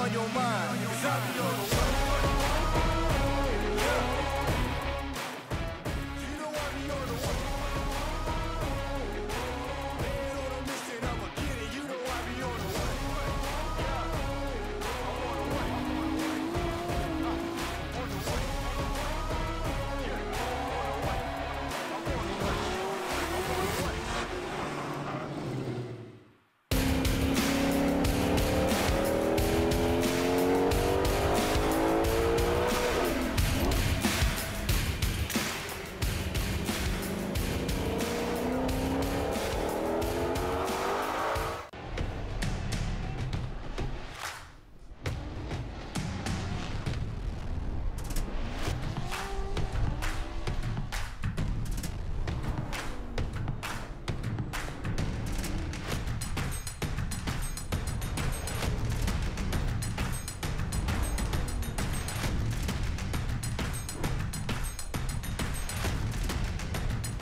on your mind? 'Cause I be on the way. You know I be on the way. Man on a mission, I'ma get it. You know I be on the way.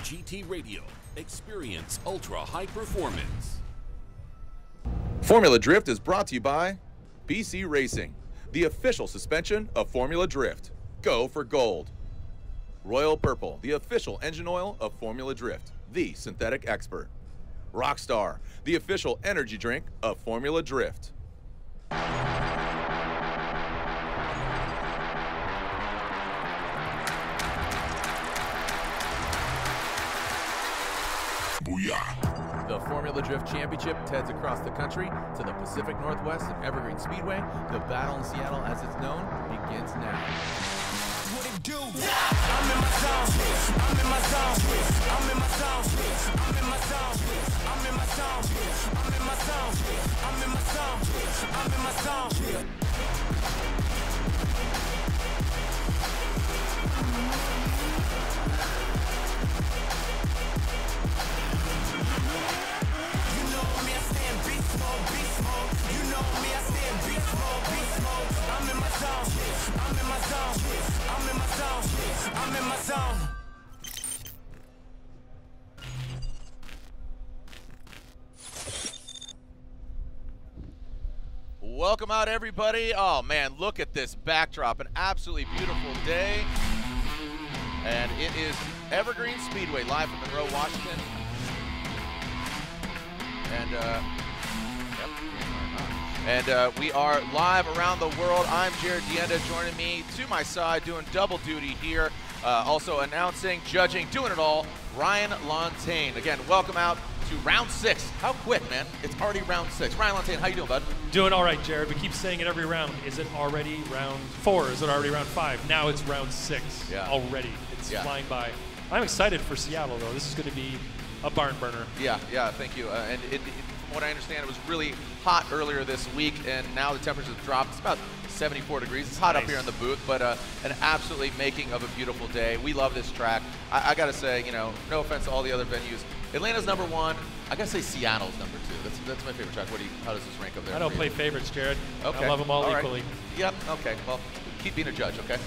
GT Radio. Experience ultra high performance. Formula Drift is brought to you by BC Racing, the official suspension of Formula Drift. Go for gold. Royal Purple, the official engine oil of Formula Drift, the synthetic expert. Rockstar, the official energy drink of Formula Drift. Booyah. The Formula Drift Championship heads across the country to the Pacific Northwest at Evergreen Speedway. The battle in Seattle, as it's known, begins now. What it do? I'm in my zone. I'm in my zone. I'm in my zone. I'm in my zone. I'm in my zone. I'm in my zone. I'm in my zone. I'm in my zone. Welcome out, everybody. Oh man, look at this backdrop. An absolutely beautiful day. And it is Evergreen Speedway, live from Monroe, Washington. And we are live around the world. I'm Jared Dienda, joining me to my side, doing double duty here. Also announcing, judging, doing it all, Ryan Lontaine. Again, welcome out to round 6. How quick, man? It's already round 6. Ryan Lontaine, how you doing, bud? Doing all right, Jared. We keep saying it every round. Is it already round 4? Is it already round 5? Now it's round 6 already. It's flying by. I'm excited for Seattle, though. This is going to be a barn burner. Yeah, thank you. And from what I understand, it was really hot earlier this week, and now the temperatures have dropped. It's about 74 degrees. It's hot up here in the booth, but an absolutely making of a beautiful day. We love this track. I got to say, you know, no offense to all the other venues, Atlanta's number 1. I got to say Seattle's number 2. That's my favorite track. How does this rank up there? I don't play favorites, Jared. Okay. I love them all equally. Yep, okay. Well, keep being a judge, okay?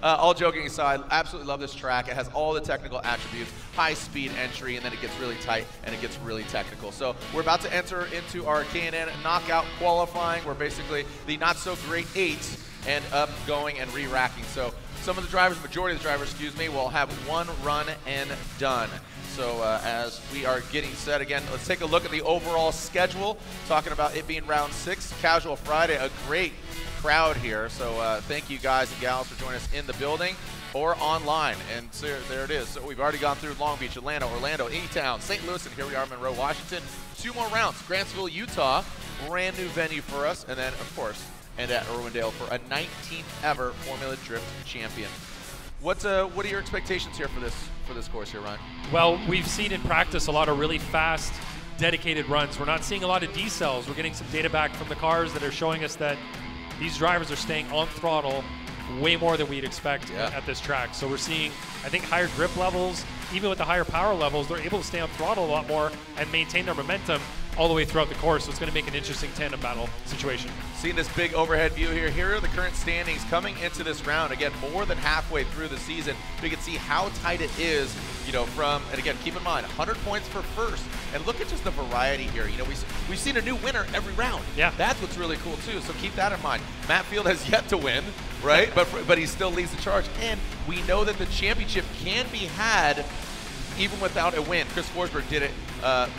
All joking aside, absolutely love this track. It has all the technical attributes, high speed entry, and then it gets really tight and it gets really technical. So we're about to enter into our K&N knockout qualifying. We're basically the not so great 8 and up going and re-racking. So some of the drivers, majority of the drivers, will have one run and done. So as we are getting set again, let's take a look at the overall schedule, talking about it being round 6, Casual Friday, a great crowd here. So thank you guys and gals for joining us in the building or online. And so there it is. So we've already gone through Long Beach, Atlanta, Orlando, E-Town, St. Louis, and here we are, Monroe, Washington. 2 more rounds. Grantsville, Utah, brand new venue for us. And then, of course, and at Irwindale for a 19th ever Formula Drift champion. What are your expectations here for this course here, Ryan? Well, we've seen in practice a lot of really fast, dedicated runs. We're not seeing a lot of decels. We're getting some data back from the cars that are showing us that these drivers are staying on throttle way more than we'd expect at this track. So we're seeing, I think, higher grip levels. Even with the higher power levels, they're able to stay on throttle a lot more and maintain their momentum all the way throughout the course. So it's going to make an interesting tandem battle situation. Seeing this big overhead view here, here are the current standings coming into this round. Again, more than halfway through the season. We can see how tight it is You know, and again, keep in mind, 100 points for first. And look at just the variety here. You know, we've seen a new winner every round. Yeah. That's what's really cool, too. So keep that in mind. Matt Field has yet to win, right? but he still leads the charge. And we know that the championship can be had even without a win. Chris Forsberg did it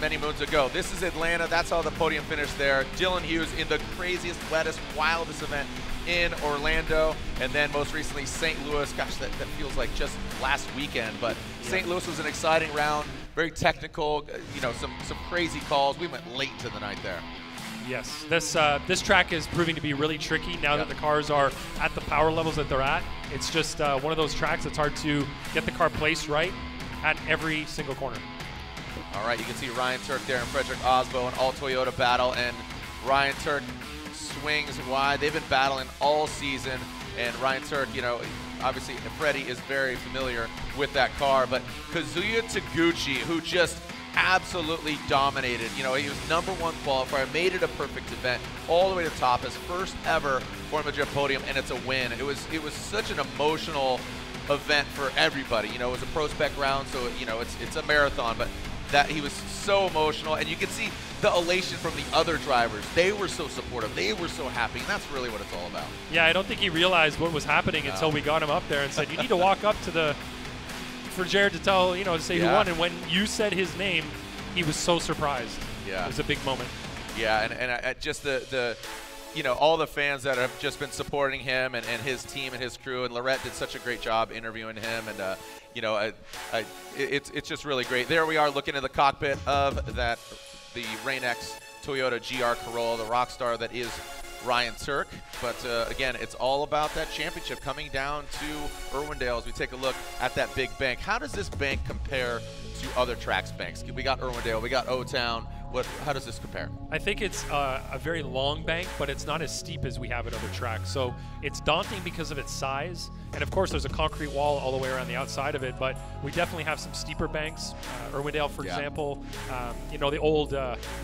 many moons ago. This is Atlanta. That's how the podium finished there. Dylan Hughes in the craziest, wettest, wildest event in Orlando, and then most recently St. Louis. Gosh, that feels like just last weekend, but St. Louis was an exciting round, very technical, you know, some crazy calls. We went late into the night there. Yes, this track is proving to be really tricky now that the cars are at the power levels that they're at. It's just one of those tracks that's hard to get the car placed right at every single corner. All right, you can see Ryan Turk there and Frederick Osbo, an all-Toyota battle, and Ryan Turk swings wide. They've been battling all season, and Ryan Turk, you know, obviously Freddie is very familiar with that car, but Kazuya Taguchi, who just absolutely dominated. You know, he was #1 qualifier, made it a perfect event, all the way to the top, his first ever Formula Drift podium, and it's a win. It was such an emotional event for everybody. You know, it was a pro spec round, so you know it's a marathon, but that he was so emotional, and you could see the elation from the other drivers. They were so supportive. They were so happy, and that's really what it's all about. Yeah, I don't think he realized what was happening until we got him up there and said, you need to walk up to for Jared to tell, you know, to say who won. And when you said his name, he was so surprised. Yeah. It was a big moment. Yeah, and just the you know, all the fans that have just been supporting him and his team and his crew, and Lorette did such a great job interviewing him, and you know, it's just really great. There we are looking at the cockpit of the Rain-X Toyota GR Corolla, the rock star that is Ryan Turk. But again, it's all about that championship coming down to Irwindale as we take a look at that big bank. How does this bank compare to other tracks banks? We got Irwindale, we got O-Town. How does this compare? I think it's a very long bank, but it's not as steep as we have at other tracks. So it's daunting because of its size. And of course, there's a concrete wall all the way around the outside of it, but we definitely have some steeper banks. Irwindale, for example, you know, the old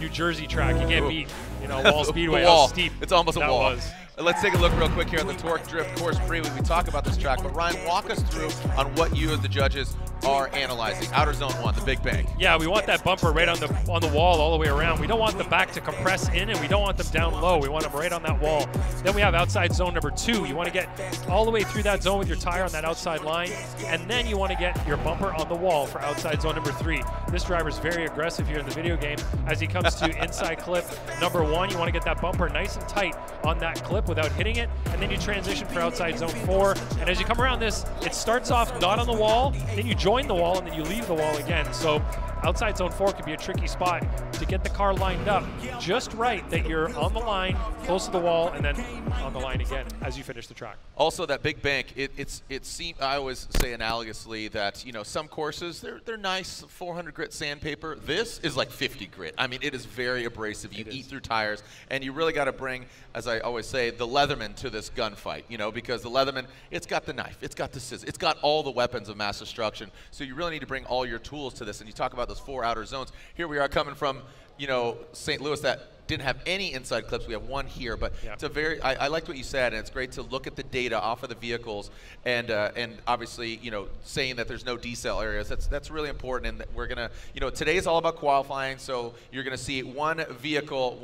New Jersey track, you can't beat, you know, Wall Speedway, how steep it's almost a wall. was. Let's take a look real quick here at the Torque Drift Course Preview. We talk about this track, but Ryan, walk us through on what you as the judges are analyzing. Outer Zone 1, the big bank. Yeah, we want that bumper right on the wall all the way around. We don't want the back to compress in, and we don't want them down low. We want them right on that wall. Then we have outside zone number 2. You want to get all the way through that zone with your tire on that outside line, and then you want to get your bumper on the wall for outside zone number 3. This driver's very aggressive here in the video game. As he comes to inside clip number 1, you want to get that bumper nice and tight on that clip without hitting it, and then you transition for outside zone 4. And as you come around this, it starts off not on the wall, then you join the wall, and then you leave the wall again. So outside zone 4 could be a tricky spot to get the car lined up just right, that you're on the line, close to the wall, and then on the line again as you finish the track. Also, that big bank, it seems, I always say analogously that, you know, some courses, they're nice 400 grit sandpaper. This is like 50 grit. I mean, it is very abrasive. You eat through tires, and you really got to bring, as I always say, the Leatherman to this gunfight, you know, because the Leatherman, it's got the knife, it's got the scissors, it's got all the weapons of mass destruction. So you really need to bring all your tools to this, and you talk about those 4 outer zones. Here we are coming from, you know, St. Louis that didn't have any inside clips. We have one here, but it's a very, I liked what you said, and it's great to look at the data off of the vehicles, and obviously, you know, saying that there's no decel areas. That's really important, and we're gonna, you know, today is all about qualifying, so you're gonna see one vehicle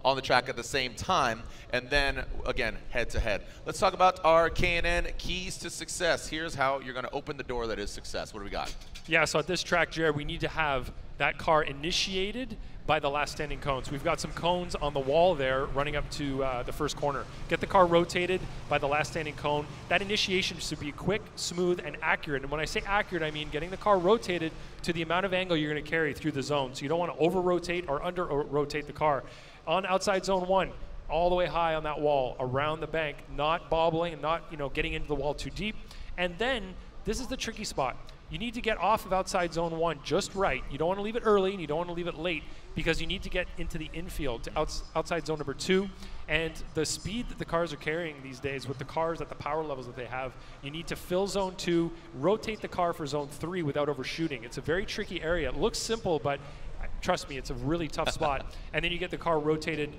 on the track at the same time, and then again head to head. Let's talk about our K&N keys to success. Here's how you're gonna open the door that is success. What do we got? Yeah, so at this track, Jared, we need to have that car initiated by the last standing cones. We've got some cones on the wall there running up to the first corner. Get the car rotated by the last standing cone. That initiation should be quick, smooth, and accurate. And when I say accurate, I mean getting the car rotated to the amount of angle you're going to carry through the zone. So you don't want to over-rotate or under-rotate the car. On outside zone 1, all the way high on that wall, around the bank, not bobbling and not, you know, getting into the wall too deep. And then this is the tricky spot. You need to get off of outside zone 1 just right. You don't want to leave it early, and you don't want to leave it late, because you need to get into the infield to outside zone number 2. And the speed that the cars are carrying these days with the cars at the power levels that they have, you need to fill zone 2, rotate the car for zone 3 without overshooting. It's a very tricky area. It looks simple, but trust me, it's a really tough spot. And then you get the car rotated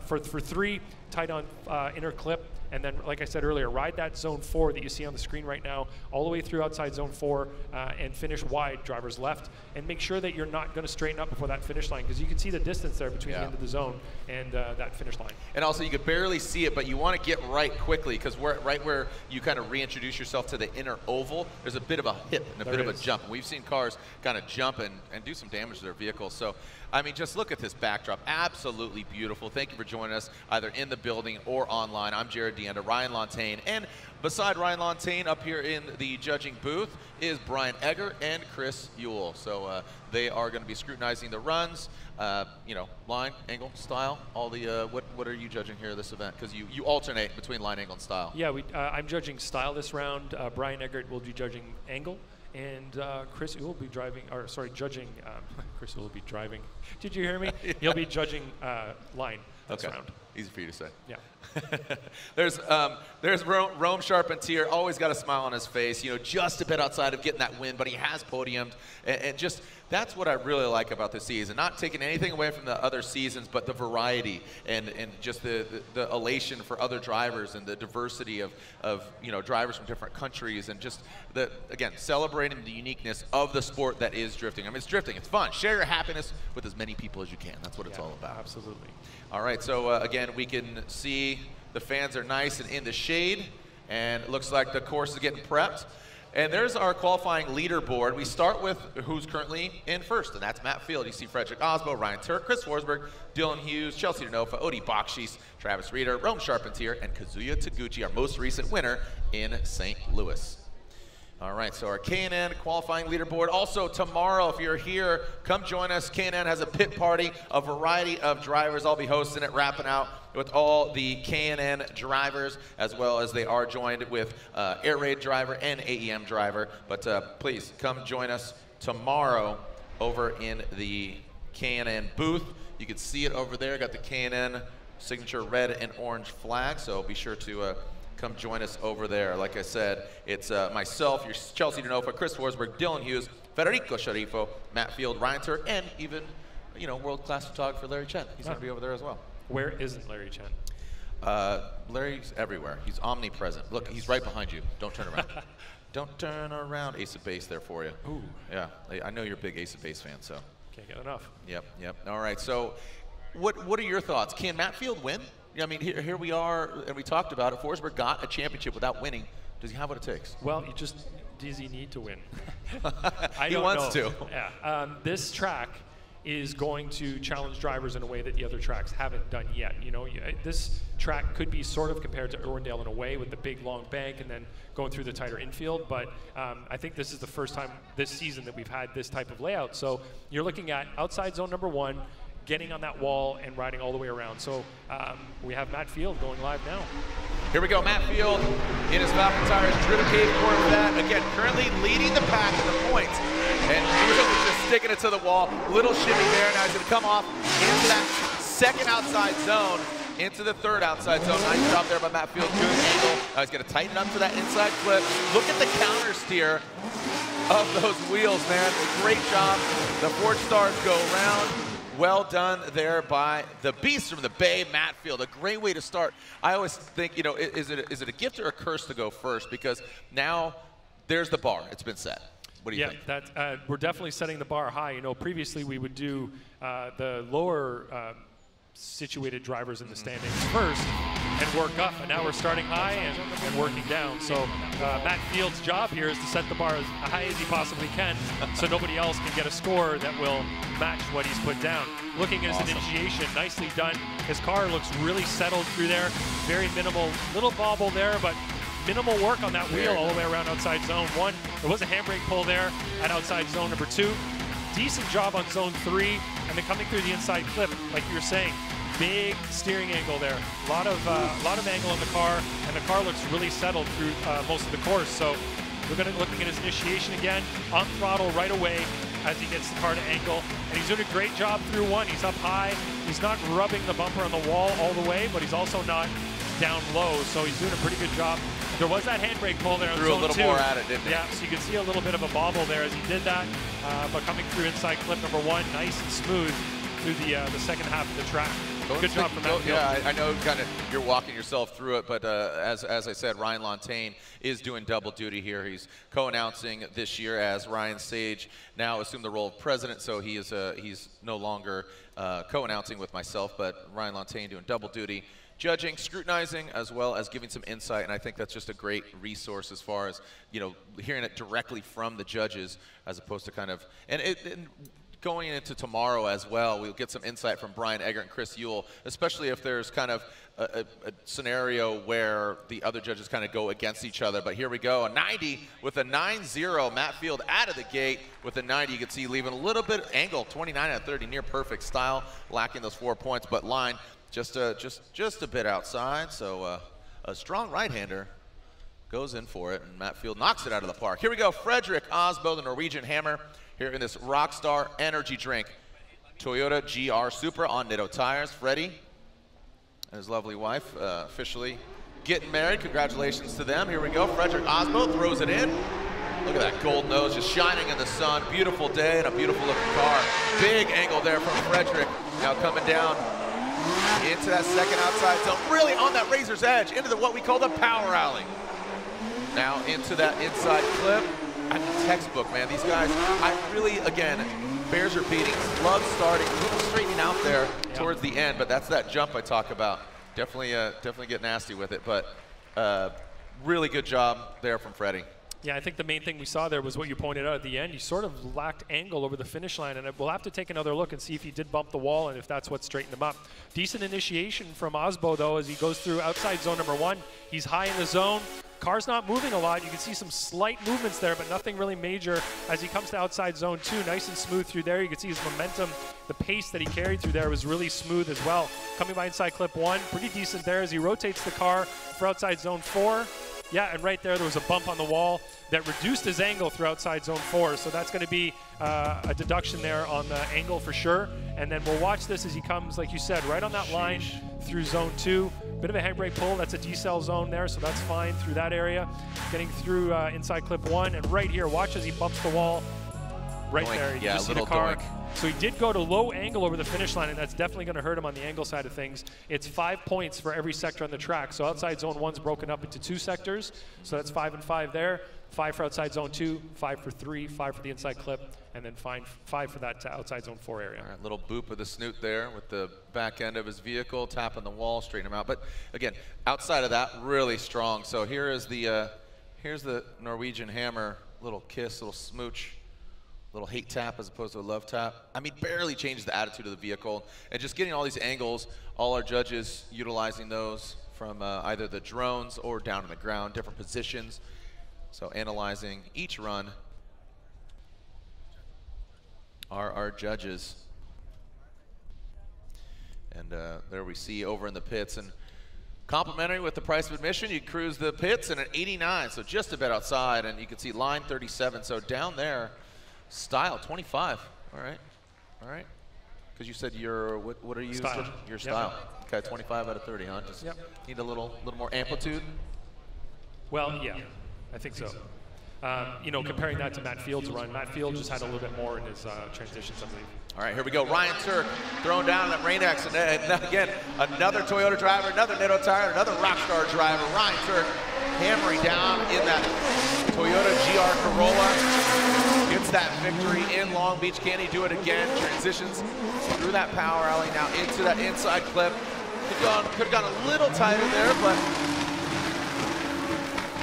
for 3, tight on inner clip, And then, like I said earlier, ride that zone 4 that you see on the screen right now, all the way through outside zone 4, and finish wide, driver's left, and make sure that you're not going to straighten up before that finish line, because you can see the distance there between the end of the zone and that finish line. And also, you could barely see it, but you want to get right quickly, because right where you kind of reintroduce yourself to the inner oval, there's a bit of a hip and a bit of a jump. And we've seen cars kind of jump and do some damage to their vehicles. So, I mean, just look at this backdrop. Absolutely beautiful. Thank you for joining us, either in the building or online. I'm Jared Deenda, Ryan Lontaine, and beside Ryan Lontaine up here in the judging booth is Brian Egger and Chris Ewell. So they are going to be scrutinizing the runs, you know, line, angle, style, all the, what are you judging here this event? Because you alternate between line, angle, and style. Yeah, I'm judging style this round. Brian Eggert will be judging angle, and Chris will be driving, or sorry, judging, Chris will be driving. Did you hear me? He'll be judging line this round. Easy for you to say. Yeah. There's Rome Charpentier, always got a smile on his face, you know, just a bit outside of getting that win, but he has podiumed, and just that's what I really like about this season. Not taking anything away from the other seasons, but the variety and just the elation for other drivers and the diversity of you know, drivers from different countries, and just again, celebrating the uniqueness of the sport that is drifting. I mean, it's drifting, it's fun. Share your happiness with as many people as you can. That's what it's all about. Absolutely. All right, so again, we can see the fans are nice and in the shade, and it looks like the course is getting prepped. And there's our qualifying leaderboard. We start with who's currently in first, and that's Matt Field. You see Frederick Osbo, Ryan Turk, Chris Forsberg, Dylan Hughes, Chelsea Denofa, Odi Bakshis, Travis Reeder, Rome Charpentier, and Kazuya Taguchi, our most recent winner in St. Louis. All right, so our K&N qualifying leaderboard. Also tomorrow, if you're here, come join us. K&N has a pit party, a variety of drivers. I'll be hosting it, wrapping out with all the K&N drivers, as well as they are joined with Air Raid driver and AEM driver. But please come join us tomorrow over in the K&N booth. You can see it over there. Got the K&N signature red and orange flag, so be sure to come join us over there. Like I said, it's myself, your Chelsea Denofa, Chris Forsberg, Dylan Hughes, Federico Sharifo, Matt Field, Ryan Turk, and even, you know, world-class photographer Larry Chen. He's going to be over there as well. Where isn't Larry Chen? Larry's everywhere. He's omnipresent. Look, he's right behind you. Don't turn around. Don't turn around. Ace of Base there for you. Ooh. Yeah, I know you're a big Ace of Base fan, so. Can't get enough. Yep. All right, so what are your thoughts? Can Matt Field win? I mean, here we are, and we talked about it. Forsberg got a championship without winning. Does he have what it takes? Well, does he need to win? He wants to. Yeah. This track is going to challenge drivers in a way that the other tracks haven't done yet. You know, this track could be sort of compared to Irwindale in a way, with the big long bank and then going through the tighter infield, but I think this is the first time this season that we've had this type of layout. So you're looking at outside zone number 1, getting on that wall and riding all the way around. So we have Matt Field going live now. Here we go, Matt Field in his Falcon Tires Driven Cave Corvette. Again, currently leading the pack in the points. And really just sticking it to the wall. Little shimmy there. Now he's going to come off into that second outside zone, into the third outside zone. Nice job there by Matt Field. Good angle. He's going to tighten up to that inside flip. Look at the counter steer of those wheels, man. Great job. The Ford Stars go around. Well done there by the beast from the Bay, Matt Field. A great way to start. I always think, you know, is it a gift or a curse to go first? Because now there's the bar. It's been set. What do you think? Yeah, we're definitely setting the bar high. You know, previously we would do the lower situated drivers in the standings first and work up, and now we're starting high and working down. So Matt Field's job here is to set the bar as high as he possibly can so nobody else can get a score that will match what he's put down. Looking at his initiation, nicely done. His car looks really settled through there. Very minimal, little bobble there, but minimal work on that wheel all the way around outside zone 1. There was a handbrake pull there at outside zone number 2. Decent job on zone 3, and then coming through the inside clip, like you were saying, big steering angle there. A lot of angle in the car, and the car looks really settled through most of the course. So we're going to be looking at his initiation again, on throttle right away as he gets the car to angle, and he's doing a great job through 1. He's up high. He's not rubbing the bumper on the wall all the way, but he's also not down low, so he's doing a pretty good job. There was that handbrake pull there on zone 2. Threw a little more at it, didn't he? Yeah, so you can see a little bit of a bobble there as he did that, but coming through inside clip number 1, nice and smooth through the second half of the track. Good job from Matt Field. Yeah, I know kind of you're walking yourself through it, but as I said, Ryan Lontaine is doing double duty here. He's co-announcing this year as Ryan Sage now assumed the role of president, so he is he's no longer co-announcing with myself, but Ryan Lontaine doing double duty, judging, scrutinizing, as well as giving some insight, and I think that's just a great resource as far as, you know, hearing it directly from the judges as opposed to kind of, and going into tomorrow as well, we'll get some insight from Brian Eggert and Chris Yule, especially if there's kind of a scenario where the other judges kind of go against each other. But here we go, a 90 with a 9-0. Matt Field out of the gate with a 90. You can see leaving a little bit angle, 29 out of 30, near perfect style, lacking those 4 points, but line just a bit outside. So a strong right-hander goes in for it, and Matt Field knocks it out of the park. Here we go, Fredrik Aasbo, the Norwegian Hammer, here in this Rockstar energy drink. Toyota GR Supra on Nitto tires. Freddie and his lovely wife officially getting married. Congratulations to them. Here we go. Fredrik Aasbo throws it in. Look at that gold nose just shining in the sun. Beautiful day and a beautiful looking car. Big angle there from Fredrik. Now coming down into that second outside zone. Really on that razor's edge into what we call the power alley. Now into that inside clip. I mean, textbook, man. These guys, I really, again, bears repeating, love starting, a little straightening out there towards the end, but that's that jump I talk about. Definitely get nasty with it, but really good job there from Freddie. Yeah, I think the main thing we saw there was what you pointed out at the end. He sort of lacked angle over the finish line, and we'll have to take another look and see if he did bump the wall and if that's what straightened him up. Decent initiation from Aasbo, though, as he goes through outside zone number 1. He's high in the zone. Car's not moving a lot. You can see some slight movements there, but nothing really major as he comes to outside zone 2. Nice and smooth through there. You can see his momentum, the pace that he carried through there was really smooth as well. Coming by inside clip 1, pretty decent there as he rotates the car for outside zone 4. Yeah, and right there was a bump on the wall that reduced his angle through outside zone 4. So that's going to be a deduction there on the angle for sure. And then we'll watch this as he comes, like you said, right on that line through zone 2. Bit of a handbrake pull. That's a decel zone there, so that's fine through that area. Getting through inside clip 1. And right here, watch as he bumps the wall. Right doink. there, you yeah, just see the car. Doink. So he did go to low angle over the finish line, and that's definitely going to hurt him on the angle side of things. It's 5 points for every sector on the track. So outside zone 1's broken up into 2 sectors. So that's 5 and 5 there. 5 for outside zone 2, 5 for 3, 5 for the inside clip, and then 5 for that outside zone 4 area. All right, little boop of the snoot there with the back end of his vehicle, tapping the wall, straightening him out. But again, outside of that, really strong. So here is the here's the Norwegian Hammer, little kiss, little smooch. Little hate tap as opposed to a love tap. I mean, barely changes the attitude of the vehicle. And just getting all these angles, all our judges utilizing those from either the drones or down on the ground, different positions. So analyzing each run are our judges. And there we see over in the pits. And complimentary with the price of admission, you cruise the pits and an 89, so just a bit outside. And you can see line 37, so down there. Style 25. All right. Because you said your what are you? Style. Your style. Yep. Okay, 25 out of 30, huh? Just need a little more amplitude. Well, yeah, I think so. You know, comparing that to Matt Field's run, Matt Field just had a little bit more in his transitions, I believe. All right, here we go. Ryan Turk throwing down that Rain-X, and again, another Toyota driver, another Nitto tire, another Rockstar driver. Ryan Turk hammering down in that Toyota GR Corolla. Gets that victory in Long Beach. Can he do it again? Transitions through that power alley now into that inside clip. Could have gone a little tighter there, but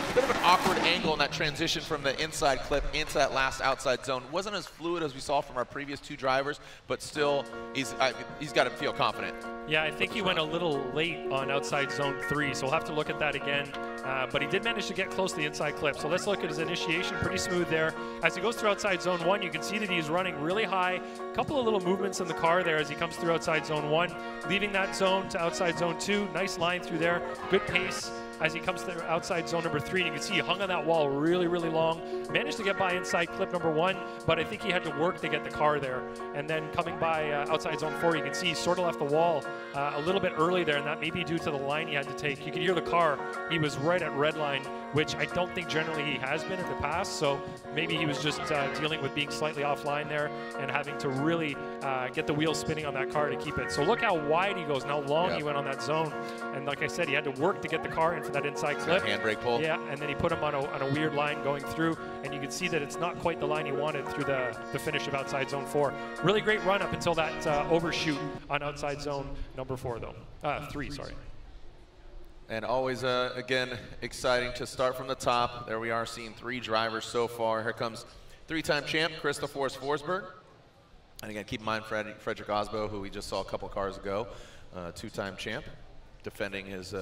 a bit of an awkward angle in that transition from the inside clip into that last outside zone. Wasn't as fluid as we saw from our previous 2 drivers, but still, he's got to feel confident. Yeah, I think he went a little late on outside zone 3, so we'll have to look at that again. But he did manage to get close to the inside clip. So let's look at his initiation, pretty smooth there. As he goes through outside zone 1, you can see that he's running really high. A couple of little movements in the car there as he comes through outside zone 1. Leaving that zone to outside zone 2, nice line through there, good pace. As he comes to outside zone number 3, and you can see he hung on that wall really, really long. Managed to get by inside clip number 1, but I think he had to work to get the car there. And then coming by outside zone 4, you can see he sort of left the wall a little bit early there, and that may be due to the line he had to take. You can hear the car. He was right at red line which I don't think generally he has been in the past. So maybe he was just dealing with being slightly offline there and having to really get the wheels spinning on that car to keep it. So look how wide he goes and how long he went on that zone. And like I said, he had to work to get the car in for that inside clip. Handbrake pull. Yeah, and then he put him on a weird line going through, and you can see that it's not quite the line he wanted through the finish of outside zone 4. Really great run up until that overshoot on outside zone number 4, though. 3, sorry. And always, again, exciting to start from the top. There we are seeing 3 drivers so far. Here comes 3-time champ Chris the Force Forsberg. And again, keep in mind Frederick Osbo, who we just saw a couple cars ago, 2-time champ, defending his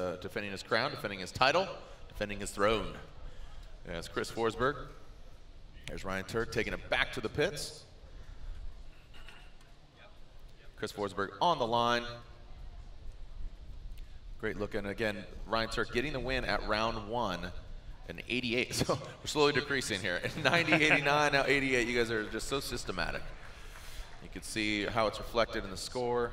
crown, defending his title, defending his throne. That's Chris Forsberg. There's Ryan Tuerck taking it back to the pits. Chris Forsberg on the line. Great looking. Again, Ryan Tuerck getting the win at round 1 and 88. So we're slowly decreasing here. 90, 89, now 88. You guys are just so systematic. You can see how it's reflected in the score.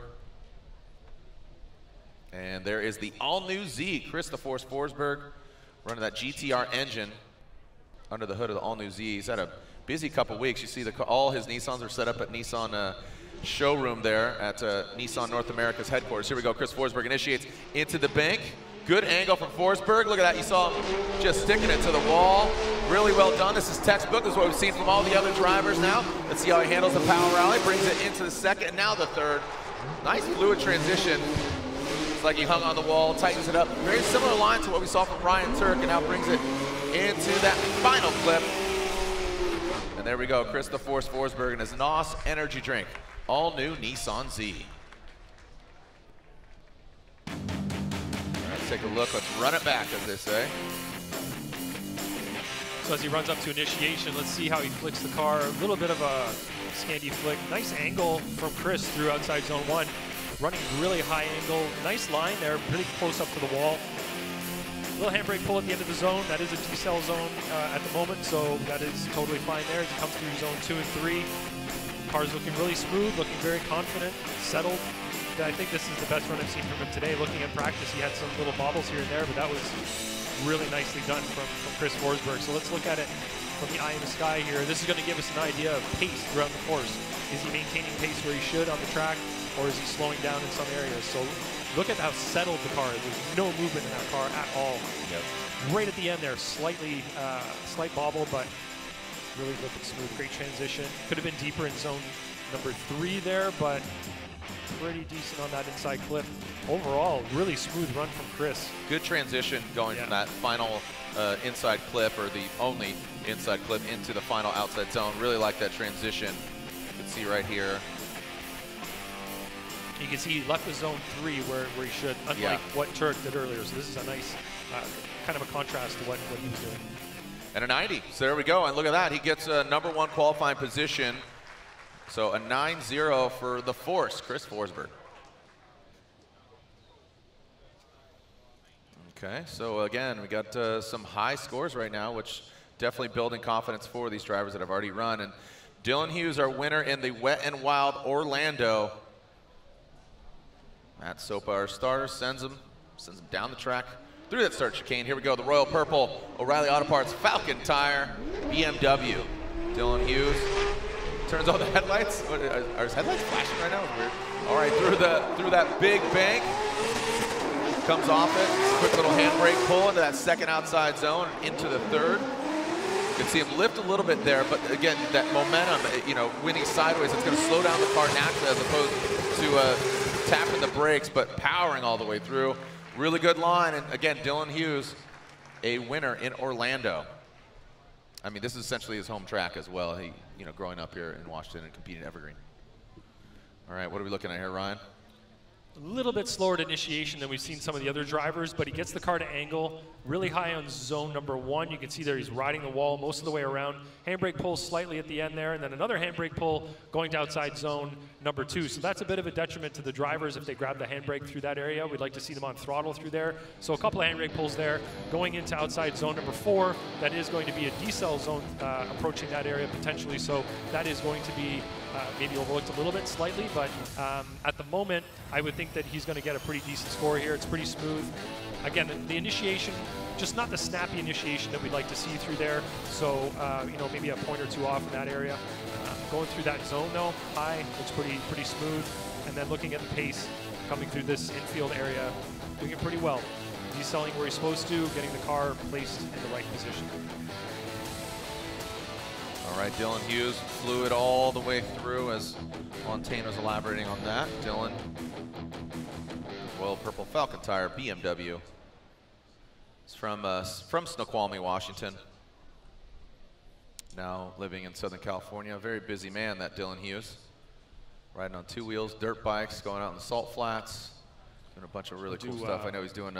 And there is the all-new Z, Chris the Force Forsberg, running that GTR engine under the hood of the all-new Z. He's had a busy couple weeks. You see all his Nissans are set up at Nissan showroom there at Nissan North America's headquarters. Here we go. Chris Forsberg initiates into the bank. Good angle from Forsberg. Look at that. You saw him just sticking it to the wall. Really well done. This is textbook. This is what we've seen from all the other drivers now. Let's see how he handles the power rally. Brings it into the second and now the third. Nice fluid transition. It's like he hung on the wall, tightens it up. Very similar line to what we saw from Ryan Tuerck, and now brings it into that final clip. And there we go. Chris the Force Forsberg and his NOS energy drink. All new Nissan Z. Let's take a look. Let's run it back, as they say. So as he runs up to initiation, let's see how he flicks the car. A little bit of a Scandi flick. Nice angle from Chris through outside zone 1. Running really high angle. Nice line there, pretty close up to the wall. Little handbrake pull at the end of the zone. That is a decel zone at the moment, so that is totally fine there as he comes through zone 2 and 3. Car's looking really smooth, looking very confident, settled. I think this is the best run I've seen from him today. Looking at practice, he had some little bobbles here and there, but that was really nicely done from Chris Forsberg. So let's look at it from the eye in the sky here. This is going to give us an idea of pace throughout the course. Is he maintaining pace where he should on the track, or is he slowing down in some areas? So look at how settled the car is. There's no movement in that car at all. Yep. Right at the end there, slight bobble, but really looking smooth. Great transition. Could have been deeper in zone number 3 there, but pretty decent on that inside clip. Overall, really smooth run from Chris. Good transition going from that final inside clip, or the only inside clip, into the final outside zone. Really like that transition. You can see right here. You can see he left the zone 3 where he should, unlike what Tuerck did earlier. So this is a nice kind of a contrast to what he was doing. And a 90. So there we go. And look at that. He gets a #1 qualifying position. So a 9-0 for the Force, Chris Forsberg. Okay, so again, we got some high scores right now, which definitely building confidence for these drivers that have already run. And Dylan Hughes, our winner in the Wet and Wild Orlando. Matt Sopa, our starter, sends him down the track through that start chicane. Here we go, the Royal Purple, O'Reilly Auto Parts, Falcon Tire, BMW. Dylan Hughes turns on the headlights. Are his headlights flashing right now? It's weird. All right, through that big bank, comes off it. Quick little handbrake pull into that second outside zone, into the third. You can see him lift a little bit there, but again, that momentum, winning sideways, it's going to slow down the car naturally as opposed to tapping the brakes, but powering all the way through. Really good line, and again, Dylan Hughes, a winner in Orlando. I mean, this is essentially his home track as well. He, growing up here in Washington and competing at Evergreen. All right, what are we looking at here, Ryan? A little bit slower at initiation than we've seen some of the other drivers, but he gets the car to angle really high on zone #1. You can see there he's riding the wall most of the way around. Handbrake pull slightly at the end there, and then another handbrake pull going to outside zone #2. So that's a bit of a detriment to the drivers if they grab the handbrake through that area. We'd like to see them on throttle through there. So a couple of handbrake pulls there. Going into outside zone #4, that is going to be a decel zone approaching that area potentially. So that is going to be maybe overlooked a little bit slightly, but at the moment, I would think that he's going to get a pretty decent score here. It's pretty smooth. again, the initiation, just not the snappy initiation that we'd like to see through there. So, you know, maybe a point or two off in that area. Going through that zone though, high, looks pretty smooth. And then looking at the pace, coming through this infield area, doing it pretty well. Decelerating where he's supposed to, getting the car placed in the right position. All right, Dylan Hughes flew it all the way through as Fontaine was elaborating on that. Dylan, Royal Purple Falcon Tire, BMW. It's from Snoqualmie, Washington. Now living in Southern California. A very busy man, that Dylan Hughes. Riding on 2 wheels, dirt bikes, going out in the salt flats, doing a bunch of really cool stuff. I know he's doing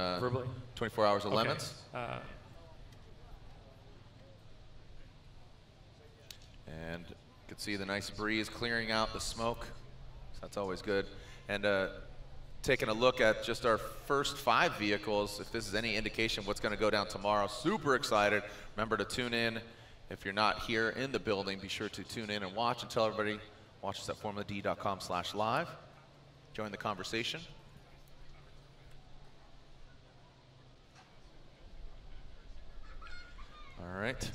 24 Hours of Lemons. And you can see the nice breeze clearing out the smoke. So that's always good. And taking a look at just our first 5 vehicles, if this is any indication of what's going to go down tomorrow. Super excited. Remember to tune in. If you're not here in the building, be sure to tune in and watch, and tell everybody, watch us at formulad.com/live. Join the conversation. All right.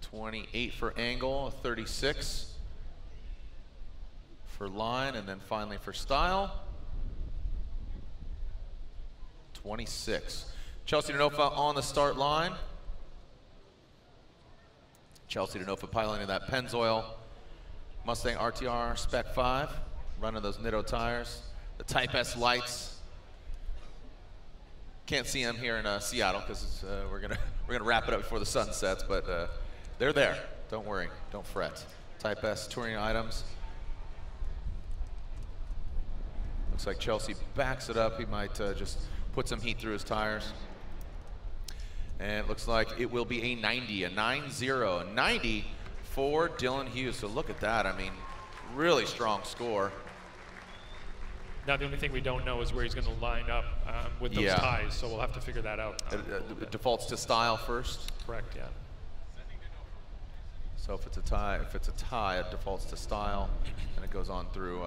28 for angle, 36 for line, and then finally for style, 26. Chelsea DeNofa on the start line. Chelsea DeNofa piloting that Pennzoil Mustang RTR Spec 5, running those Nitto tires, the Type S lights. Can't see them here in Seattle because we're gonna wrap it up before the sun sets, but they're there. Don't worry, don't fret. Type S touring items. Looks like Chelsea backs it up. He might just put some heat through his tires. And it looks like it will be a 90, a 9-0, a 90 for Dylan Hughes. So look at that. I mean, really strong score. Now the only thing we don't know is where he's going to line up with those ties, so we'll have to figure that out. It defaults to style first. Correct, yeah. So if it's a tie, it defaults to style, and it goes on through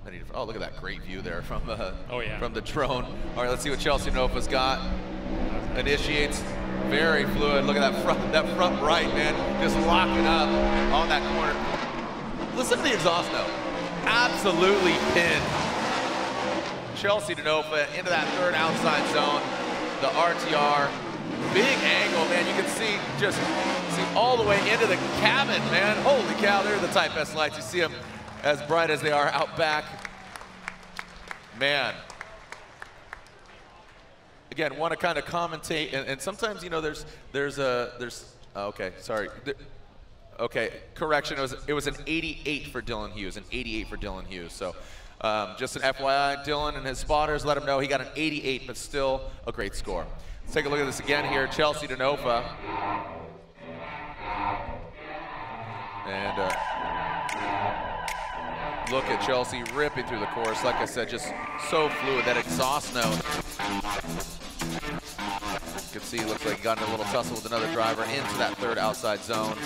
many different. Oh, look at that great view there from from the drone. All right, let's see what Chelsea DeNofa's got. Initiates, very fluid. Look at that front right, man, just locking up on that corner. Listen to the exhaust note. Absolutely pinned. Chelsea DeNofa into that third outside zone. The RTR, big angle, man. You can see all the way into the cabin, man. Holy cow, there are the Type S lights. You see them as bright as they are out back. Man. Again, want to kind of commentate, and sometimes, you know, okay, sorry. Okay, correction, it was an 88 for Dylan Hughes, an 88 for Dylan Hughes. So just an FYI, Dylan and his spotters let him know he got an 88, but still a great score. Let's take a look at this again here, Chelsea DeNofa. And look at Chelsea ripping through the course. Like I said, just so fluid. That exhaust note. You can see it looks like he got in a little tussle with another driver into that third outside zone.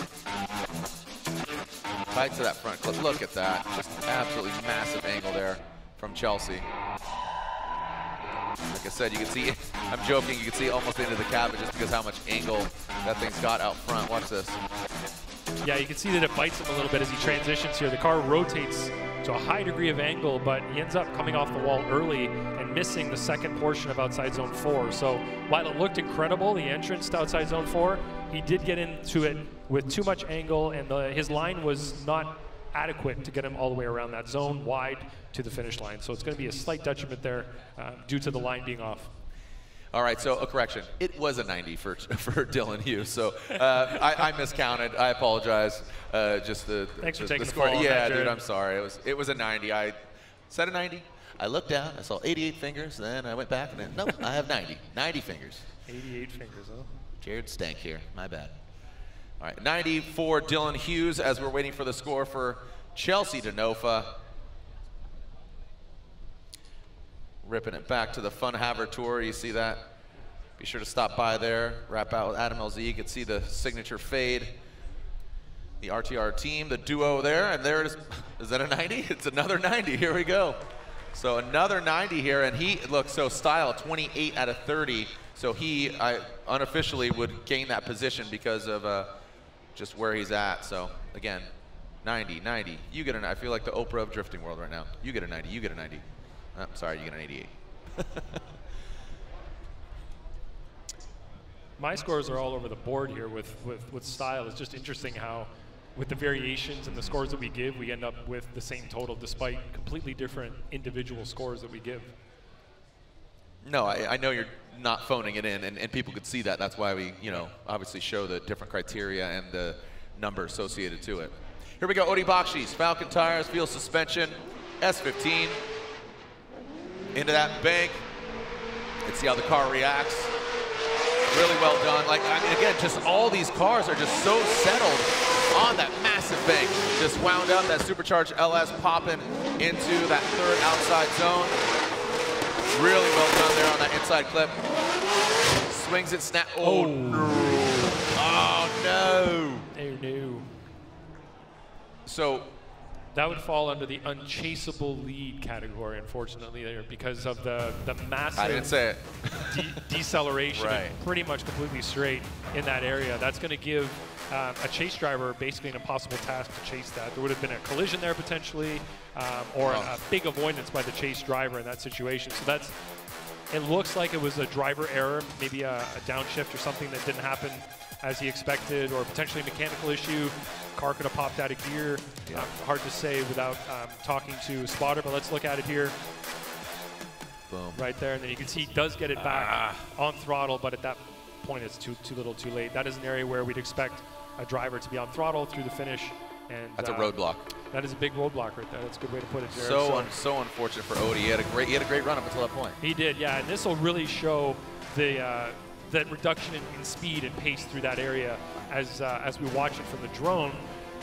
Tight to that front clip. Look at that. Just absolutely massive angle there from Chelsea. Like I said, you can see, I'm joking, you can see almost into the cabin just because how much angle that thing's got out front. Watch this. Yeah, you can see that it bites him a little bit as he transitions here. The car rotates to a high degree of angle, but he ends up coming off the wall early and missing the second portion of outside zone 4. So while it looked incredible, the entrance to outside zone 4, he did get into it with too much angle, and his line was not adequate to get him all the way around that zone wide to the finish line. So it's going to be a slight detriment there due to the line being off. All right, so a correction. It was a 90 for Dylan Hughes. So I miscounted. I apologize. Just Thanks for taking the score. fall Yeah, that, dude, I'm sorry. It was a 90. I said a 90. I looked down. I saw 88 fingers. Then I went back and then, nope, I have 90. 90 fingers. 88 fingers, huh? Jared stank here. My bad. All right, 90 for Dylan Hughes as we're waiting for the score for Chelsea DeNofa. Ripping it back to the Fun Haver Tour. You see that? Be sure to stop by there. Wrap out with Adam LZ. You can see the signature fade. The RTR team, the duo there, and there it is. Is that a 90? It's another 90. Here we go. So another 90 here, and he, look, so Style 28 out of 30. So he, unofficially would gain that position because of just where he's at. So again, 90, 90. You get a 90. I feel like the Oprah of drifting world right now. You get a 90, you get a 90. Oh, sorry, you get an 88. My scores are all over the board here with Style. It's just interesting how with the variations and the scores that we give, we end up with the same total despite completely different individual scores that we give. No, I know you're not phoning it in, and people could see that. That's why we, you know, obviously show the different criteria and the number associated to it. Here we go, Odi Bakshi's, Falcon tires, field suspension, S15. Into that bank. Let's see how the car reacts. Really well done. Like, I mean, again, just all these cars are just so settled on that massive bank. Just wound up, that supercharged LS popping into that third outside zone. Really well done there on that inside clip. Swings it, snap. Oh, no. Oh, no. Oh, no. So that would fall under the unchaseable lead category, unfortunately, there because of the massive I didn't say it. deceleration, Right. and pretty much completely straight in that area. That's going to give a chase driver basically an impossible task to chase that. There would have been a collision there potentially, or a big avoidance by the chase driver in that situation. So that's, it looks like it was a driver error, maybe a downshift or something that didn't happen as he expected, or potentially a mechanical issue. Car could have popped out of gear. Yeah. Hard to say without talking to a spotter, but let's look at it here. Boom. Right there, and then you can see he does get it back on throttle, but at that point it's too little too late. That is an area where we'd expect a driver to be on throttle through the finish. And that's a roadblock. That is a big roadblock right there. That's a good way to put it, Jared. So unfortunate for Odi. He had a great run up until that point. He did, yeah, and this will really show the that reduction in speed and pace through that area as we watch it from the drone.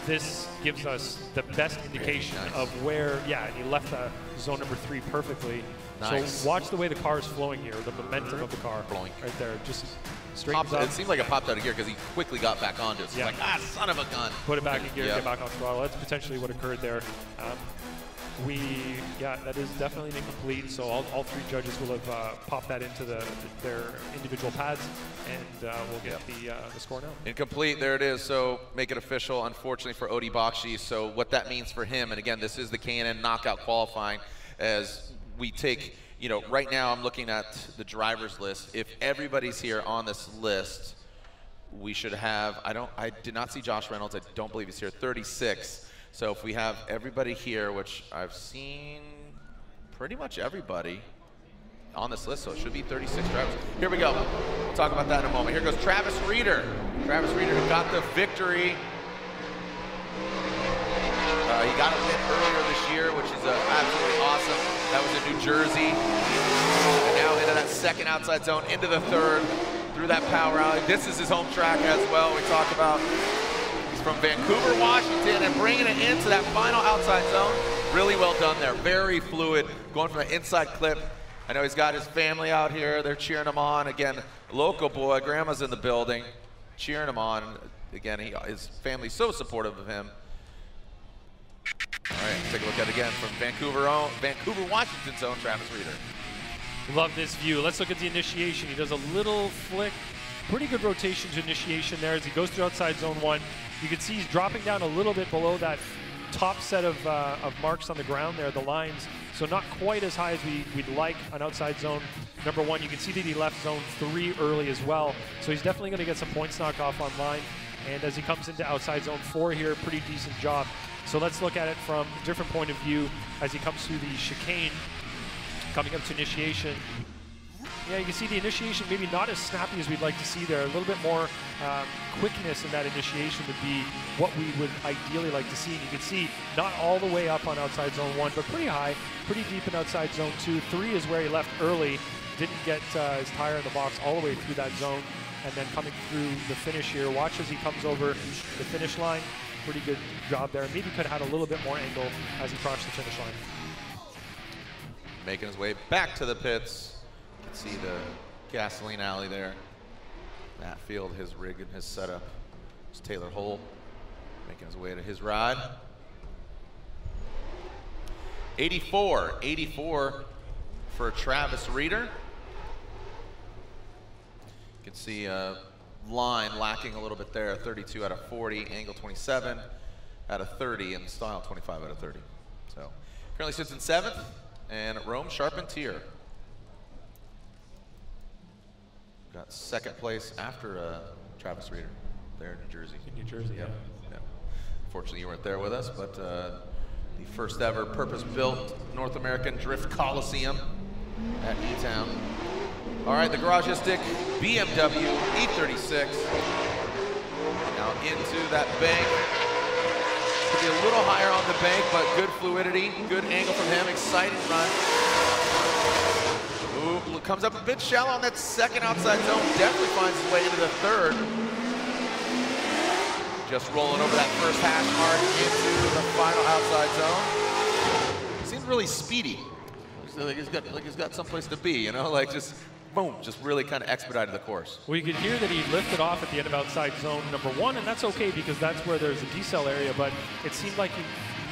This gives us the best indication of where, yeah, and he left zone number 3 perfectly. Nice. So watch the way the car is flowing here, the momentum of the car. Bloink. Right there, just straightens up. It seemed like it popped out of gear because he quickly got back onto it. So Yeah. it's like, son of a gun. Put it back in gear, Yeah. get back on throttle. That's potentially what occurred there. That is definitely an incomplete, so all 3 judges will have popped that into their individual pads, and we'll get the score now. Incomplete, there it is. So make it official, unfortunately, for Odi Bakshi. So what that means for him, and again, this is the K&N knockout qualifying, as we take, you know, right now I'm looking at the driver's list. If everybody's here on this list, we should have, I did not see Josh Reynolds, I don't believe he's here, 36. So if we have everybody here, which I've seen pretty much everybody on this list, so it should be 36 drivers. Here we go. We'll talk about that in a moment. Here goes Travis Reeder. Travis Reeder who got the victory. He got a win earlier this year, which is absolutely awesome. That was in New Jersey. And now into that second outside zone, into the third, through that power alley. This is his home track as well. We talk about from Vancouver, Washington, and bringing it into that final outside zone. Really well done there. Very fluid, going from the inside clip. I know he's got his family out here. They're cheering him on. Again, local boy, grandma's in the building, cheering him on. Again, his family's so supportive of him. All right, take a look at it again from Vancouver, Washington's own Travis Reeder. Love this view. Let's look at the initiation. He does a little flick. Pretty good rotation to initiation there as he goes through outside zone 1. You can see he's dropping down a little bit below that top set of marks on the ground there, the lines. So not quite as high as we'd like on outside zone number 1. You can see that he left zone 3 early as well. So he's definitely going to get some points knocked off online. And as he comes into outside zone 4 here, pretty decent job. So let's look at it from a different point of view as he comes through the chicane, coming up to initiation. Yeah, you can see the initiation maybe not as snappy as we'd like to see there. A little bit more quickness in that initiation would be what we would ideally like to see. And you can see not all the way up on outside zone 1, but pretty high, pretty deep in outside zone 2. 3 is where he left early, didn't get his tire in the box all the way through that zone. And then coming through the finish here, watch as he comes over the finish line. Pretty good job there. Maybe could have had a little bit more angle as he crossed the finish line. Making his way back to the pits. You can see the gasoline alley there. Matt Field, his rig and his setup. It's Taylor Hole. making his way to his ride. 84 for Travis Reeder. You can see line lacking a little bit there, 32 out of 40, angle 27 out of 30, and style 25 out of 30. So currently sits in 7th, and Rome Charpentier got 2nd place after Travis Reeder there in New Jersey. In New Jersey, yeah. Unfortunately, you weren't there with us, but the first ever purpose-built North American Drift Coliseum at E-Town. All right, the Garagistic BMW E36 now into that bank. Could be a little higher on the bank, but good fluidity, good angle from him, exciting run. Ooh, comes up a bit shallow on that 2nd outside zone, definitely finds his way into the 3rd. Just rolling over that first hash mark into the final outside zone. Seems really speedy. Like he's got someplace to be, you know, like just boom, just really kind of expedited the course. Well, you could hear that he lifted off at the end of outside zone number 1, and that's okay because that's where there's a decel area, but it seemed like he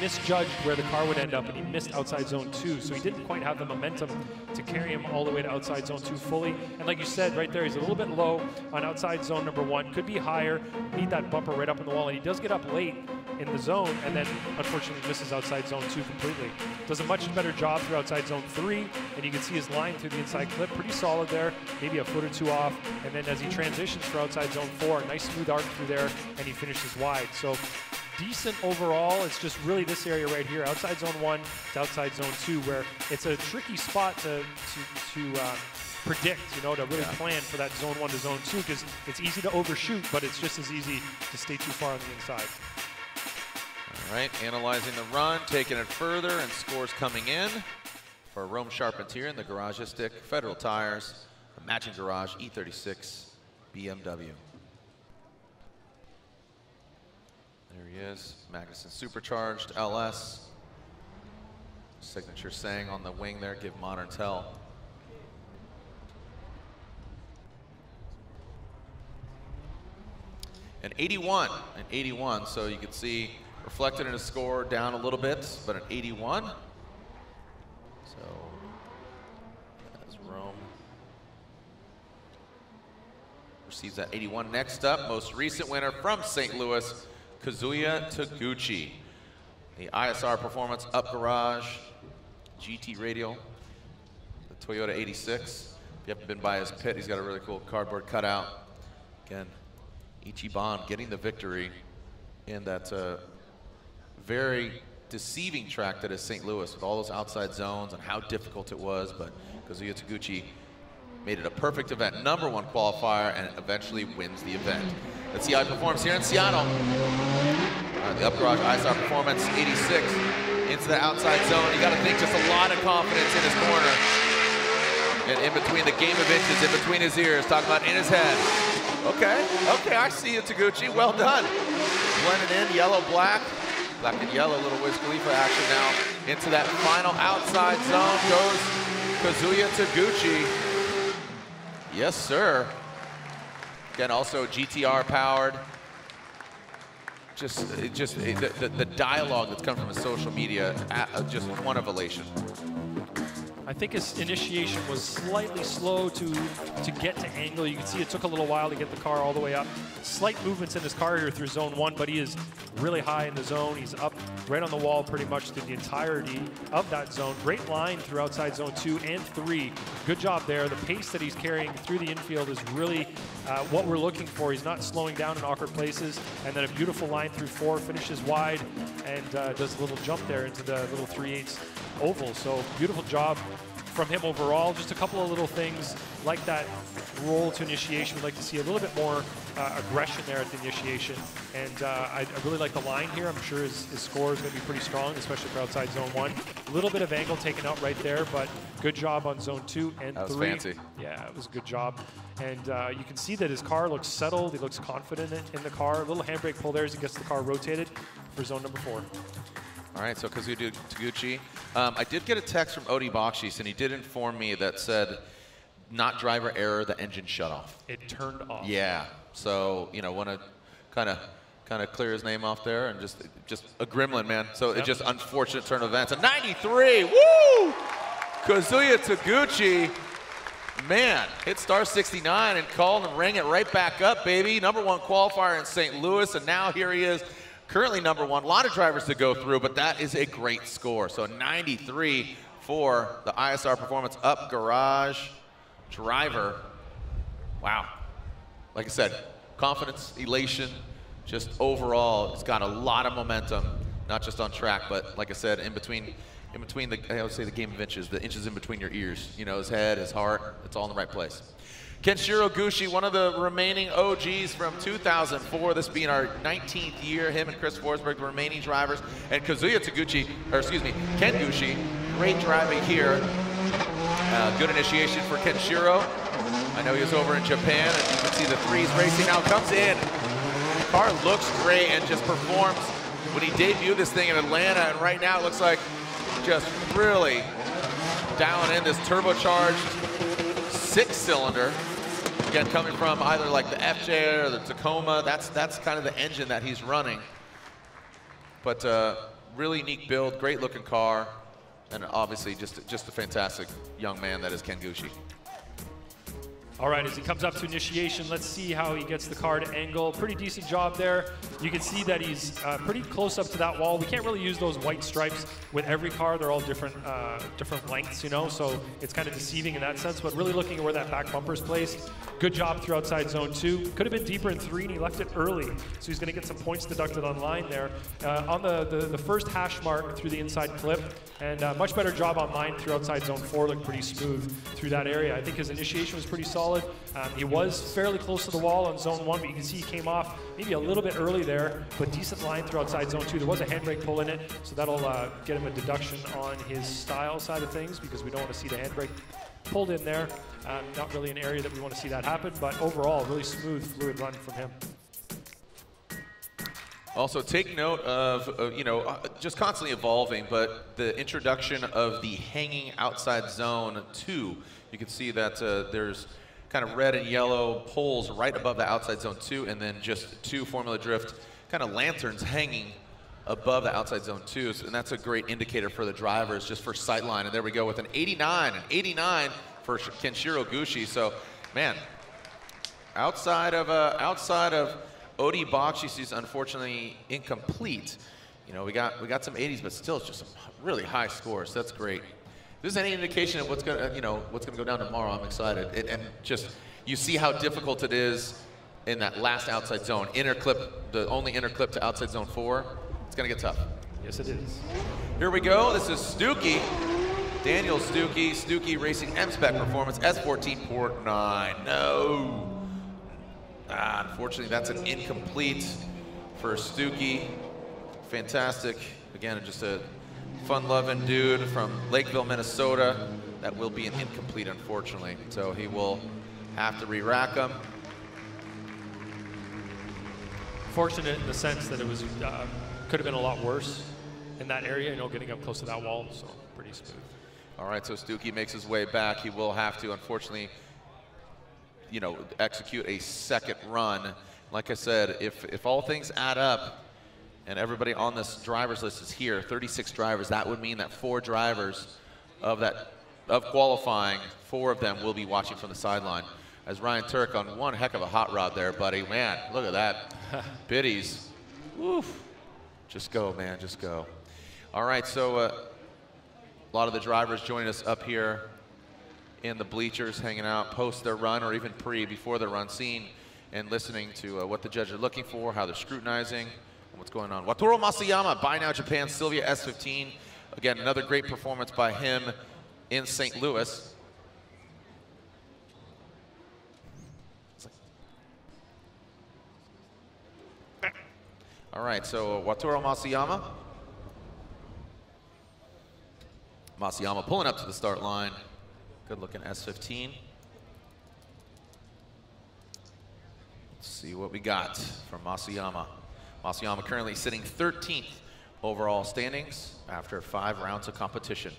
misjudged where the car would end up, and he missed outside zone 2, so he didn't quite have the momentum to carry him all the way to outside zone 2 fully. And like you said, right there, he's a little bit low on outside zone number 1, could be higher, need that bumper right up in the wall, and he does get up late in the zone, and then unfortunately misses outside zone 2 completely. Does a much better job through outside zone 3, and you can see his line through the inside clip, pretty solid there, maybe a foot or 2 off, and then as he transitions for outside zone 4, nice smooth arc through there, and he finishes wide. So decent overall. It's just really this area right here, outside zone 1 to outside zone 2, where it's a tricky spot to predict, you know, to really plan for that zone 1 to zone 2, because it's easy to overshoot, but it's just as easy to stay too far on the inside. All right, analyzing the run, taking it further, and scores coming in for Rome Charpentier in the Garagistic Federal Tires Imagine Garage E36 BMW. There he is, Magnuson Supercharged LS. Signature saying on the wing there, give moderns hell. An 81, so you can see reflected in a score down a little bit, but an 81. So as Rome receives that 81. Next up, most recent winner from St. Louis, Kazuya Taguchi. The ISR Performance Up Garage GT Radial, the Toyota 86. If you haven't been by his pit, he's got a really cool cardboard cutout. Again, Ichiban getting the victory in that very deceiving track that is St. Louis, with all those outside zones and how difficult it was, but Kazuya Taguchi made it a perfect event, #1 qualifier, and eventually wins the event. Let's see how he performs here in Seattle. The Up Garage ISR Performance 86 into the outside zone. You got to think just a lot of confidence in his corner. And in between the game of inches, in between his ears, talking about in his head. Okay, I see you, Taguchi, well done. Blended in, yellow, black. Black and yellow, little Wiz Khalifa action now. Into that final outside zone goes Kazuya Taguchi. Yes, sir. Again, also GTR powered. The dialogue that's come from his social media, just one of elation. I think his initiation was slightly slow to get to angle. You can see it took a little while to get the car all the way up. Slight movements in his car here through zone 1, but he is really high in the zone. He's up right on the wall pretty much through the entirety of that zone. Great line through outside zone 2 and 3. Good job there. The pace that he's carrying through the infield is really what we're looking for. He's not slowing down in awkward places. And then a beautiful line through 4, finishes wide, and does a little jump there into the little 3/8 oval. So beautiful job from him overall. Just a couple of little things like that roll to initiation. We'd like to see a little bit more aggression there at the initiation. And I really like the line here. I'm sure his score is going to be pretty strong, especially for outside zone 1. A little bit of angle taken out right there, but good job on zone 2 and 3. That was fancy. Yeah, it was a good job. And you can see that his car looks settled. He looks confident in the car. A little handbrake pull there as he gets the car rotated for zone number 4. All right, so Kazuya Taguchi. I did get a text from Odi Bakshis, and he did inform me that said, not driver error, the engine shut off. It turned off. Yeah, so, you know, want to kind of kind of clear his name off there, and just a gremlin, man. So it's just unfortunate turn of events. A 93, woo! Kazuya Taguchi, man, hit star 69 and called and rang it right back up, baby. #1 qualifier in St. Louis, and now here he is, currently #1. A lot of drivers to go through, but that is a great score. So 93 for the ISR Performance Up Garage driver. Wow. Like I said, confidence, elation, just overall, it's got a lot of momentum, not just on track, but like I said, in between the, I always say the game of inches, the inches in between your ears. You know, his head, his heart, it's all in the right place. Kenshiro Gushi, one of the remaining OGs from 2004, this being our 19th year, him and Chris Forsberg, the remaining drivers, and Kazuya Taguchi, or excuse me, Ken Gushi, great driving here. Good initiation for Kenshiro. I know he was over in Japan, and you can see the threes racing now, comes in. The car looks great and just performs when he debuted this thing in Atlanta, and right now it looks like just really dialing in this turbocharged 6-cylinder. Again, coming from either like the FJ or the Tacoma, that's kind of the engine that he's running. But really unique build, great looking car, and obviously just a fantastic young man that is Ken Gushi. All right, as he comes up to initiation, let's see how he gets the car to angle. Pretty decent job there. You can see that he's pretty close up to that wall. We can't really use those white stripes with every car. They're all different lengths, you know, so it's kind of deceiving in that sense, but really looking at where that back bumper's placed. Good job through outside zone 2. Could have been deeper in 3, and he left it early, so he's going to get some points deducted on line there. On the first hash mark through the inside clip, and much better job on line through outside zone 4, looked pretty smooth through that area. I think his initiation was pretty solid. He was fairly close to the wall on zone 1, but you can see he came off maybe a little bit early there, but decent line through outside zone 2. There was a handbrake pull in it, so that'll get him a deduction on his style side of things, because we don't want to see the handbrake pulled in there. Not really an area that we want to see that happen, but overall, really smooth, fluid run from him. Also, take note of, you know, just constantly evolving, but the introduction of the hanging outside zone 2. You can see that there's kind of red and yellow poles right above the outside zone 2, and then just 2 Formula Drift kind of lanterns hanging above the outside zone 2, and that's a great indicator for the drivers, just for sightline. And there we go with an 89 for Kenshiro Gushi. So, man, outside of Odi Bakshi's unfortunately incomplete. You know, we got some 80s, but still it's just some really high scores. That's great. If there's any indication of what's gonna go down tomorrow, I'm excited. And just, you see how difficult it is in that last outside zone. Inner clip, the only inner clip to outside zone 4. It's gonna get tough. Yes, it is. Here we go. This is Stuckey. Daniel Stuckey. Stuckey Racing M-Spec Performance S14 Port 9. No. Unfortunately, that's an incomplete for Stuckey. Fantastic. Again, just a fun-loving dude from Lakeville, Minnesota. That will be an incomplete, unfortunately. So he will have to re-rack him. Fortunate in the sense that it was could have been a lot worse in that area, you know, getting up close to that wall, so pretty smooth. All right, so Stuckey makes his way back. He will have to, unfortunately, you know, execute a second run. Like I said, if all things add up and everybody on this driver's list is here, 36 drivers, that would mean that 4 drivers of qualifying, 4 of them will be watching from the sideline. As Ryan Turk on one heck of a hot rod there, buddy. Man, look at that. Biddies. Woof. Just go, man, just go. All right, so a lot of the drivers joining us up here in the bleachers, hanging out post their run or even before their run, seeing and listening to what the judges are looking for, how they're scrutinizing, and what's going on. Wataru Masayama, Buy Now Japan, Sylvia S15. Again, another great performance by him in St. Louis. All right, so Wataru Masayama. Masayama pulling up to the start line. Good looking S15. Let's see what we got from Masayama. Masayama currently sitting 13th overall standings after 5 rounds of competition.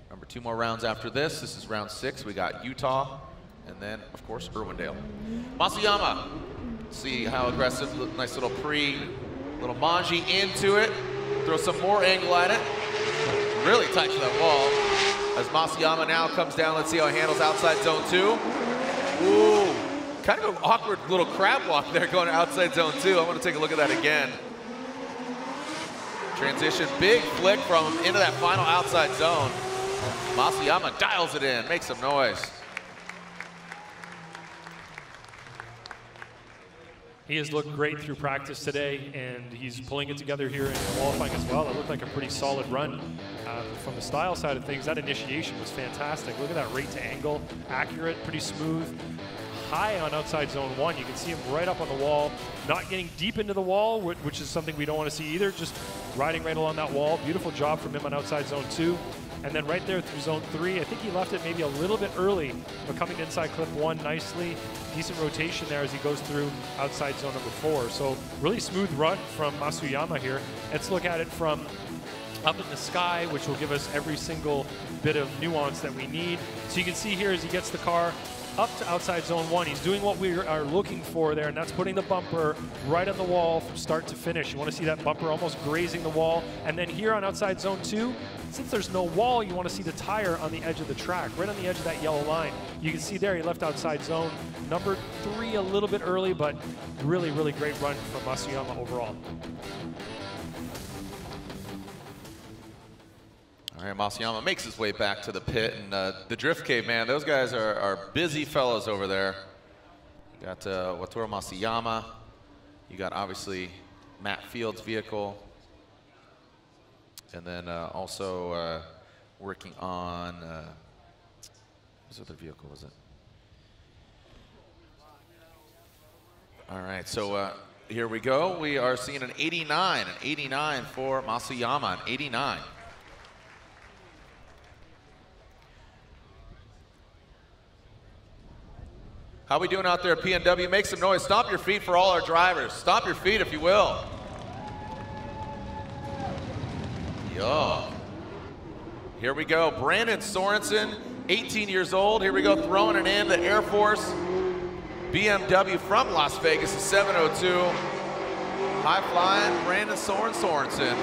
Remember, 2 more rounds after this. This is round 6. We got Utah, and then, of course, Irwindale. Masayama See how aggressive, nice little little manji into it. Throw some more angle at it. Really tight to that wall. As Masayama now comes down, let's see how he handles outside zone 2. Ooh, kind of an awkward little crab walk there going to outside zone 2. I want to take a look at that again. Transition, big flick from him into that final outside zone. Masayama dials it in, makes some noise. He has looked great through practice today, and he's pulling it together here in qualifying as well. It looked like a pretty solid run. From the style side of things, that initiation was fantastic. Look at that rate to angle, accurate, pretty smooth. High on outside zone 1. You can see him right up on the wall, not getting deep into the wall, which is something we don't want to see either, just riding right along that wall. Beautiful job from him on outside zone 2. And then right there through zone 3, I think he left it maybe a little bit early, but coming to inside clip 1 nicely. Decent rotation there as he goes through outside zone number 4. So really smooth run from Masayama here. Let's look at it from up in the sky, which will give us every single bit of nuance that we need. So you can see here as he gets the car up to outside zone 1, he's doing what we are looking for there, and that's putting the bumper right on the wall from start to finish. You want to see that bumper almost grazing the wall. And then here on outside zone 2, since there's no wall, you want to see the tire on the edge of the track, right on the edge of that yellow line. You can see there he left outside zone number 3 a little bit early, but really, really great run from Masayama overall. All right, Masayama makes his way back to the pit, and the Drift Cave, man, those guys are busy fellows over there. You got Wataru Masayama. You got, obviously, Matt Fields' vehicle. And then also working on, whose other vehicle was it? All right, so here we go. We are seeing an 89 for Masayama, an 89. How we doing out there at PNW? Make some noise. Stomp your feet for all our drivers. Stomp your feet if you will. Yo. Here we go. Brandon Sorensen, 18 years old. Here we go, throwing it in. The Air Force BMW from Las Vegas, a 702. High flying Brandon Sorensen.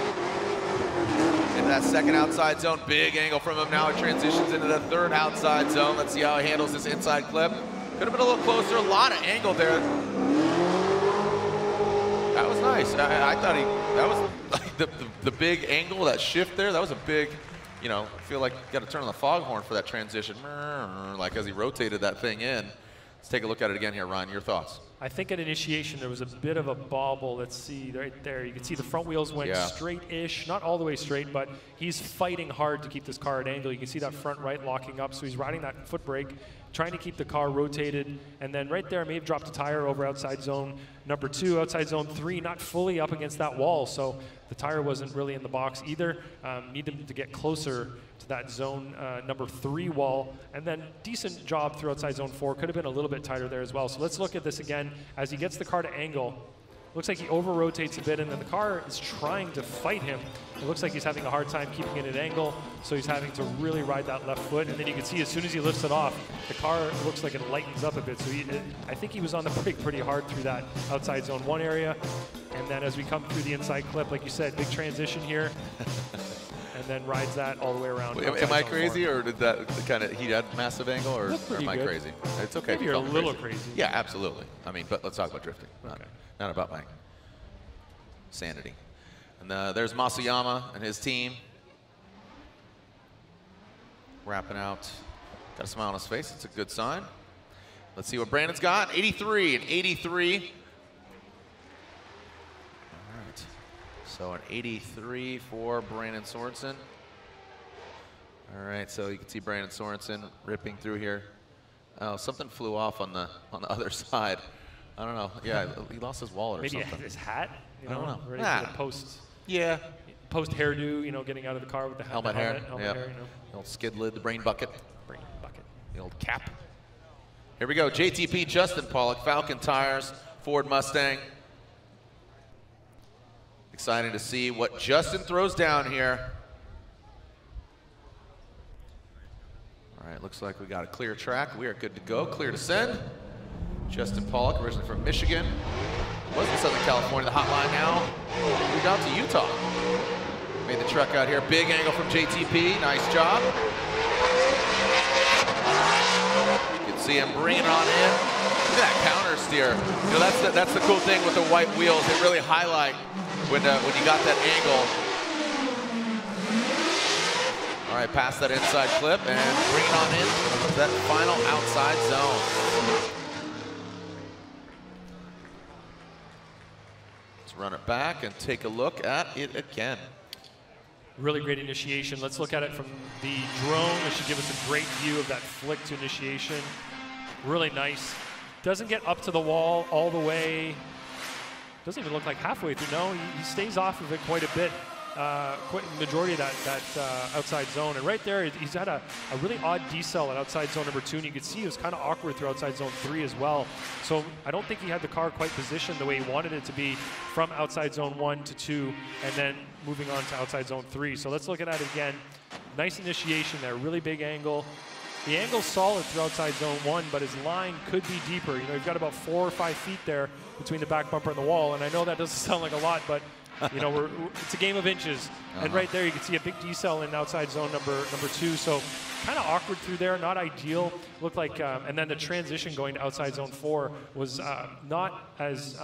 Into that second outside zone. Big angle from him. Now it transitions into the third outside zone. Let's see how he handles this inside clip. Could have been a little closer, a lot of angle there. That was nice. I thought that was like the big angle, that shift there. That was a big, you know, I feel like you got to turn on the foghorn for that transition. Like as he rotated that thing in. Let's take a look at it again here, Ryan. Your thoughts? I think at initiation there was a bit of a bobble. Let's see right there. You can see the front wheels went straight-ish, not all the way straight, but he's fighting hard to keep this car at angle. You can see that front right locking up, so he's riding that foot brake, trying to keep the car rotated. And then right there, I may have dropped a tire over outside zone number 2, outside zone 3, not fully up against that wall. So the tire wasn't really in the box either. Need him to get closer to that zone number 3 wall. And then decent job through outside zone 4. Could have been a little bit tighter there as well. So let's look at this again. As he gets the car to angle, looks like he over-rotates a bit, and then the car is trying to fight him. It looks like he's having a hard time keeping it at angle, so he's having to really ride that left foot. And then you can see as soon as he lifts it off, the car looks like it lightens up a bit. So I think he was on the brake pretty hard through that outside zone 1 area. And then as we come through the inside clip, like you said, big transition here. And then rides that all the way around. Am I crazy, 4. Or did that kind of, he had massive angle, or am I crazy? It's okay. Maybe you're a little crazy. Yeah, absolutely. I mean, but let's talk about drifting. Not about my sanity. And there's Masayama and his team. Wrapping out. Got a smile on his face. It's a good sign. Let's see what Brandon's got. 83 and 83. So an 83 for Brandon Sorensen. All right, so you can see Brandon Sorensen ripping through here. Oh, something flew off on the other side. I don't know. Yeah, he lost his wallet or something. Maybe his hat. You know, I don't know. Ready for the post. Yeah. Post hairdo. You know, getting out of the car with the helmet hair. Hair, you know. The old skid lid, the brain bucket. Brain bucket. The old cap. Here we go. JTP Justin Pollock, Falcon Tires, Ford Mustang. Exciting to see what Justin throws down here. All right, looks like we got a clear track. We are good to go. Clear to send. Justin Pollock, originally from Michigan. Was in Southern California, the hotline now. Moved out to Utah. Made the truck out here. Big angle from JTP. Nice job. You can see him bringing it on in. Look at that counter steer. You know, that's the cool thing with the white wheels. They really highlight when you got that angle. All right, pass that inside clip and bring it on in to that final outside zone. Let's run it back and take a look at it again. Really great initiation. Let's look at it from the drone. It should give us a great view of that flick to initiation. Really nice. Doesn't get up to the wall all the way. Doesn't even look like halfway through. No, he stays off of it quite a bit. Quite majority of that outside zone. And right there, he's had a really odd decel at outside zone number 2, and you can see it was kind of awkward through outside zone 3 as well. So I don't think he had the car quite positioned the way he wanted it to be from outside zone 1 to 2, and then moving on to outside zone 3. So let's look at that again. Nice initiation there, really big angle. The angle's solid through outside zone 1, but his line could be deeper. You know, you've got about 4 or 5 feet there between the back bumper and the wall, and I know that doesn't sound like a lot, but you know, it's a game of inches. And right there, you can see a big decel in outside zone number 2. So kind of awkward through there, not ideal. Looked like, and then the transition going to outside zone 4 was not as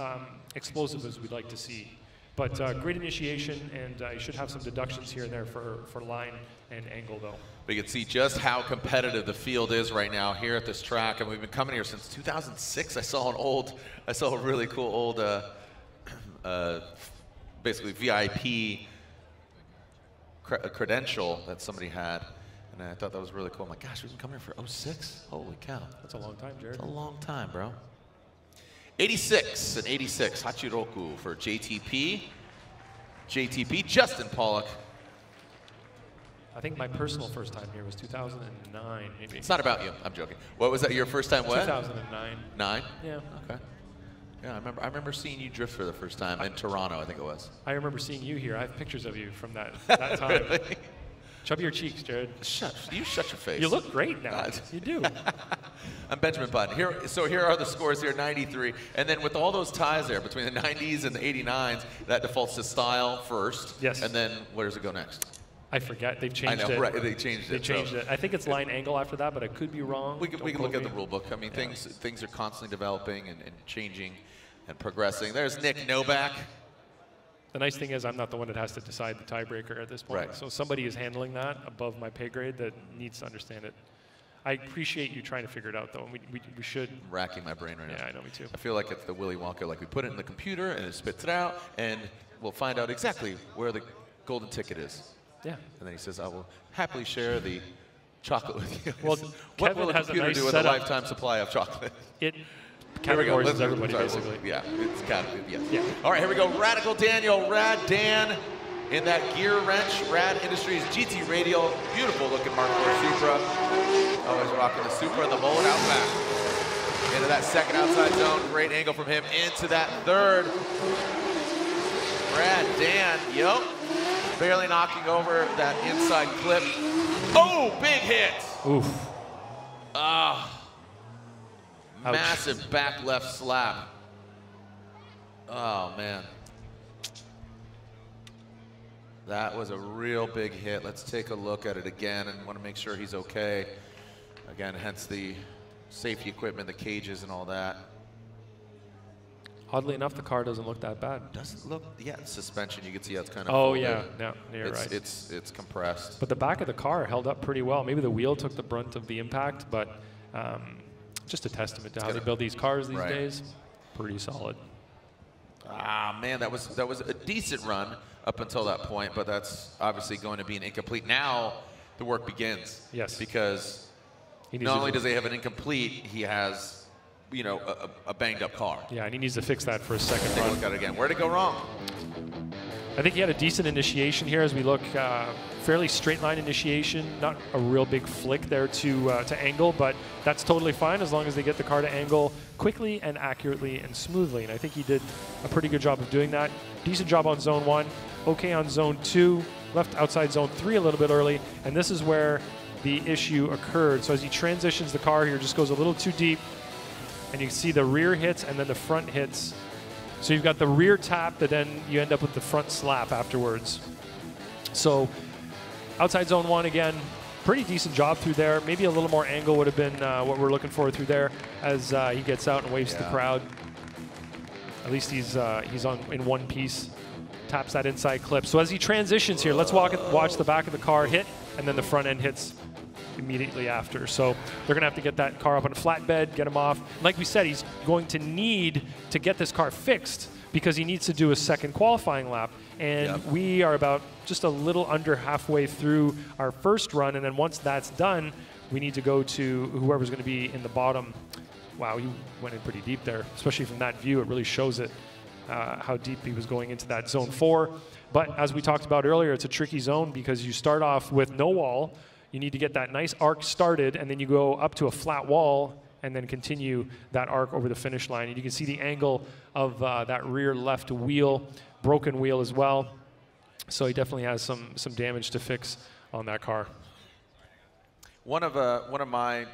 explosive as we'd like to see. But great initiation, and you should have some deductions here and there for line and angle, though. But you can see just how competitive the field is right now here at this track, and we've been coming here since 2006. I saw a really cool old, basically VIP credential that somebody had, and I thought that was really cool. I'm like, gosh, we've been coming here for 06? Holy cow. That's a long time, Jared. That's a long time, bro. 86 and 86, Hachiroku for JTP. JTP, Justin Pollock. I think my personal first time here was 2009, maybe. It's not about you. I'm joking. What was that? Your first time? What? 2009. 9? Yeah. Okay. Yeah, I remember seeing you drift for the first time in Toronto, I think it was. I remember seeing you here. I have pictures of you from that time. Really? Chubby your cheeks, Jared. You shut your face. You look great now. You do. I'm Benjamin Button. Here are the scores here, 93. And then with all those ties there between the 90s and the 89s, that defaults to style first. Yes. And then where does it go next? I forget. They've changed it. I know, right. They changed it. I think it's line angle after that, but I could be wrong. We can look at the rule book. I mean, things are constantly developing and changing and progressing. There's Nick Novak. The nice thing is I'm not the one that has to decide the tiebreaker at this point. Right. So somebody is handling that above my pay grade that needs to understand it. I appreciate you trying to figure it out, though, and we should. I'm racking my brain right now. Yeah, I know, me too. I feel like it's the Willy Wonka, like we put it in the computer and it spits it out, and we'll find out exactly where the golden ticket is. Yeah. And then he says, I will happily share the chocolate with you. Well, what Kevin will a has computer a nice do with setup. a lifetime supply of chocolate? It Here we go. categorizes everybody, sorry, basically. Yeah, it's categorized, yes. Yeah. All right, here we go. Radical Daniel, Rad Dan in that gear wrench. Rad Industries GT Radial. Beautiful looking Mark IV Supra. Always rocking the Supra and the mullet out back. Into that second outside zone. Great angle from him into that third. Rad Dan, yep. Barely knocking over that inside clip. Oh, big hit. Oof. Massive back left slap. Oh, man. That was a real big hit. Let's take a look at it again and want to make sure he's okay. Again, hence the safety equipment, the cages and all that. Oddly enough, the car doesn't look that bad. Doesn't look, yeah, suspension, you can see how it's kind of Oh, folded. yeah, you're right. It's compressed. But the back of the car held up pretty well. Maybe the wheel took the brunt of the impact, but just a testament to how they build these cars these days. Pretty solid. Ah, man, that was a decent run up until that point, but that's obviously going to be an incomplete. Now the work begins. Yes. Because not only does he have an incomplete, he has, you know, a banged up car. Yeah, and he needs to fix that for a second Take a run. look at it again. Where'd it go wrong? I think he had a decent initiation here as we look, fairly straight line initiation, not a real big flick there to angle, but that's totally fine as long as they get the car to angle quickly and accurately and smoothly. And I think he did a pretty good job of doing that. Decent job on zone 1, okay on zone 2, left outside zone 3 a little bit early, and this is where the issue occurred. So as he transitions the car here, just goes a little too deep, and you see the rear hits and then the front hits. So you've got the rear tap, but then you end up with the front slap afterwards. So outside zone 1 again, pretty decent job through there. Maybe a little more angle would have been what we're looking for through there as he gets out and waves to the crowd. At least he's on in one piece, taps that inside clip. So as he transitions here, let's watch the back of the car hit, and then the front end hits immediately after. So they're gonna have to get that car up on a flatbed, get him off. Like we said, he's going to need to get this car fixed because he needs to do a second qualifying lap. And we are about just a little under halfway through our first run, and then once that's done, we need to go to whoever's gonna be in the bottom. Wow, he went in pretty deep there, especially from that view. It really shows it, how deep he was going into that zone 4. But as we talked about earlier, it's a tricky zone because you start off with no wall. You need to get that nice arc started, and then you go up to a flat wall and then continue that arc over the finish line. And you can see the angle of that rear left wheel, broken wheel as well. So he definitely has some damage to fix on that car. One of my,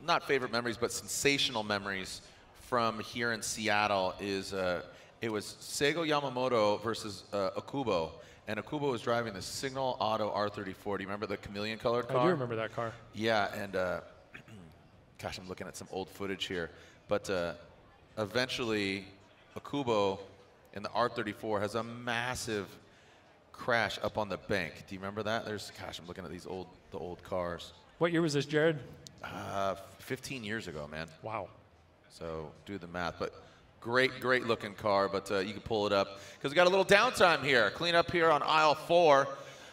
not favorite memories, but sensational memories from here in Seattle is it was Seigo Yamamoto versus Akubo. And Akubo was driving the Signal Auto R34. Do you remember the chameleon colored car? I do remember that car. Yeah, and gosh, I'm looking at some old footage here. But eventually, Akubo in the R34 has a massive crash up on the bank. Do you remember that? Gosh, I'm looking at the old cars. What year was this, Jared? 15 years ago, man. Wow. So do the math. But great looking car, but you can pull it up because we got a little downtime here. Clean up here on aisle 4,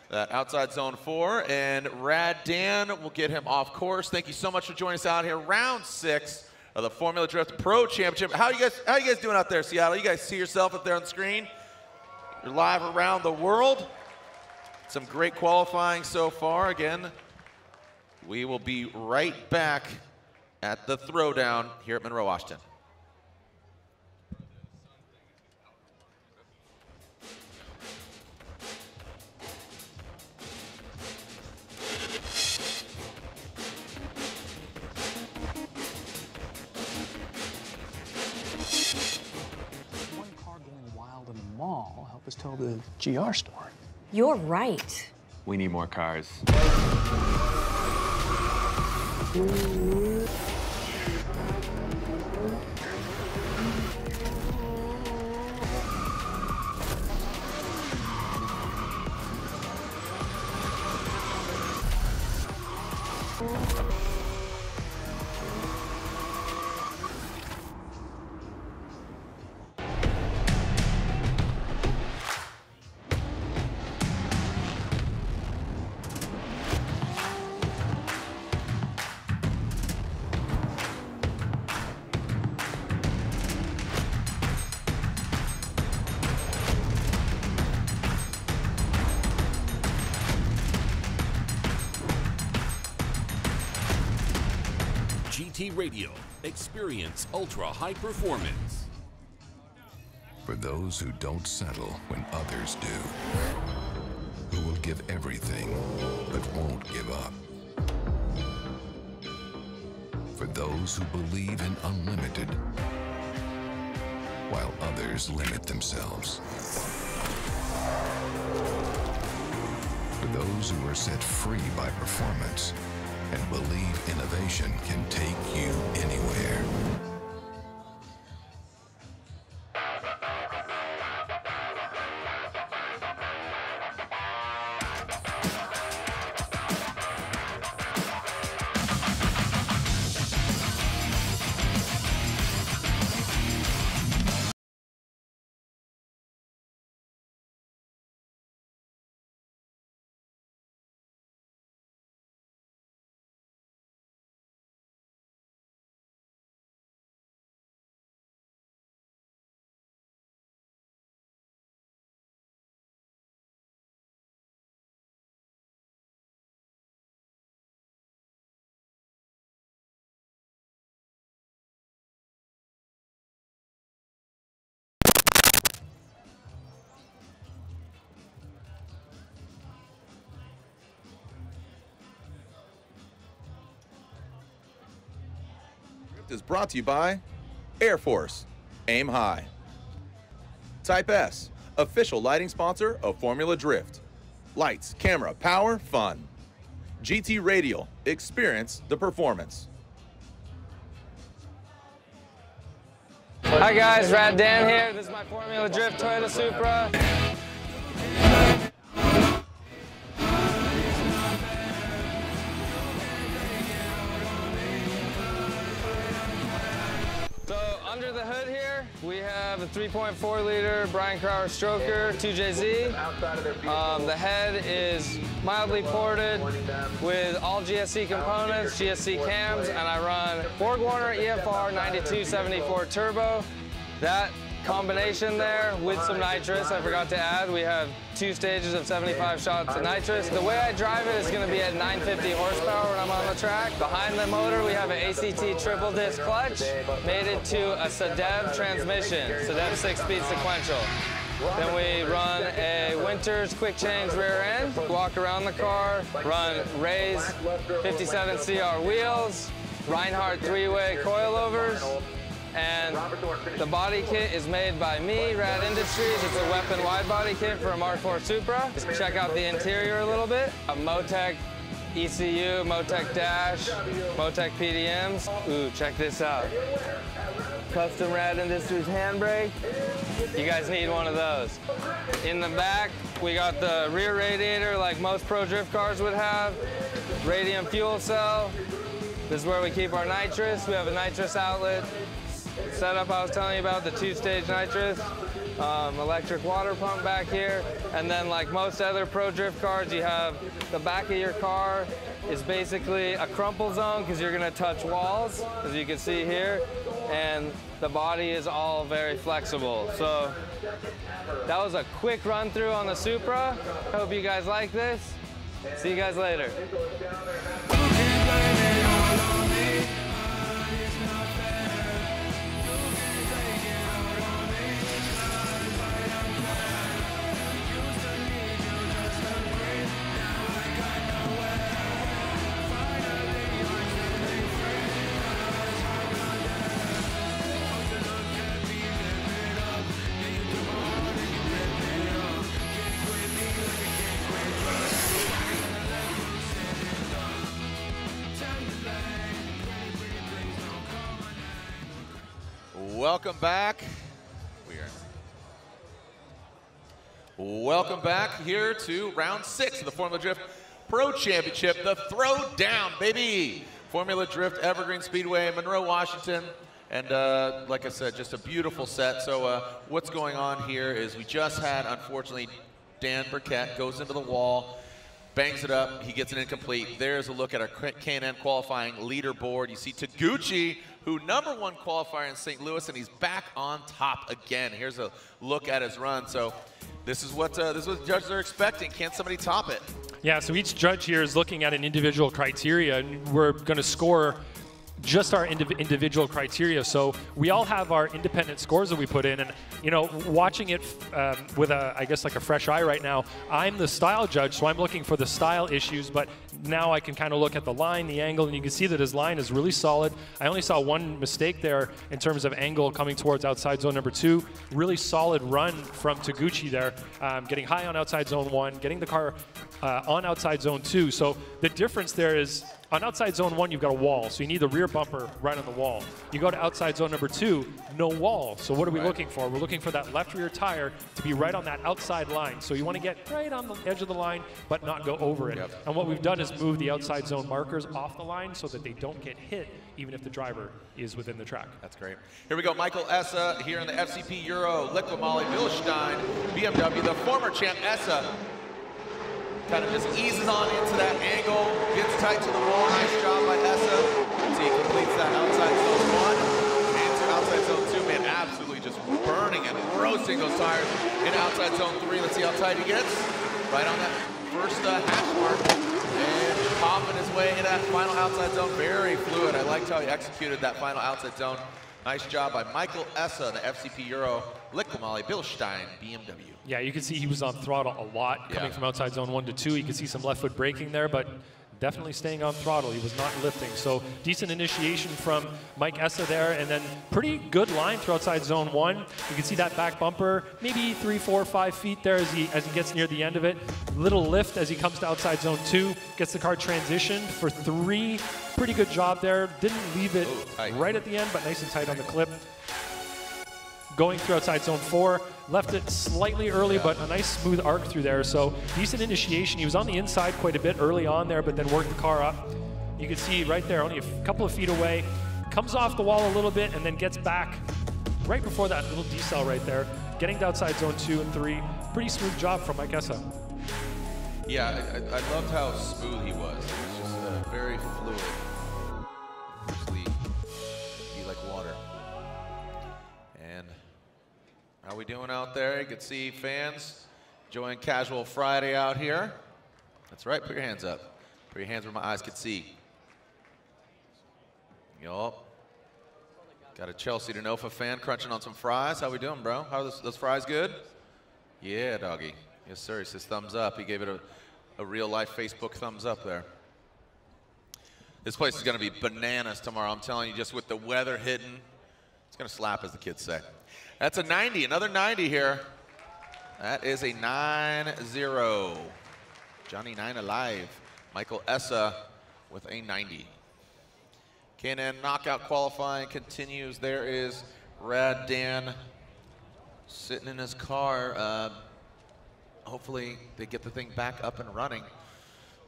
that outside zone 4, and Rad Dan will get him off course. Thank you so much for joining us out here. Round 6 of the Formula Drift Pro Championship. How you guys doing out there, Seattle? You guys see yourself up there on the screen? You're live around the world. Some great qualifying so far. Again, we will be right back at the throwdown here at Monroe, Washington. Mall help us tell the GR story. You're right. We need more cars. GT Radio. Experience ultra high performance. For those who don't settle when others do. Who will give everything, but won't give up. For those who believe in unlimited, while others limit themselves. For those who are set free by performance and believe innovation can take you anywhere. Is brought to you by Air Force, aim high. Type S, official lighting sponsor of Formula Drift. Lights, camera, power, fun. GT Radial, experience the performance. Hi guys, Rad Dan here. This is my Formula Drift Toyota Supra. So under the hood here, we have a 3.4 liter Brian Crower Stroker 2JZ. The head is mildly ported with all GSC components, GSC cams, and I run BorgWarner EFR 9274 Turbo. That combination there with some nitrous, I forgot to add, we have 2 stages of 75 shots of nitrous. The way I drive it is going to be at 950 horsepower when I'm on the track. Behind the motor we have an ACT triple disc clutch mated to a SEDEV transmission, SEDEV 6-speed sequential. Then we run a Winters quick change rear end, walk around the car, run Ray's 57 CR wheels, Reinhardt 3-way coilovers, and the body kit is made by me, Rad Industries. It's a weapon wide body kit for a Mark IV Supra. Just check out the interior a little bit. A Motec ECU, Motec dash, Motec PDMs. Ooh, check this out. Custom Rad Industries handbrake. You guys need one of those. In the back, we got the rear radiator like most Pro Drift cars would have. Radium fuel cell. This is where we keep our nitrous. We have a nitrous outlet setup I was telling you about, the 2-stage nitrous. Electric water pump back here. And then like most other Pro Drift cars, you have the back of your car is basically a crumple zone because you're going to touch walls, as you can see here. And the body is all very flexible. So that was a quick run through on the Supra. Hope you guys like this. See you guys later. Welcome back. Welcome back here to round 6 of the Formula Drift Pro Championship, the Throwdown, baby. Formula Drift, Evergreen Speedway, Monroe, Washington. And like I said, just a beautiful set. So what's going on here is we just had, unfortunately, Dan Burkett goes into the wall, bangs it up, he gets an incomplete. There's a look at our K&N qualifying leaderboard. You see Taguchi, who #1 qualifier in St. Louis, and he's back on top again. Here's a look at his run. So this is what the judges are expecting. Can somebody top it? Yeah, so each judge here is looking at an individual criteria, and we're going to score just our individual criteria. So we all have our independent scores that we put in, and you know, watching it with I guess like a fresh eye right now, I'm the style judge, so I'm looking for the style issues, but now I can kind of look at the line, the angle, and you can see that his line is really solid. I only saw one mistake there in terms of angle coming towards outside zone number 2. Really solid run from Taguchi there, getting high on outside zone 1, getting the car on outside zone 2. So the difference there is, on outside zone 1, you've got a wall, so you need the rear bumper right on the wall. You go to outside zone number 2, no wall. So what are we looking for? We're looking for that left rear tire to be right on that outside line. So you want to get right on the edge of the line, but not go over it. Yep. And what we've done is move the outside zone markers off the line so that they don't get hit, even if the driver is within the track. That's great. Here we go, Michael Essa here in the FCP Euro, Liqui-Moly, Bilstein, BMW, the former champ Essa. Kind of just eases on into that angle, gets tight to the wall. Nice job by Essa. So he completes that outside zone 1 into outside zone 2. Man, absolutely just burning and roasting those tires in outside zone 3. Let's see how tight he gets. Right on that first hash mark. And popping his way into that final outside zone. Very fluid. I liked how he executed that final outside zone. Nice job by Michael Essa, the FCP Euro, Liqui-Moly, Bilstein, BMW. Yeah, you can see he was on throttle a lot coming from outside zone 1 to 2. You can see some left foot braking there, but definitely staying on throttle. He was not lifting. So decent initiation from Mike Essa there, and then pretty good line through outside zone 1. You can see that back bumper, maybe 3, 4, 5 feet there as he gets near the end of it. Little lift as he comes to outside zone 2, gets the car transitioned for 3. Pretty good job there. Didn't leave it right at the end, but nice and tight on the clip. Going through outside zone 4, left it slightly early, but a nice smooth arc through there. So decent initiation. He was on the inside quite a bit early on there, but then worked the car up. You can see right there, only a couple of feet away, comes off the wall a little bit and then gets back right before that little decel right there, getting to outside zone 2 and 3. Pretty smooth job from Mike Essa. Yeah, I loved how smooth he was. It was just very fluid. Usually be like water. And how we doing out there? You can see fans enjoying Casual Friday out here. That's right, put your hands up. Put your hands where my eyes can see. Yup. Got a Chelsea Denofa fan crunching on some fries. How we doing, bro? How are those fries good? Yeah, doggy. Yes, sir. He says thumbs up. He gave it a real-life Facebook thumbs up there. This place is going to be bananas tomorrow. I'm telling you, just with the weather hitting, it's going to slap, as the kids say. That's a 90, another 90 here. That is a 9-0. Johnny 9 alive. Michael Essa with a 90. K&N knockout qualifying continues. There is Rad Dan sitting in his car. Hopefully they get the thing back up and running.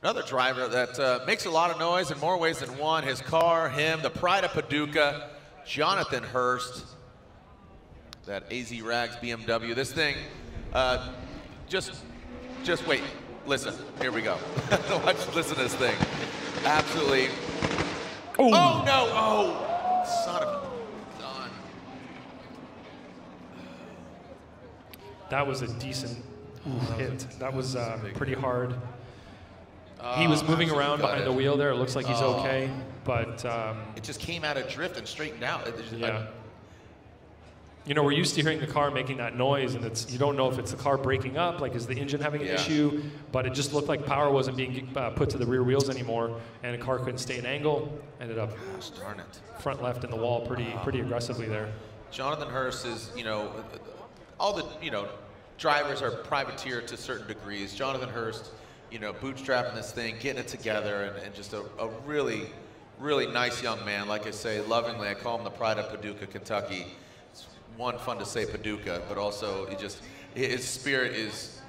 Another driver that makes a lot of noise in more ways than one. His car, him, the pride of Paducah, Jonathan Hurst. That AZ Rags BMW. This thing, just wait. Listen, here we go. Listen to this thing. Absolutely. Ooh. Oh no! Oh, son of a gun. That was a decent hit. That was pretty hard. He was moving around behind the wheel there. It looks like he's okay, but it just came out of drift and straightened out. Yeah. You know, we're used to hearing the car making that noise, and you don't know if it's the car breaking up, like is the engine having an issue, but it just looked like power wasn't being put to the rear wheels anymore, and the car couldn't stay in angle. Ended up front left in the wall pretty aggressively there. Jonathan Hurst is, you know, all the, you know, drivers are privateer to certain degrees. Jonathan Hurst, you know, bootstrapping this thing, getting it together, and just a really, really nice young man. Like I say, lovingly, I call him the pride of Paducah, Kentucky. It's one, fun to say Paducah, but also his spirit is,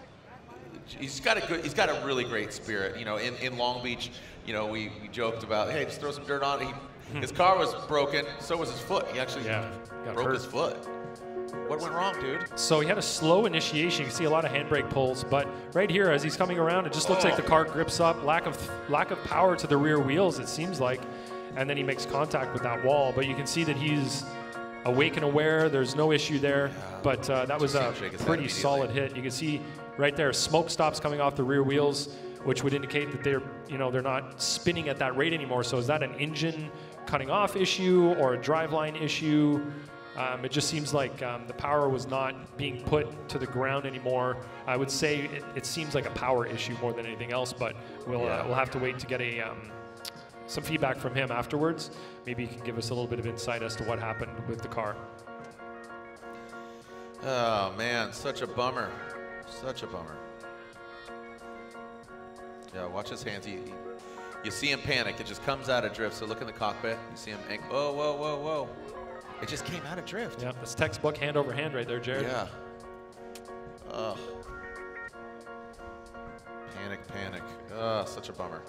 he's got a really great spirit. You know, in Long Beach, you know, we joked about, hey, just throw some dirt on it. His car was broken, so was his foot. He actually broke his foot. What went wrong, dude? So he had a slow initiation. You can see a lot of handbrake pulls, but right here, as he's coming around, it just looks like the car grips up. Lack of power to the rear wheels, it seems like, and then he makes contact with that wall. But you can see that he's awake and aware. There's no issue there, but that was a pretty solid hit. You can see right there, smoke stops coming off the rear wheels, which would indicate that they're not spinning at that rate anymore. So is that an engine cutting off issue or a driveline issue? It just seems like the power was not being put to the ground anymore. I would say it seems like a power issue more than anything else, but we'll have to wait to get some feedback from him afterwards. Maybe he can give us a little bit of insight as to what happened with the car. Oh man, such a bummer. Such a bummer. Yeah, watch his hands. You see him panic. It just comes out of drift. So look in the cockpit. You see him. Whoa, whoa, whoa, whoa. It just came out of drift. Yeah, that's textbook hand over hand right there, Jared. Yeah. Ugh. Panic, panic. Ugh, such a bummer.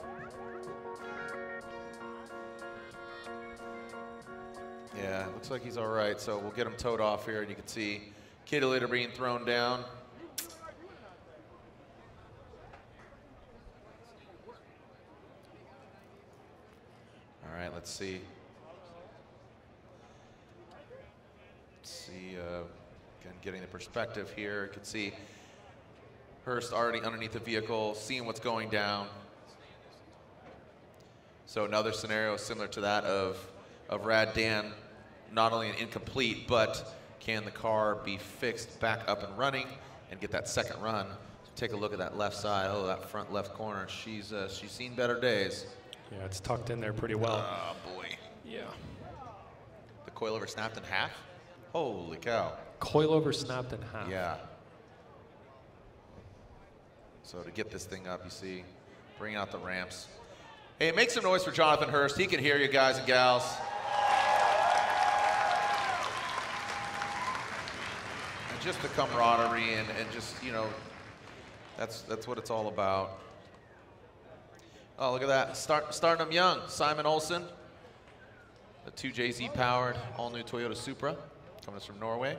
Yeah, looks like he's all right. So we'll get him towed off here, and you can see Kitty Litter being thrown down. All right, let's see. Again, getting the perspective here. You can see Hurst already underneath the vehicle, seeing what's going down. So another scenario similar to that of Rad Dan, not only an incomplete, but can the car be fixed back up and running and get that second run? Take a look at that left side. Oh, that front left corner. She's seen better days. Yeah, it's tucked in there pretty well. Oh, boy. Yeah. The coilover snapped in half? Holy cow. Coilover snapped in half. Yeah. So to get this thing up, you see, bring out the ramps. Hey, make some noise for Jonathan Hurst. He can hear you, guys and gals. And just the camaraderie and just, you know, that's what it's all about. Oh, look at that. Starting them young. Simon Olsen, the 2JZ powered all-new Toyota Supra, coming us from Norway.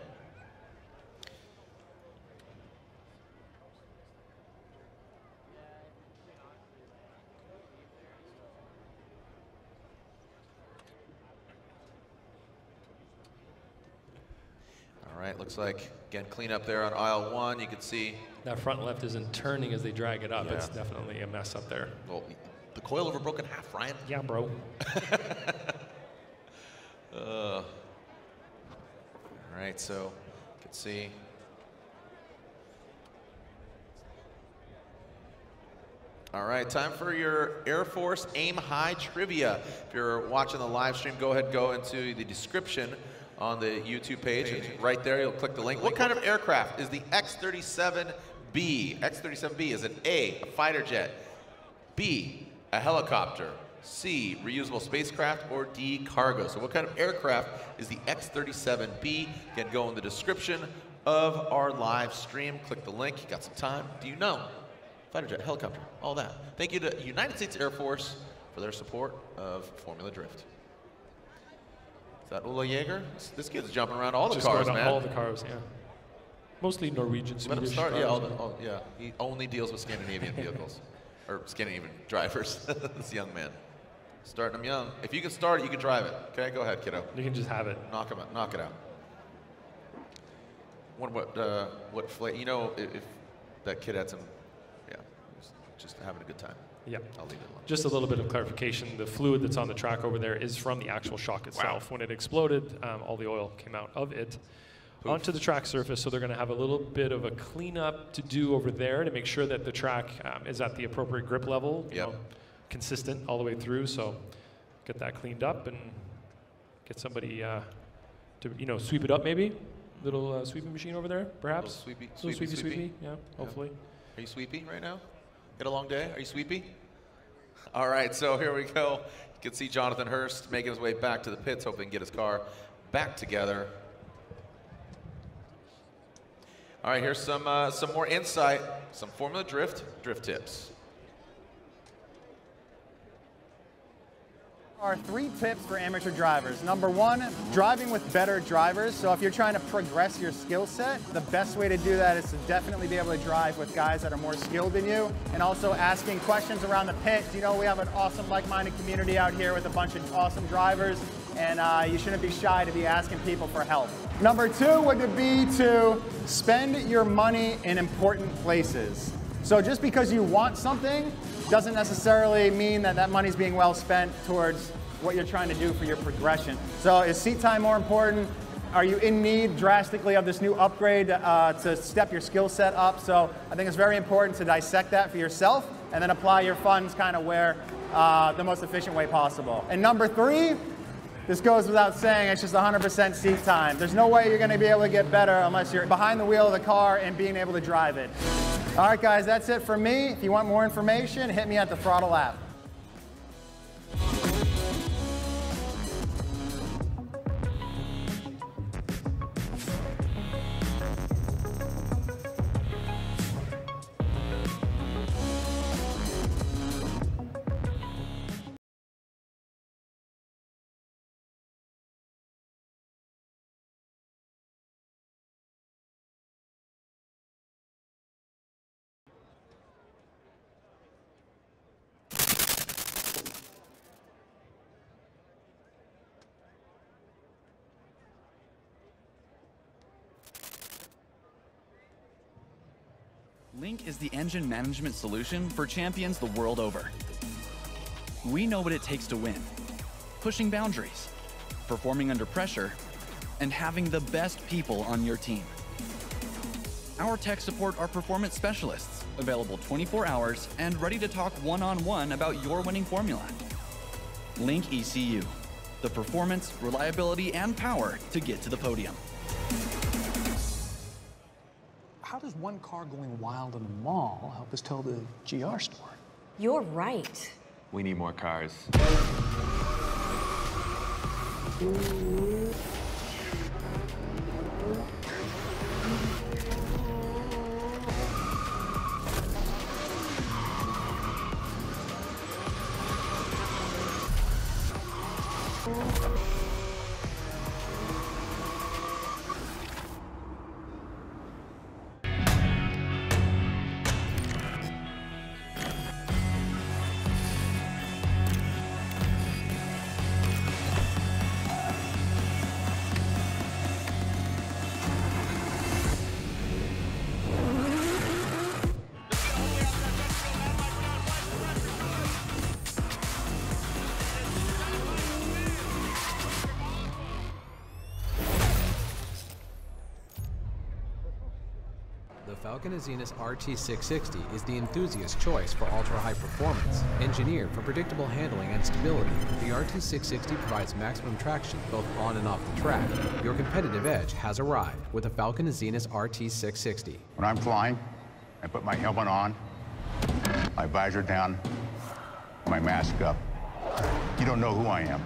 All right, looks like, again, clean up there on aisle 1. You can see that front left isn't turning as they drag it up. Yeah. It's definitely a mess up there. Well, the coilover broke in half, Ryan. Yeah, bro. All right, so you can see. All right, time for your Air Force Aim High trivia. If you're watching the live stream, go ahead and go into the description on the YouTube page. And right there, you'll click the link. What kind of aircraft is the X-37B? X-37B, is it A, a fighter jet, B, a helicopter, C, reusable spacecraft, or D, cargo? So what kind of aircraft is the X-37B? Again, go in the description of our live stream. Click the link. You got some time. Do you know? Fighter jet, helicopter, all that. Thank you to United States Air Force for their support of Formula Drift. Is that Ola Jaeger? This kid's jumping around all the cars, man. All the cars, yeah. Mostly Norwegian, Swedish. Let him start. Yeah, yeah. He only deals with Scandinavian vehicles, or Scandinavian drivers. This young man, starting him young. If you can start it, you can drive it. Okay, go ahead, kiddo. You can just have it. Knock him out. Knock it out. What flavor? You know, if that kid had some, yeah, just having a good time. Yeah. I'll leave it alone. Just a little bit of clarification. The fluid that's on the track over there is from the actual shock itself. Wow. When it exploded, all the oil came out of it onto the track surface. So they're going to have a little bit of a cleanup to do over there to make sure that the track is at the appropriate grip level, you know, consistent all the way through. So get that cleaned up and get somebody to, you know, sweep it up maybe. Little sweeping machine over there, perhaps. Little sweepy. Yeah, hopefully. Are you sweepy right now? Had a long day? Are you sweepy? All right, so here we go. You can see Jonathan Hurst making his way back to the pits, hoping to get his car back together. All right, here's some more insight, some Formula Drift tips. Are 3 tips for amateur drivers. Number 1, driving with better drivers. So if you're trying to progress your skill set, the best way to do that is to definitely be able to drive with guys that are more skilled than you, and also asking questions around the pit. You know, we have an awesome like-minded community out here with a bunch of awesome drivers, and you shouldn't be shy to be asking people for help. Number 2 would be to spend your money in important places. So just because you want something doesn't necessarily mean that that money's being well spent towards what you're trying to do for your progression. So is seat time more important? Are you in need drastically of this new upgrade to step your skill set up? So I think it's very important to dissect that for yourself and then apply your funds kind of where the most efficient way possible. And number 3, this goes without saying, it's just 100% seat time. There's no way you're going to be able to get better unless you're behind the wheel of the car and being able to drive it. All right, guys, that's it for me. If you want more information, hit me at the Throttle app. Link is the engine management solution for champions the world over. We know what it takes to win. Pushing boundaries, performing under pressure, and having the best people on your team. Our tech support are performance specialists, available 24 hours and ready to talk one-on-one about your winning formula. Link ECU, the performance, reliability, and power to get to the podium. How does one car going wild in the mall help us tell the GR story? You're right. We need more cars. The Falcon Azenis RT660 is the enthusiast choice for ultra-high performance. Engineered for predictable handling and stability, the RT660 provides maximum traction both on and off the track. Your competitive edge has arrived with the Falcon Azenis RT660. When I'm flying, I put my helmet on, my visor down, my mask up. You don't know who I am.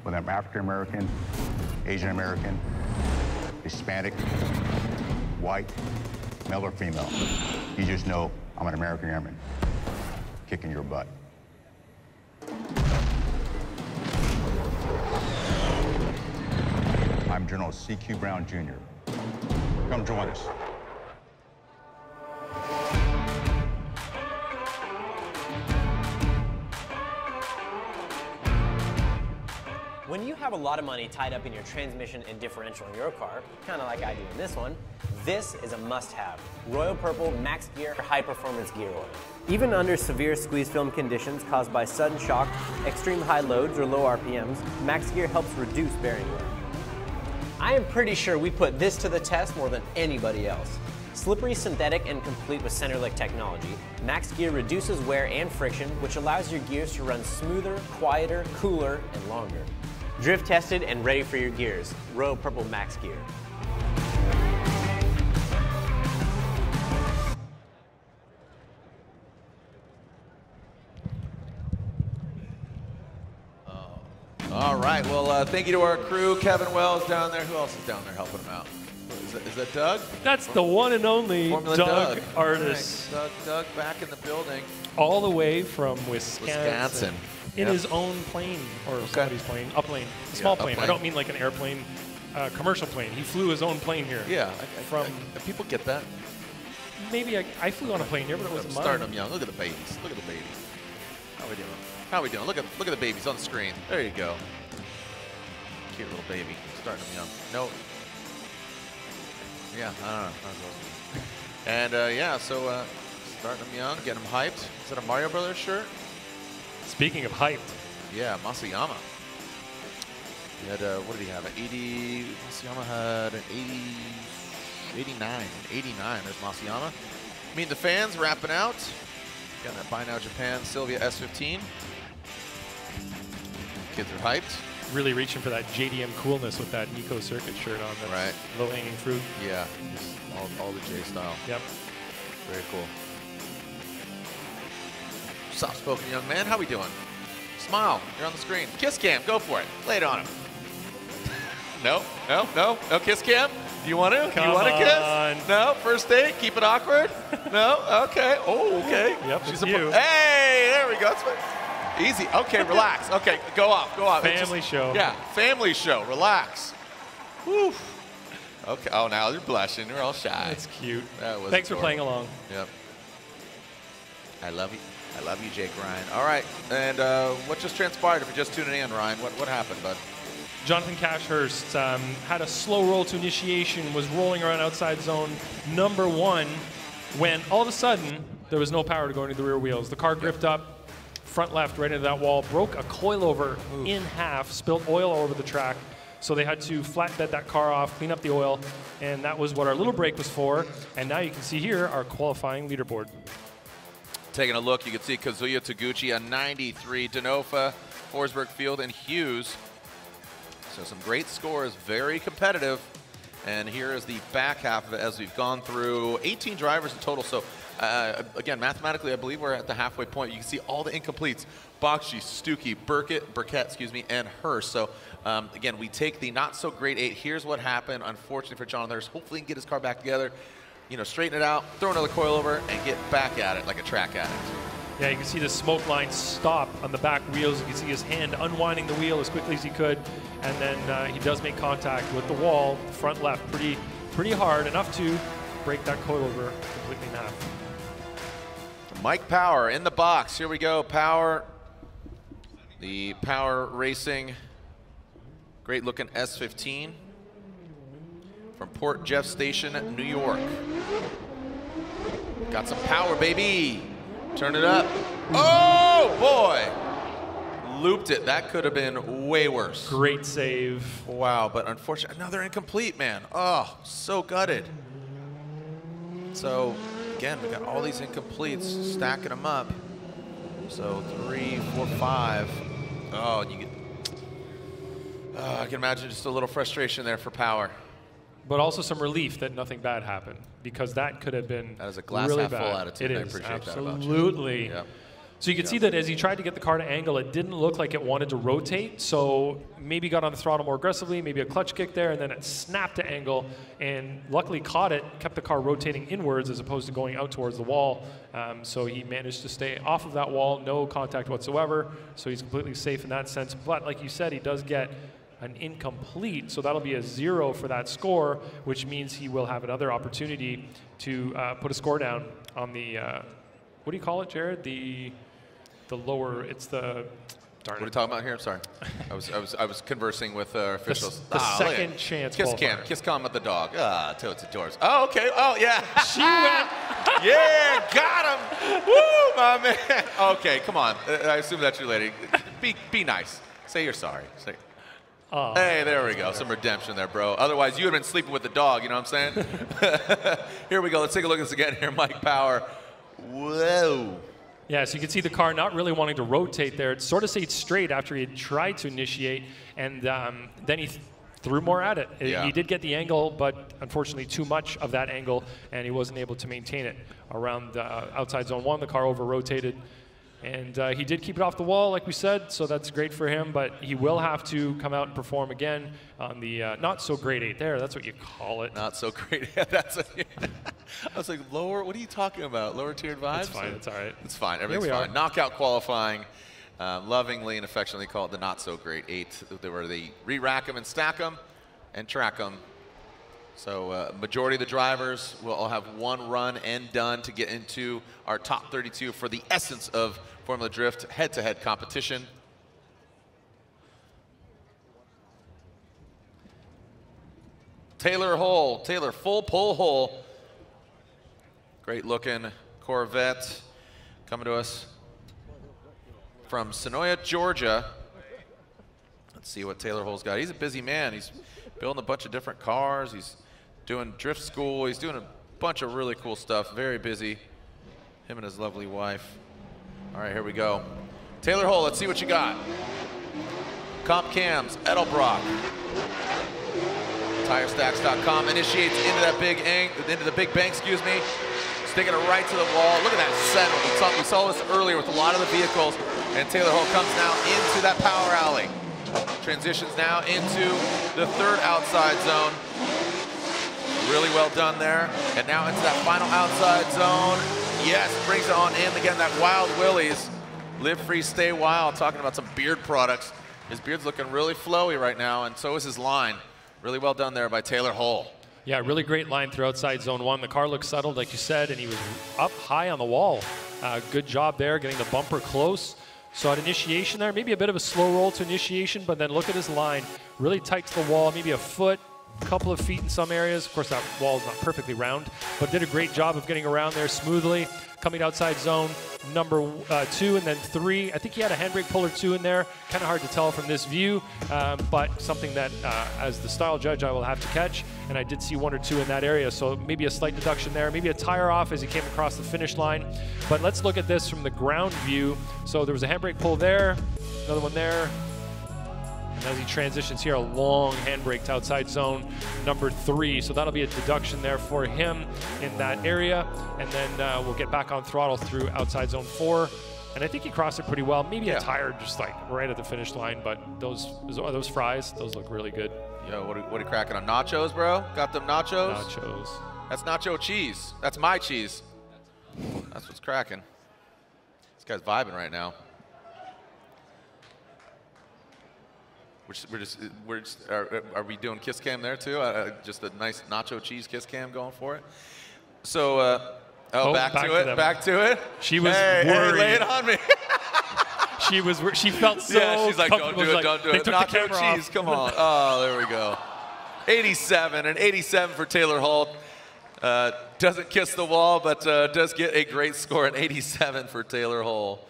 Whether I'm African American, Asian American, Hispanic, white, male or female. You just know I'm an American Airman kicking your butt. I'm General C.Q. Brown Jr. Come join us. When you have a lot of money tied up in your transmission and differential in your car, kind of like I do in this one, this is a must-have. Royal Purple Max Gear High Performance Gear Oil. Even under severe squeeze film conditions caused by sudden shock, extreme high loads, or low RPMs, Max Gear helps reduce bearing wear. I am pretty sure we put this to the test more than anybody else. Slippery, synthetic, and complete with Centerlick technology, Max Gear reduces wear and friction, which allows your gears to run smoother, quieter, cooler, and longer. Drift tested and ready for your gears. Royal Purple Max Gear. All right, well, thank you to our crew. Kevin Wells down there. Who else is down there helping him out? Is that Doug? That's the one and only Formula Doug Doug Artis. Right. Doug back in the building. All the way from Wisconsin. In Yep. his own plane, or somebody's plane, a plane, a small plane. I don't mean like an airplane, commercial plane. He flew his own plane here. Yeah, people get that. Maybe I flew on a plane here, but it wasn't mine. Starting them young. Look at the babies. Look at the babies. How we doing? How we doing? Look at the babies on the screen. There you go. Cute little baby. Starting them young. No. Yeah, I don't know. And yeah, so starting them young, getting them hyped. Is that a Mario Brothers shirt? Speaking of hyped. Yeah, Masayama. He had, what did he have? 80, Masayama had an 89. 89, there's Masayama. Meet the fans, wrapping out. Got that Buy Now Japan Sylvia S15. Kids are hyped. Really reaching for that JDM coolness with that Nico Circuit shirt on. That's right. Low-hanging fruit. Yeah, all the J style. Yep. Very cool. Soft-spoken young man, how we doing? Smile, you're on the screen. Kiss cam, go for it. Lay it on him. No kiss cam? Do you want to? Come you want to on. kiss? No? First date? Keep it awkward? No? Okay. Oh, okay. Yep, She's it's you. Hey, there we go. That's fine. Easy. Okay, relax. Okay, go off. Family show. Yeah, family show. Relax. Whew. Okay. Oh, now you're blushing. You're all shy. That's cute. That was Thanks for adorable. playing along. Yep. I love you. I love you, Jake Ryan. All right, and what just transpired? If you're just tuning in, Ryan, what happened, bud? Jonathan Cashhurst had a slow roll to initiation, was rolling around outside zone number 1, when all of a sudden there was no power to go into the rear wheels. The car gripped up, front left, right into that wall, broke a coilover in half, spilled oil all over the track. So they had to flatbed that car off, clean up the oil, and that was what our little break was for. And now you can see here our qualifying leaderboard. Taking a look, you can see Kazuya Taguchi, a 93, Denofa, Forsberg Field, and Hughes. So some great scores, very competitive. And here is the back half of it as we've gone through 18 drivers in total. So again, mathematically, I believe we're at the halfway point. You can see all the incompletes: Bakshi, Stuckey, Burkett, excuse me, and Hurst. So again, we take the not so great 8. Here's what happened, unfortunately for Jonathan Hurst. Hopefully he can get his car back together, you know, straighten it out, throw another coil over, and get back at it like a track addict. Yeah, you can see the smoke line stop on the back wheels. You can see his hand unwinding the wheel as quickly as he could, and then he does make contact with the wall, front left, pretty hard, enough to break that coil over completely in half. Mike Power in the box. Here we go. Power, the Power Racing, great looking S15 from Port Jeff Station, New York. Got some power, baby. Turn it up. Oh, boy. Looped it. That could have been way worse. Great save. Wow, but unfortunately, another incomplete, man. Oh, so gutted. So, again, we got all these incompletes, stacking them up. So 3, 4, 5. Oh, and you get, I can imagine just a little frustration there for Power. But also some relief that nothing bad happened, because that could have been that is a glass really half bad. full attitude. It I is, appreciate that about you. Absolutely. Yep. So you can see that as he tried to get the car to angle, it didn't look like it wanted to rotate. So maybe got on the throttle more aggressively, maybe a clutch kick there, and then it snapped to angle, and luckily caught it, kept the car rotating inwards as opposed to going out towards the wall. So he managed to stay off of that wall, no contact whatsoever. So he's completely safe in that sense. But like you said, he does get an incomplete, so that'll be a 0 for that score, which means he will have another opportunity to put a score down on the, what do you call it, Jared? The lower, it's the, darn it. What are you talking about here? I'm sorry. I was conversing with officials. The second chance qualifier. Kiss cam with the dog. Totes and doors. Oh, okay. Oh, yeah. She went. Yeah, got him. Woo, my man. Okay, come on. I assume that's your lady. Be nice. Say you're sorry. Say. Hey, there we go. Some redemption there, bro. Otherwise, you would have been sleeping with the dog, you know what I'm saying? Here we go. Let's take a look at this again here. Mike Power. Whoa. Yeah, so you can see the car not really wanting to rotate there. It sort of stayed straight after he had tried to initiate, and then he threw more at it. Yeah. He did get the angle, but unfortunately too much of that angle, and he wasn't able to maintain it around outside zone 1. The car over-rotated. And he did keep it off the wall, like we said, so that's great for him. But he will have to come out and perform again on the not-so-great 8 there. That's what you call it. Not so great. That's I was like, lower? What are you talking about? Lower-tiered vibes? It's fine. It's all right. It's fine. Everything's fine. Knockout qualifying. Lovingly and affectionately call it the not-so-great 8, where they re-rack them and stack them and track them. So majority of the drivers will all have one run and done to get into our top 32 for the essence of Formula Drift head-to-head competition. Taylor Hull, Taylor full pull Hull. Great looking Corvette coming to us from Sonoya, Georgia. Let's see what Taylor Hull's got. He's a busy man. He's building a bunch of different cars. He's doing drift school. He's doing a bunch of really cool stuff. Very busy. Him and his lovely wife. All right, here we go. Taylor Hull, let's see what you got. Comp Cams, Edelbrock. TireStacks.com initiates into that into the big bank, excuse me. Sticking it right to the wall. Look at that settle. We saw this earlier with a lot of the vehicles. And Taylor Hull comes now into that power alley. Transitions now into the third outside zone. Really well done there. And now into that final outside zone. Yes, brings it on in. Again, that Wild Willys. Live free, stay wild. Talking about some beard products. His beard's looking really flowy right now, and so is his line. Really well done there by Taylor Hull. Yeah, really great line through outside zone 1. The car looked settled, like you said, and he was up high on the wall. Good job there, getting the bumper close. So at initiation there, maybe a bit of a slow roll to initiation, but then look at his line. Really tight to the wall, maybe a foot, a couple of feet in some areas. Of course, that wall is not perfectly round, but did a great job of getting around there smoothly, coming outside zone number 2 and then 3. I think he had a handbrake pull or 2 in there. Kind of hard to tell from this view, but something that, as the style judge, I will have to catch. And I did see 1 or 2 in that area, so maybe a slight deduction there, maybe a tire off as he came across the finish line. But let's look at this from the ground view. So there was a handbrake pull there, another one there. And as he transitions here, a long handbrake to outside zone number 3. So that'll be a deduction there for him in that area. And then we'll get back on throttle through outside zone 4. And I think he crossed it pretty well. Maybe a tire just like right at the finish line, but those fries, those look really good. Yo, what are you cracking on? Nachos, bro? Got them nachos? Nachos. That's nacho cheese. That's my cheese. That's what's cracking. This guy's vibing right now. Are we doing kiss cam there too? Just a nice nacho cheese kiss cam going for it. So, back to it. She was worried. Hey, lay it on me. She felt so. Yeah, she's like, don't do it, don't do it. Nacho cheese, come on. Oh, there we go. 87, and 87 for Taylor Holt. Doesn't kiss the wall, but does get a great score at 87 for Taylor Holt.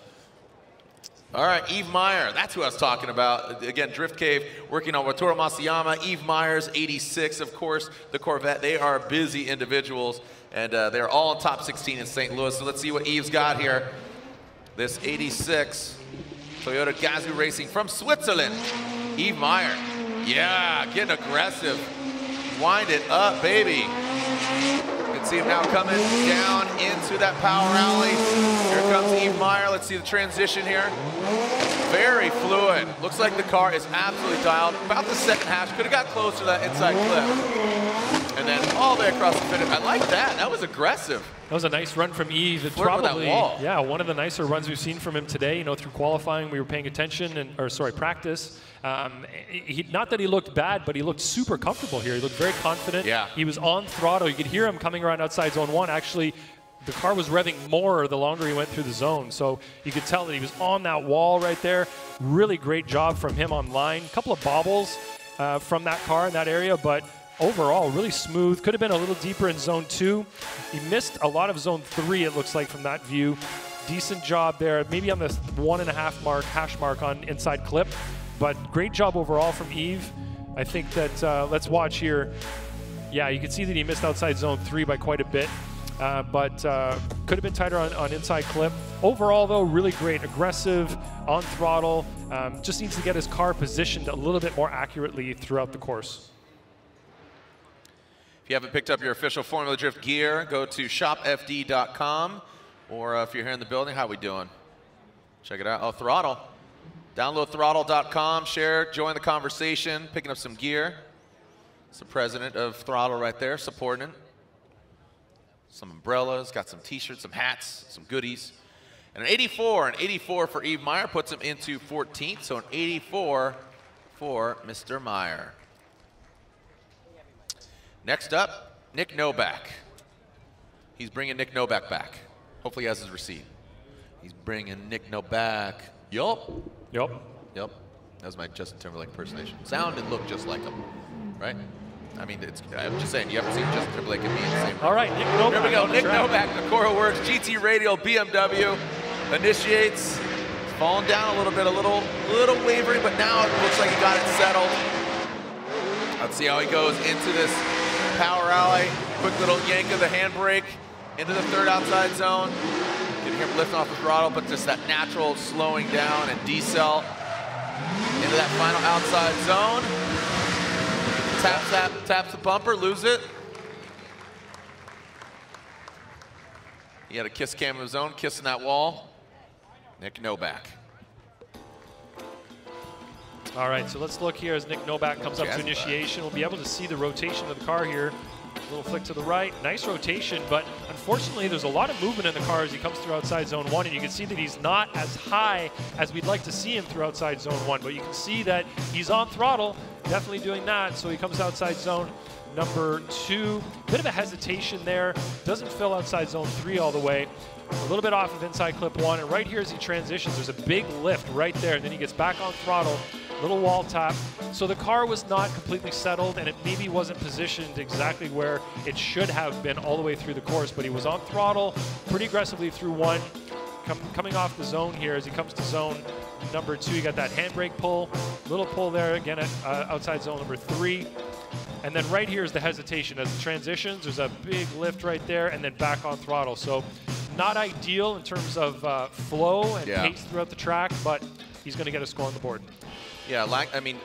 All right, Yves Meyer, that's who I was talking about. Again, Drift Cave working on Wataru Masayama. Yves Meyer's 86, of course, the Corvette. They are busy individuals, and they're all in top 16 in St. Louis. So let's see what Yves got here. This 86 Toyota Gazoo Racing from Switzerland. Yves Meyer, yeah, getting aggressive. Wind it up, baby. You can see him now coming down into that power alley. Here comes Yves Meyer. Let's see the transition here. Very fluid. Looks like the car is absolutely dialed. About the second hash. Could have got closer to that inside clip. And then all the way across the finish. I like that. That was aggressive. That was a nice run from Yves. It's probably, yeah, one of the nicer runs we've seen from him today. You know, through qualifying, we were paying attention, practice. Not that he looked bad, but he looked super comfortable here. He looked very confident. Yeah. He was on throttle. You could hear him coming around outside zone 1. Actually, the car was revving more the longer he went through the zone. So you could tell that he was on that wall right there. Really great job from him on line. A couple of bobbles from that car in that area, but overall, really smooth. Could have been a little deeper in zone 2. He missed a lot of zone 3, it looks like, from that view. Decent job there, maybe on the 1.5 hash mark on inside clip, but great job overall from Yves. I think that, let's watch here. Yeah, you can see that he missed outside zone 3 by quite a bit, but could have been tighter on inside clip. Overall, though, really great. Aggressive, on throttle. Just needs to get his car positioned a little bit more accurately throughout the course. If you haven't picked up your official Formula Drift gear, go to shopfd.com. Or if you're here in the building, how we doing? Check it out. Oh, Throttle. Download throttle.com, share, join the conversation, picking up some gear. It's the president of Throttle right there, supporting it. Some umbrellas, got some t-shirts, some hats, some goodies. And an 84 for Yves Meyer puts him into 14th, so an 84 for Mr. Meyer. Next up, Nick Novak. He's bringing Nick Novak back. Hopefully he has his receipt. He's bringing Nick Novak. Yup. Yup. Yep. That was my Justin Timberlake impersonation. Sound and look just like him, right? I mean, I'm just saying, you ever seen Justin Timberlake and me in the same room? All right, Nick Novak. Here we go, Nick Novak, Nakora Works, GT Radial, BMW, initiates. It's falling down a little bit, a little wavering, but now it looks like he got it settled. Let's see how he goes into this power alley. Quick little yank of the handbrake into the third outside zone. You can hear him lifting off the throttle, but just that natural slowing down and decel into that final outside zone. Taps the bumper, lose it. He had a kiss cam of his own, kissing that wall. Nick Novak. All right, so let's look here as Nick Novak comes up to initiation. We'll be able to see the rotation of the car here. A little flick to the right, nice rotation, but unfortunately there's a lot of movement in the car as he comes through outside zone 1, and you can see that he's not as high as we'd like to see him through outside zone 1, but you can see that he's on throttle, definitely doing that, so he comes outside zone number 2. Bit of a hesitation there, doesn't fill outside zone 3 all the way. A little bit off of inside clip 1, and right here as he transitions, there's a big lift right there, and then he gets back on throttle little wall tap. So the car was not completely settled, and it maybe wasn't positioned exactly where it should have been all the way through the course, but he was on throttle pretty aggressively through one. Coming off the zone here, as he comes to zone number 2, you got that handbrake pull, little pull there again at outside zone number 3. And then right here is the hesitation. As it transitions, there's a big lift right there, and then back on throttle. So not ideal in terms of flow and pace throughout the track, but he's going to get a score on the board. Yeah, I mean,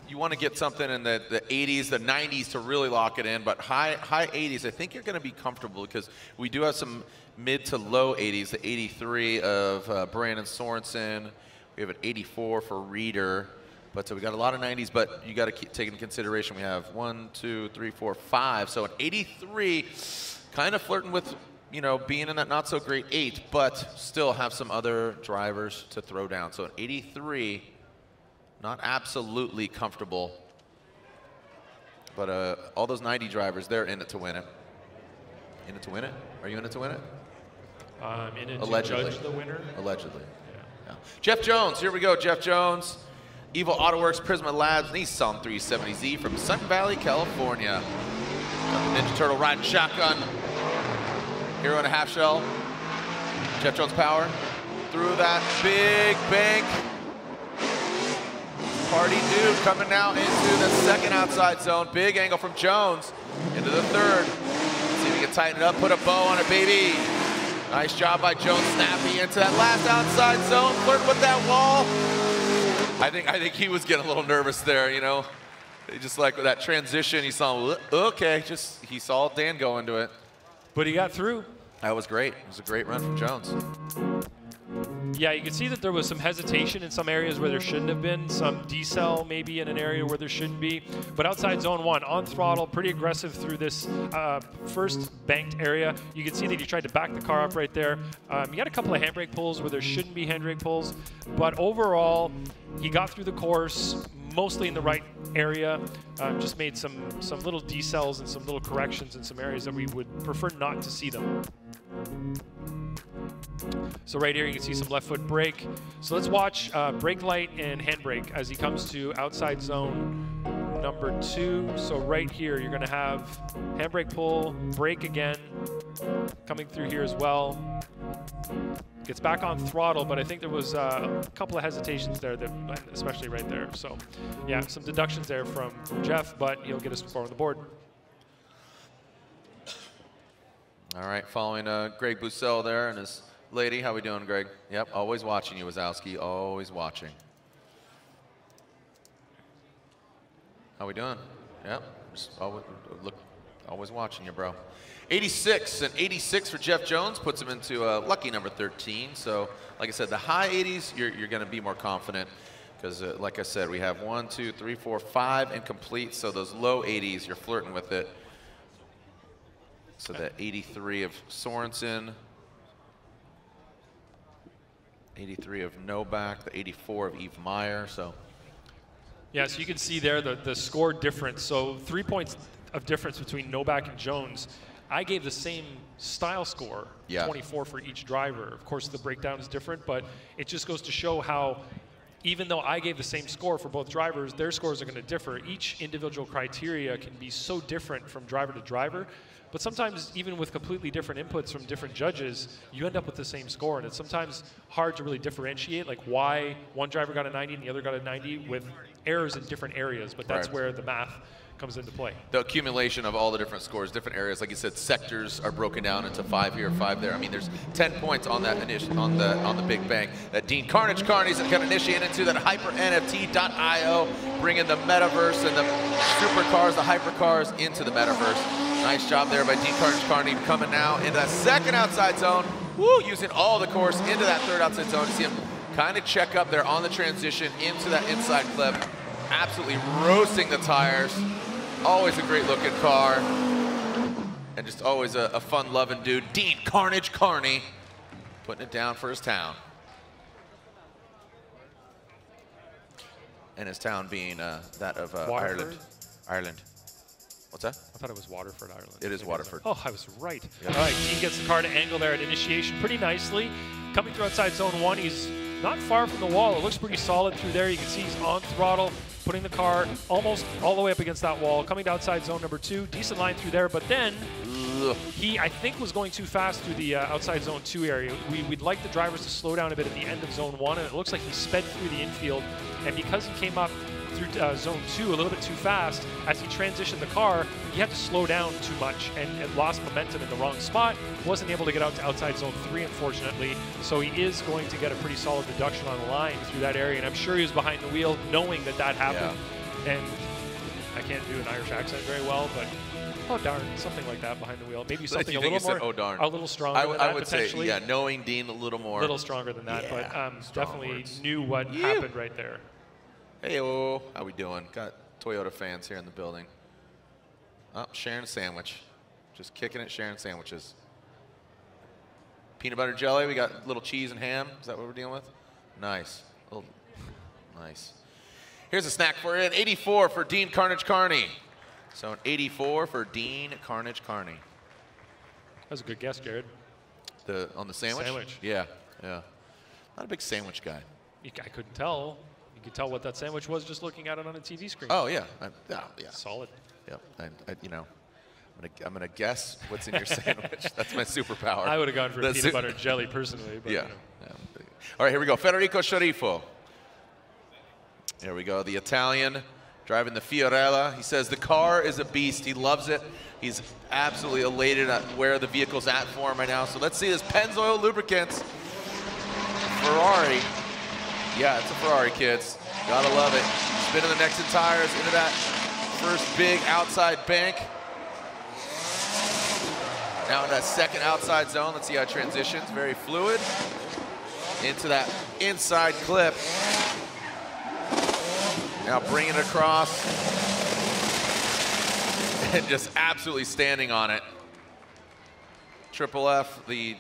you want to get something in the 80s, the 90s to really lock it in, but high 80s, I think you're going to be comfortable because we do have some mid to low 80s, the 83 of Brandon Sorensen. We have an 84 for Reeder. But so we got a lot of 90s, but you got to take into consideration we have 1, 2, 3, 4, 5. So an 83, kind of flirting with, you know, being in that not so great 8, but still have some other drivers to throw down. So an 83, not absolutely comfortable, but all those 90 drivers, they're in it to win it. In it to win it? Are you in it to win it? In it Allegedly. to judge the winner. Allegedly. Yeah. Jeff Jones, here we go. Jeff Jones. Evil AutoWorks Prisma Labs Nissan 370Z from Sun Valley, California. Got the Ninja Turtle riding shotgun. Hero and a half shell. Jeff Jones power through that big bank. Party dude coming now into the second outside zone. Big angle from Jones into the third. See if he can tighten it up, put a bow on it, baby. Nice job by Jones, snappy into that last outside zone, flirting with that wall. I think he was getting a little nervous there, you know. Just like with that transition, he saw, okay, he saw Dan go into it. But he got through. That was great. It was a great run from Jones. Yeah, you can see that there was some hesitation in some areas where there shouldn't have been, some decel maybe in an area where there shouldn't be. But outside zone 1, on throttle, pretty aggressive through this first banked area. You can see that he tried to back the car up right there. He got a couple of handbrake pulls where there shouldn't be handbrake pulls. But overall, he got through the course mostly in the right area. Just made some little decels and some little corrections in some areas that we would prefer not to see them. So right here you can see some left foot brake. So let's watch brake light and handbrake as he comes to outside zone number 2. So right here you're going to have handbrake pull, brake again, coming through here as well. Gets back on throttle, but I think there was a couple of hesitations there, especially right there. So yeah, some deductions there from Jeff, but he'll get a score on the board. All right, following Greg Bussell there and his lady. How we doing, Greg? Yep, always watching you, Wazowski. Always watching. How we doing? Yep, just always watching you, bro. 86 and 86 for Jeff Jones puts him into lucky number 13. So, like I said, the high 80s, you're going to be more confident because, like I said, we have 1, 2, 3, 4, 5 incomplete. So those low 80s, you're flirting with it. So the 83 of Sorensen, 83 of Novak, the 84 of Yves Meyer. So yeah, so you can see there the score difference. So 3 points of difference between Novak and Jones. I gave the same style score, 24 for each driver. Of course, the breakdown is different, but it just goes to show how even though I gave the same score for both drivers, their scores are going to differ. Each individual criteria can be so different from driver to driver. But sometimes, even with completely different inputs from different judges, you end up with the same score. And it's sometimes hard to really differentiate, like why one driver got a 90 and the other got a 90 with errors in different areas. But that's where the math comes into play. The accumulation of all the different scores, different areas, like you said, sectors are broken down into 5 here, 5 there. I mean, there's 10 points on that on the big bang that Dean Carnage Carney's going to initiate into that HyperNFT.io, bringing the metaverse and the supercars, the hypercars into the metaverse. Nice job there by Dean Carnage Carney coming now into that second outside zone. Woo, using all the course into that third outside zone. You see him kind of check up there on the transition into that inside clip. Absolutely roasting the tires. Always a great looking car. And just always a fun loving dude. Dean Carnage Carney putting it down for his town. And his town being that of Ireland. Ireland. What's that? I thought it was Waterford, Ireland. It is Waterford. Oh, I was right. Yep. All right, Dean gets the car to angle there at initiation pretty nicely. Coming through outside zone 1, he's not far from the wall. It looks pretty solid through there. You can see he's on throttle, putting the car almost all the way up against that wall, coming to outside zone number 2. Decent line through there, but then he, I think, was going too fast through the outside zone 2 area. We'd like the drivers to slow down a bit at the end of zone 1, and it looks like he sped through the infield. And because he came up through zone 2 a little bit too fast, as he transitioned the car, he had to slow down too much and lost momentum in the wrong spot. Wasn't able to get out to outside zone 3, unfortunately. So he is going to get a pretty solid deduction on the line through that area. And I'm sure he was behind the wheel knowing that that happened. Yeah. And I can't do an Irish accent very well, but oh darn, something like that behind the wheel. Maybe something a little more, oh darn, a little stronger than that, I would potentially. say, yeah, knowing Dean a little more. A little stronger than that, but definitely knew what happened right there. Hey, how we doing? Got Toyota fans here in the building. Oh, sharing a sandwich. Just kicking it, sharing sandwiches. Peanut butter jelly, we got little cheese and ham. Is that what we're dealing with? Nice. Nice. Here's a snack for you, an 84 for Dean Carnage Carney. So an 84 for Dean Carnage Carney. That was a good guess, Jared. On the sandwich? Sandwich. Yeah, yeah. Not a big sandwich guy. I couldn't tell. You could tell what that sandwich was just looking at it on a TV screen. Oh, yeah. Yeah. Solid. Yep. You know, I'm gonna guess what's in your sandwich. That's my superpower. I would have gone for peanut butter jelly personally. But, yeah. You know. All right, here we go. Federico Sciarrifo. Here we go. The Italian driving the Fiorella. He says the car is a beast. He loves it. He's absolutely elated at where the vehicle's at for him right now. So let's see this Pennzoil Lubricants Ferrari. Yeah, it's a Ferrari, kids. Gotta love it. Spinning the Nexen tires into that first big outside bank. Now in that second outside zone, let's see how it transitions. Very fluid. Into that inside clip. Now bring it across. And just absolutely standing on it. Triple F, the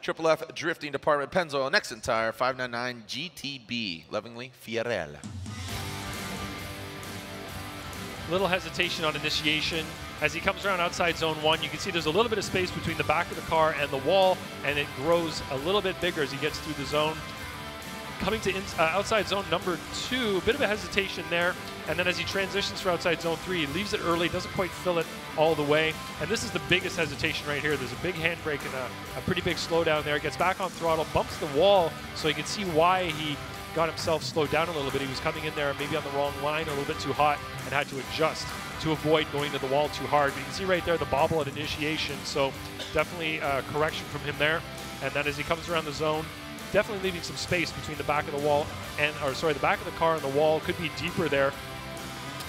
Triple F Drifting Department, Pennzoil Nexen Tire, 599 GTB, lovingly Fiorella. Little hesitation on initiation. As he comes around outside zone 1, you can see there's a little bit of space between the back of the car and the wall, and it grows a little bit bigger as he gets through the zone. Coming to outside zone number 2, a bit of a hesitation there, and then as he transitions for outside zone 3, he leaves it early, doesn't quite fill it all the way, and this is the biggest hesitation right here. There's a big handbrake and a pretty big slowdown there. Gets back on throttle, bumps the wall, so you can see why he got himself slowed down a little bit. He was coming in there maybe on the wrong line, a little bit too hot, and had to adjust to avoid going to the wall too hard. But you can see right there the bobble at initiation, so definitely a correction from him there. And then as he comes around the zone, definitely leaving some space between the back of the wall and, the back of the car and the wall. Could be deeper there.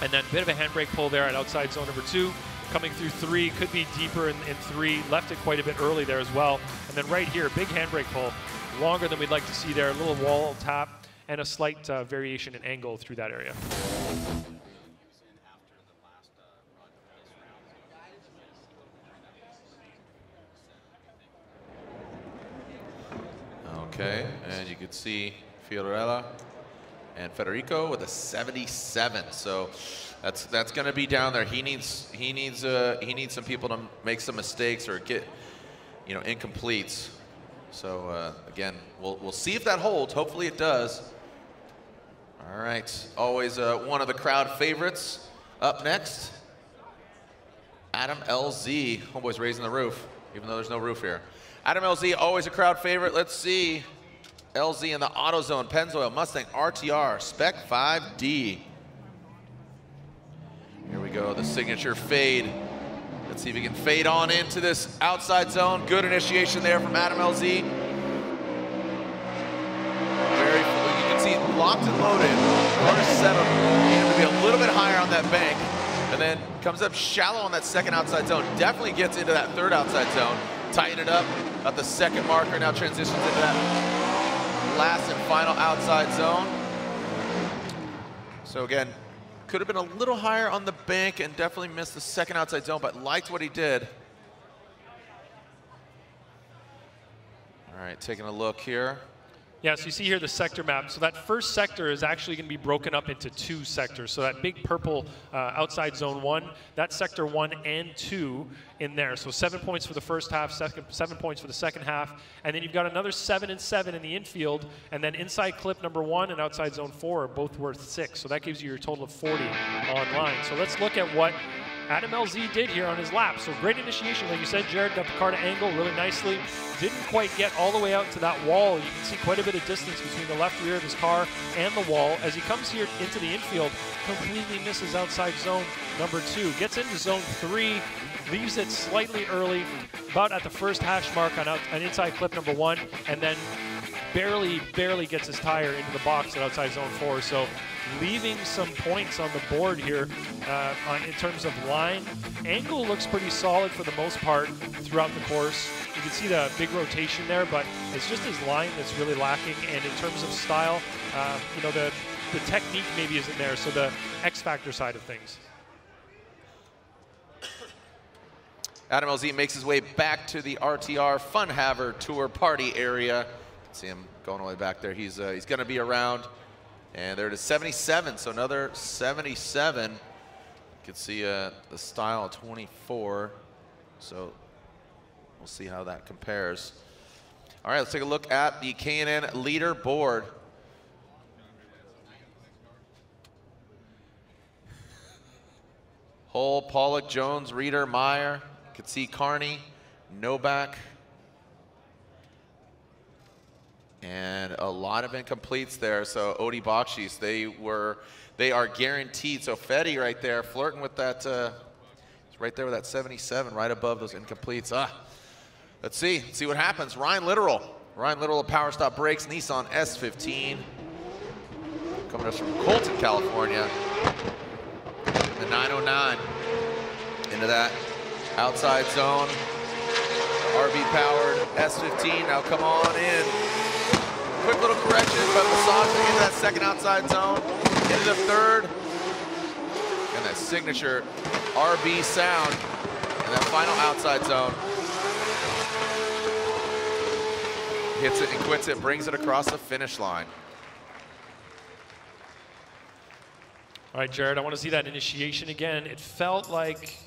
And then a bit of a handbrake pull there at outside zone number 2. Coming through 3, could be deeper in 3. Left it quite a bit early there as well. And then right here, big handbrake pull. Longer than we'd like to see there. A little wall tap and a slight variation in angle through that area. Okay, and you can see Fiorella and Federico with a 77. So that's going to be down there. He needs some people to make some mistakes or get, incompletes. So again, we'll see if that holds. Hopefully it does. All right, always one of the crowd favorites. Up next, Adam LZ. Homeboy's raising the roof, even though there's no roof here. Adam LZ, always a crowd favorite. Let's see LZ in the AutoZone Pennzoil Mustang RTR Spec 5D. Here we go, the signature fade. Let's see if he can fade on into this outside zone. Good initiation there from Adam LZ. Very, you can see locked and loaded. Car is settled. Going to be a little bit higher on that bank. And then comes up shallow on that second outside zone. Definitely gets into that third outside zone. Tighten it up at the second marker. Now transitions into that last and final outside zone. So again, could have been a little higher on the bank and definitely missed the second outside zone, but liked what he did. All right, taking a look here. Yeah, so you see here the sector map. So that first sector is actually going to be broken up into 2 sectors. So that big purple outside zone 1, that's sector 1 and 2 in there. So 7 points for the first half, 7 points for the second half. And then you've got another 7 and 7 in the infield. And then inside clip number 1 and outside zone 4 are both worth 6. So that gives you your total of 40 online. So let's look at what Adam LZ did here on his lap. So great initiation, like you said, Jared, got the car to angle really nicely. Didn't quite get all the way out to that wall. You can see quite a bit of distance between the left rear of his car and the wall. As he comes here into the infield, completely misses outside zone number 2. Gets into zone 3, leaves it slightly early, about at the first hash mark on inside clip number 1, and then barely gets his tire into the box at outside zone 4. So leaving some points on the board here in terms of line. Angle looks pretty solid for the most part throughout the course. You can see the big rotation there, but it's just his line that's really lacking. And in terms of style, you know, the technique maybe isn't there, so the X Factor side of things. Adam LZ makes his way back to the RTR Funhaver Tour party area. See him going all the way back there. He's going to be around. And there it is, 77, so another 77. You can see the style 24. So we'll see how that compares. All right, let's take a look at the K&N leaderboard. Hull, Pollock, Jones, Reeder, Meyer. You can see Carney, Novak. And a lot of incompletes there. So Odi Bakshis, they are guaranteed. So Fetty right there, flirting with that, right there with that 77, right above those incompletes. Let's see what happens. Ryan Littoral of Power Stop Brakes, Nissan S15, coming to us from Colton, California. The 909 into that outside zone. RB powered S15 now come on in. Quick little correction, but massaging into that second outside zone, into the third, and that signature RB sound in that final outside zone. Hits it and quits it, brings it across the finish line. All right, Jared, I want to see that initiation again. It felt like,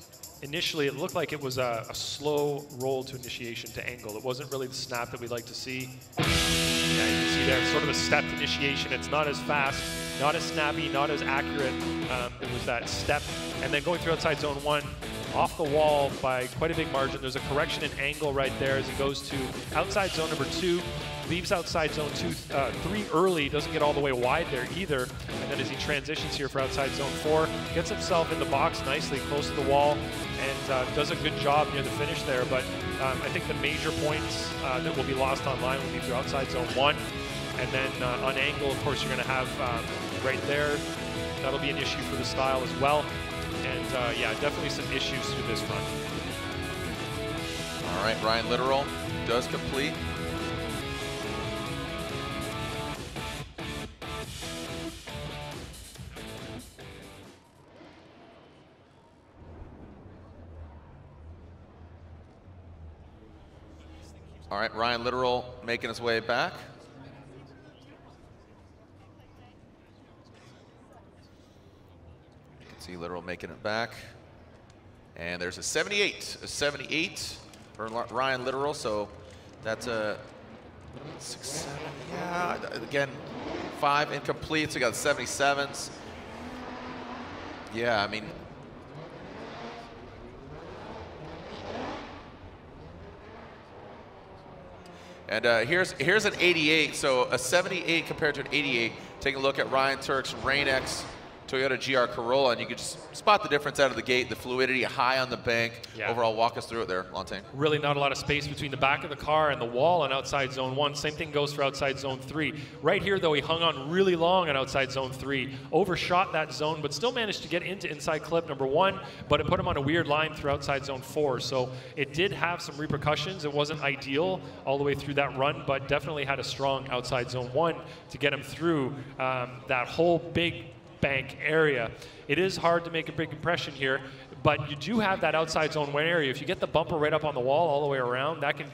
initially, it looked like it was a slow roll to initiation to angle. It wasn't really the snap that we'd like to see. Yeah, you can see there, sort of a stepped initiation. It's not as fast, not as snappy, not as accurate. It was that step. And then going through outside zone 1, off the wall by quite a big margin. There's a correction in angle right there as he goes to outside zone number 2. Leaves outside zone 3 early, doesn't get all the way wide there either. And then as he transitions here for outside zone 4, gets himself in the box nicely, close to the wall, and does a good job near the finish there. But I think the major points that will be lost online will be through outside zone 1. And then on angle, of course, you're going to have right there. That'll be an issue for the style as well. And yeah, definitely some issues through this run. All right, Ryan Littoral does complete. All right, Ryan Littoral making his way back. You can see Littoral making it back. And there's a 78 for Ryan Littoral. So that's a 6, 7, yeah, again, 5 incompletes. We got 77s. Yeah, I mean, and here's an 88, so a 78 compared to an 88. Taking a look at Ryan Turk's Rain-X Toyota GR Corolla, and you can just spot the difference out of the gate, the fluidity high on the bank. Yeah. Overall, walk us through it there, Lantain. Really not a lot of space between the back of the car and the wall on outside zone 1. Same thing goes for outside zone 3. Right here, though, he hung on really long on outside zone 3, overshot that zone, but still managed to get into inside clip number 1, but it put him on a weird line through outside zone 4. So it did have some repercussions. It wasn't ideal all the way through that run, but definitely had a strong outside zone 1 to get him through that whole big bank area. It is hard to make a big impression here, But you do have that outside zone one area. If you get the bumper right up on the wall all the way around, that can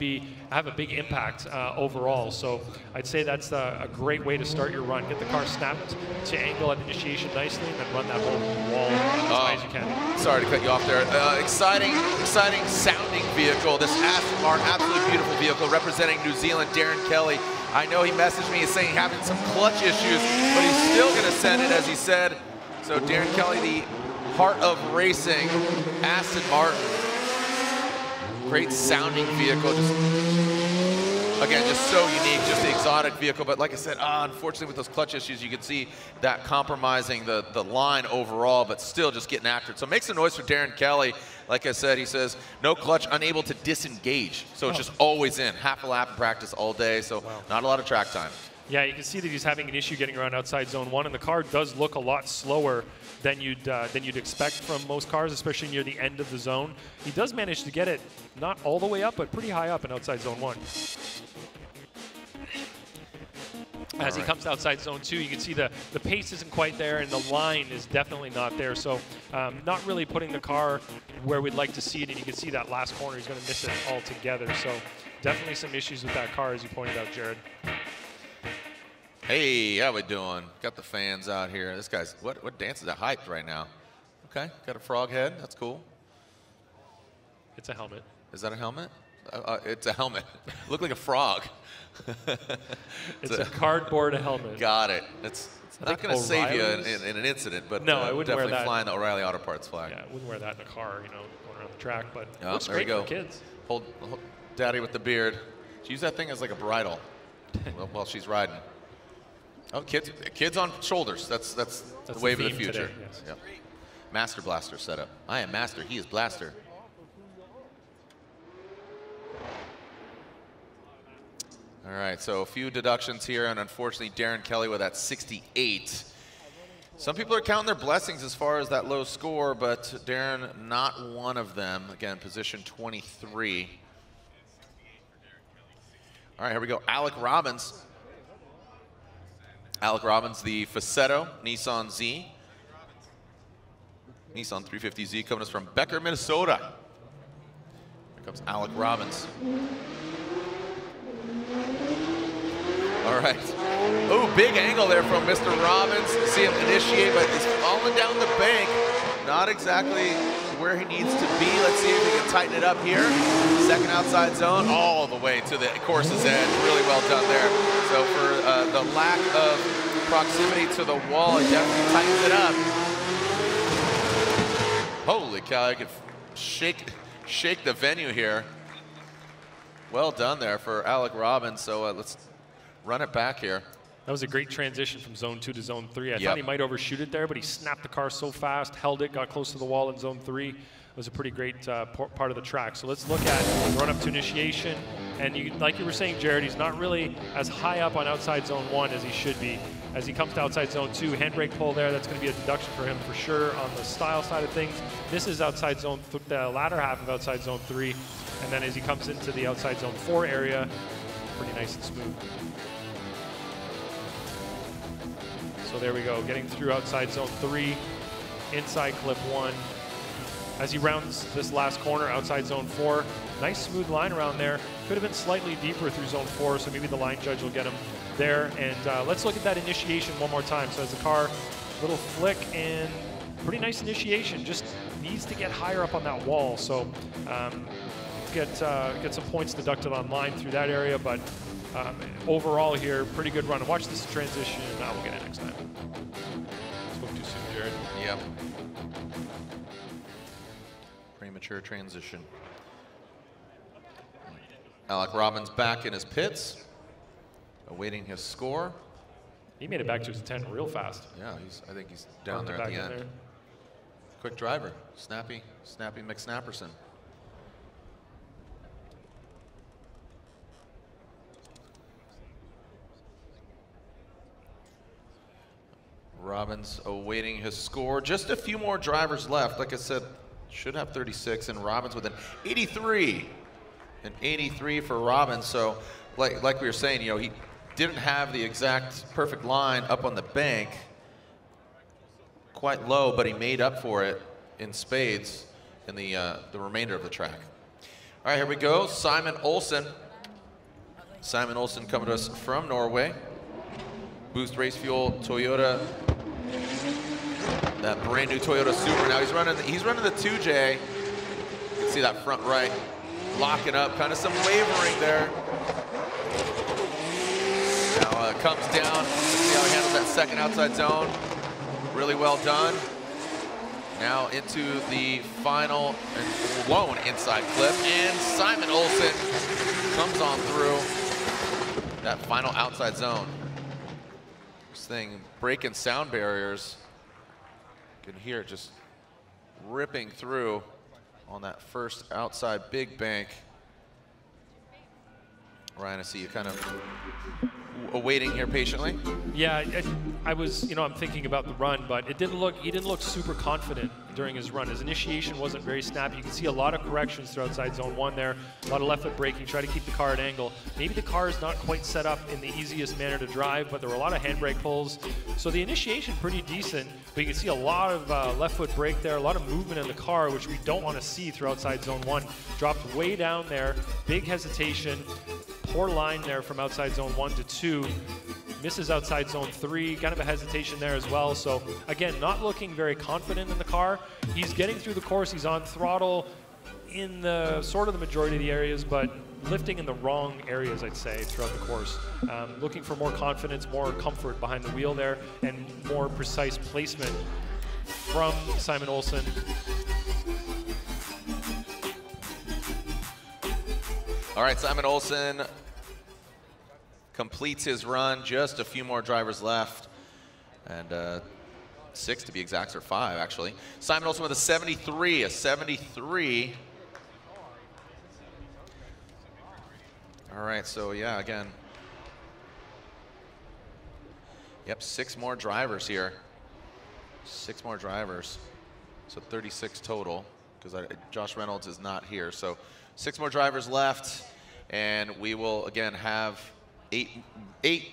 have a big impact overall. So I'd say that's a great way to start your run. Get the car snapped to angle at initiation nicely, and then run that whole wall as high as you can. Sorry to cut you off there. Exciting sounding vehicle. This Aston Martin, absolutely beautiful vehicle representing New Zealand. Darren Kelly. I know he messaged me saying he's having some clutch issues, but he's still going to send it, as he said. So Darren Kelly, the heart of racing, Aston Martin. Great sounding vehicle. Again, just so unique, just the exotic vehicle. But like I said, unfortunately with those clutch issues, you can see that compromising the line overall, but still just getting after it. So it makes a noise for Darren Kelly. Like I said, he says, no clutch, unable to disengage. So it's just always in, half a lap in practice all day. So not a lot of track time. Yeah, you can see that he's having an issue getting around outside zone 1, and the car does look a lot slower than you'd expect from most cars, especially near the end of the zone. He does manage to get it not all the way up, but pretty high up in outside zone 1. As he comes outside zone 2, you can see the pace isn't quite there, and the line is definitely not there. So not really putting the car where we'd like to see it, and you can see that last corner, he's going to miss it altogether. So definitely some issues with that car, as you pointed out, Jared. Hey, how we doing? Got the fans out here. This guy's, what dance is that hyped right now? Okay, got a frog head. That's cool. It's a helmet. Is that a helmet? It's a helmet. Looked like a frog. It's a cardboard helmet. Got it. It's not going to save you in an incident, but no, I wouldn't definitely wear that. Flying the O'Reilly Auto Parts flag. Yeah, I wouldn't wear that in a car, you know, going around the track, but Oh, looks there we great go. for kids. Hold Daddy with the beard. Use that thing as like a bridle while she's riding. Oh, kids on shoulders. That's the wave of the future. Today, yes. Yep. Master Blaster setup. I am Master. He is Blaster. All right, so a few deductions here, and unfortunately Darren Kelly with that 68. Some people are counting their blessings as far as that low score, but Darren not one of them. Again, position 23. All right, here we go. Alec Robbins. Alec Robbins, the Facetto Nissan Z. Nissan 350Z coming us from Becker, Minnesota. Here comes Alec Robbins. All right. Oh, big angle there from Mr. Robbins. See him initiate, but he's falling down the bank. Not exactly where he needs to be. Let's see if he can tighten it up here. Second outside zone, all the way to the course's edge. Really well done there. So for the lack of proximity to the wall, he definitely tightens it up. Holy cow, I could shake the venue here. Well done there for Alec Robbins. So let's run it back here. That was a great transition from zone 2 to zone 3. I thought he might overshoot it there, but he snapped the car so fast, held it, got close to the wall in zone 3. It was a pretty great part of the track. So let's look at run up to initiation. And like you were saying, Jared, he's not really as high up on outside zone 1 as he should be. As he comes to outside zone 2, handbrake pull there, that's going to be a deduction for him for sure on the style side of things. This is outside zone, the latter half of outside zone 3. And then as he comes into the outside zone 4 area, pretty nice and smooth. So there we go, getting through outside zone 3, inside clip 1. As he rounds this last corner, outside zone 4, nice smooth line around there. Could have been slightly deeper through zone 4, so maybe the line judge will get him there. And let's look at that initiation one more time. So as the car, little flick and pretty nice initiation. Just needs to get higher up on that wall. So get some points deducted on line through that area, but overall here, pretty good run. Watch this transition. We'll get it next time. Spoke too soon, Jared. Yep. Premature transition. Alec Robbins back in his pits, awaiting his score. He made it back to his intent real fast. Yeah, I think he's down there at the end. Quick driver, snappy McSnapperson. Robbins awaiting his score. Just a few more drivers left. Like I said, should have 36, and Robbins with an 83. An 83 for Robbins. So, like we were saying, you know, he didn't have the exact perfect line up on the bank. Quite low, but he made up for it in spades. in the remainder of the track. All right, here we go. Simon Olsen. Simon Olsen coming to us from Norway. Boost Race Fuel Toyota. That brand new Toyota Supra. Now he's running the 2J. You can see that front right locking up. Kind of some wavering there. Now comes down. Let's see how he handles that second outside zone. Really well done. Now into the final and lone inside clip, and Simon Olsen comes on through that final outside zone. This thing breaking sound barriers. You can hear it just ripping through on that first outside big bank. Ryan, I see you kind of awaiting here patiently. Yeah, I was, you know, I'm thinking about the run, but he didn't look super confident during his run. His initiation wasn't very snappy. You can see a lot of corrections through outside zone 1 there, a lot of left foot braking, try to keep the car at angle. Maybe the car is not quite set up in the easiest manner to drive, but there were a lot of handbrake pulls. So the initiation pretty decent, but you can see a lot of left foot brake there, a lot of movement in the car, which we don't want to see through outside zone 1. Dropped way down there, big hesitation, poor line there from outside zone 1 to 2. Misses outside zone 3, kind of a hesitation there as well. So again, not looking very confident in the car. He's getting through the course, he's on throttle in the sort of the majority of the areas, but lifting in the wrong areas, I'd say, throughout the course. Looking for more confidence, more comfort behind the wheel there, and more precise placement from Simon Olsen. All right, Simon Olsen completes his run. Just a few more drivers left, and 6 to be exact, or 5 actually. Simon Olsen with a 73, a 73. All right, so yeah, again. Yep, 6 more drivers here. 6 more drivers, so 36 total, because Josh Reynolds is not here. So 6 more drivers left, and we will again have 8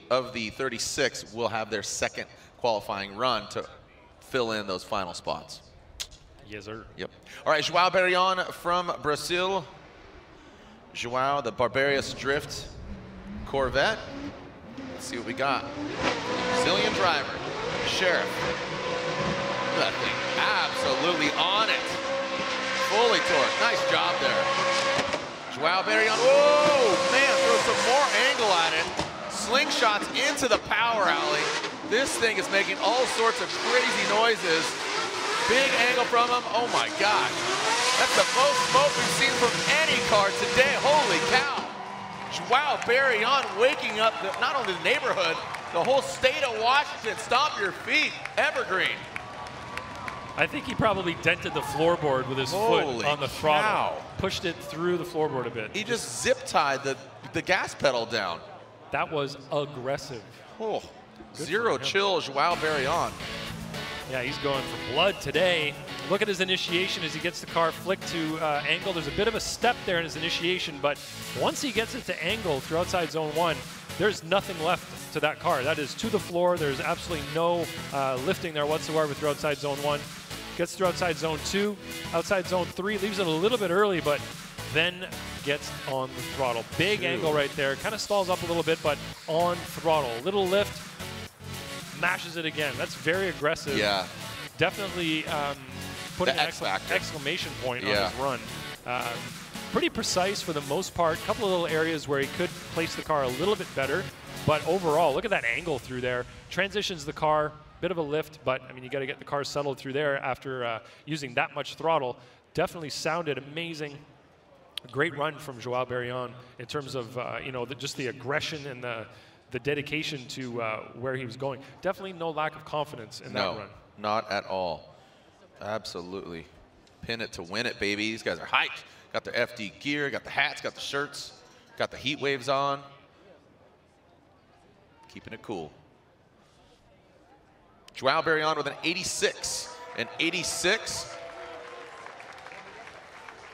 of the 36 will have their second qualifying run to fill in those final spots. Yes, sir. Yep. All right, João Barrion from Brazil. João, the Barbarious Drift Corvette. Let's see what we got. Brazilian driver, Sheriff. Look at that thing, absolutely on it. Fully torqued, nice job there. João Barrion, whoa, man, throws some more angle at it. Slingshots into the power alley. This thing is making all sorts of crazy noises. Big angle from him, oh my gosh. That's the most smoke we've seen from any car today, holy cow. João Barrion waking up not only the neighborhood, the whole state of Washington. Stomp your feet, evergreen. I think he probably dented the floorboard with his foot on the throttle. Cow. Pushed it through the floorboard a bit. He just zip-tied the gas pedal down. That was aggressive. Oh, zero chill, João Barrion. Yeah, he's going for blood today. Look at his initiation as he gets the car flicked to angle. There's a bit of a step there in his initiation, but once he gets it to angle through outside zone 1, there's nothing left to that car. That is to the floor. There's absolutely no lifting there whatsoever through outside zone 1. Gets through outside zone 2, outside zone 3, leaves it a little bit early, but then gets on the throttle. Big angle right there, kind of stalls up a little bit, but on throttle. Little lift, mashes it again. That's very aggressive. Yeah. Definitely putting an exclamation point on his run. Pretty precise for the most part. A couple of little areas where he could place the car a little bit better, but overall, look at that angle through there. Transitions the car. Bit of a lift, but I mean, you got to get the car settled through there after using that much throttle. Definitely sounded amazing. Great run from João Barrion in terms of you know, just the aggression and the dedication to where he was going. Definitely no lack of confidence in that run. No, not at all. Absolutely. Pin it to win it, baby. These guys are hyped. Got their FD gear, got the hats, got the shirts, got the heat waves on. Keeping it cool. João Barrion with an 86. An 86.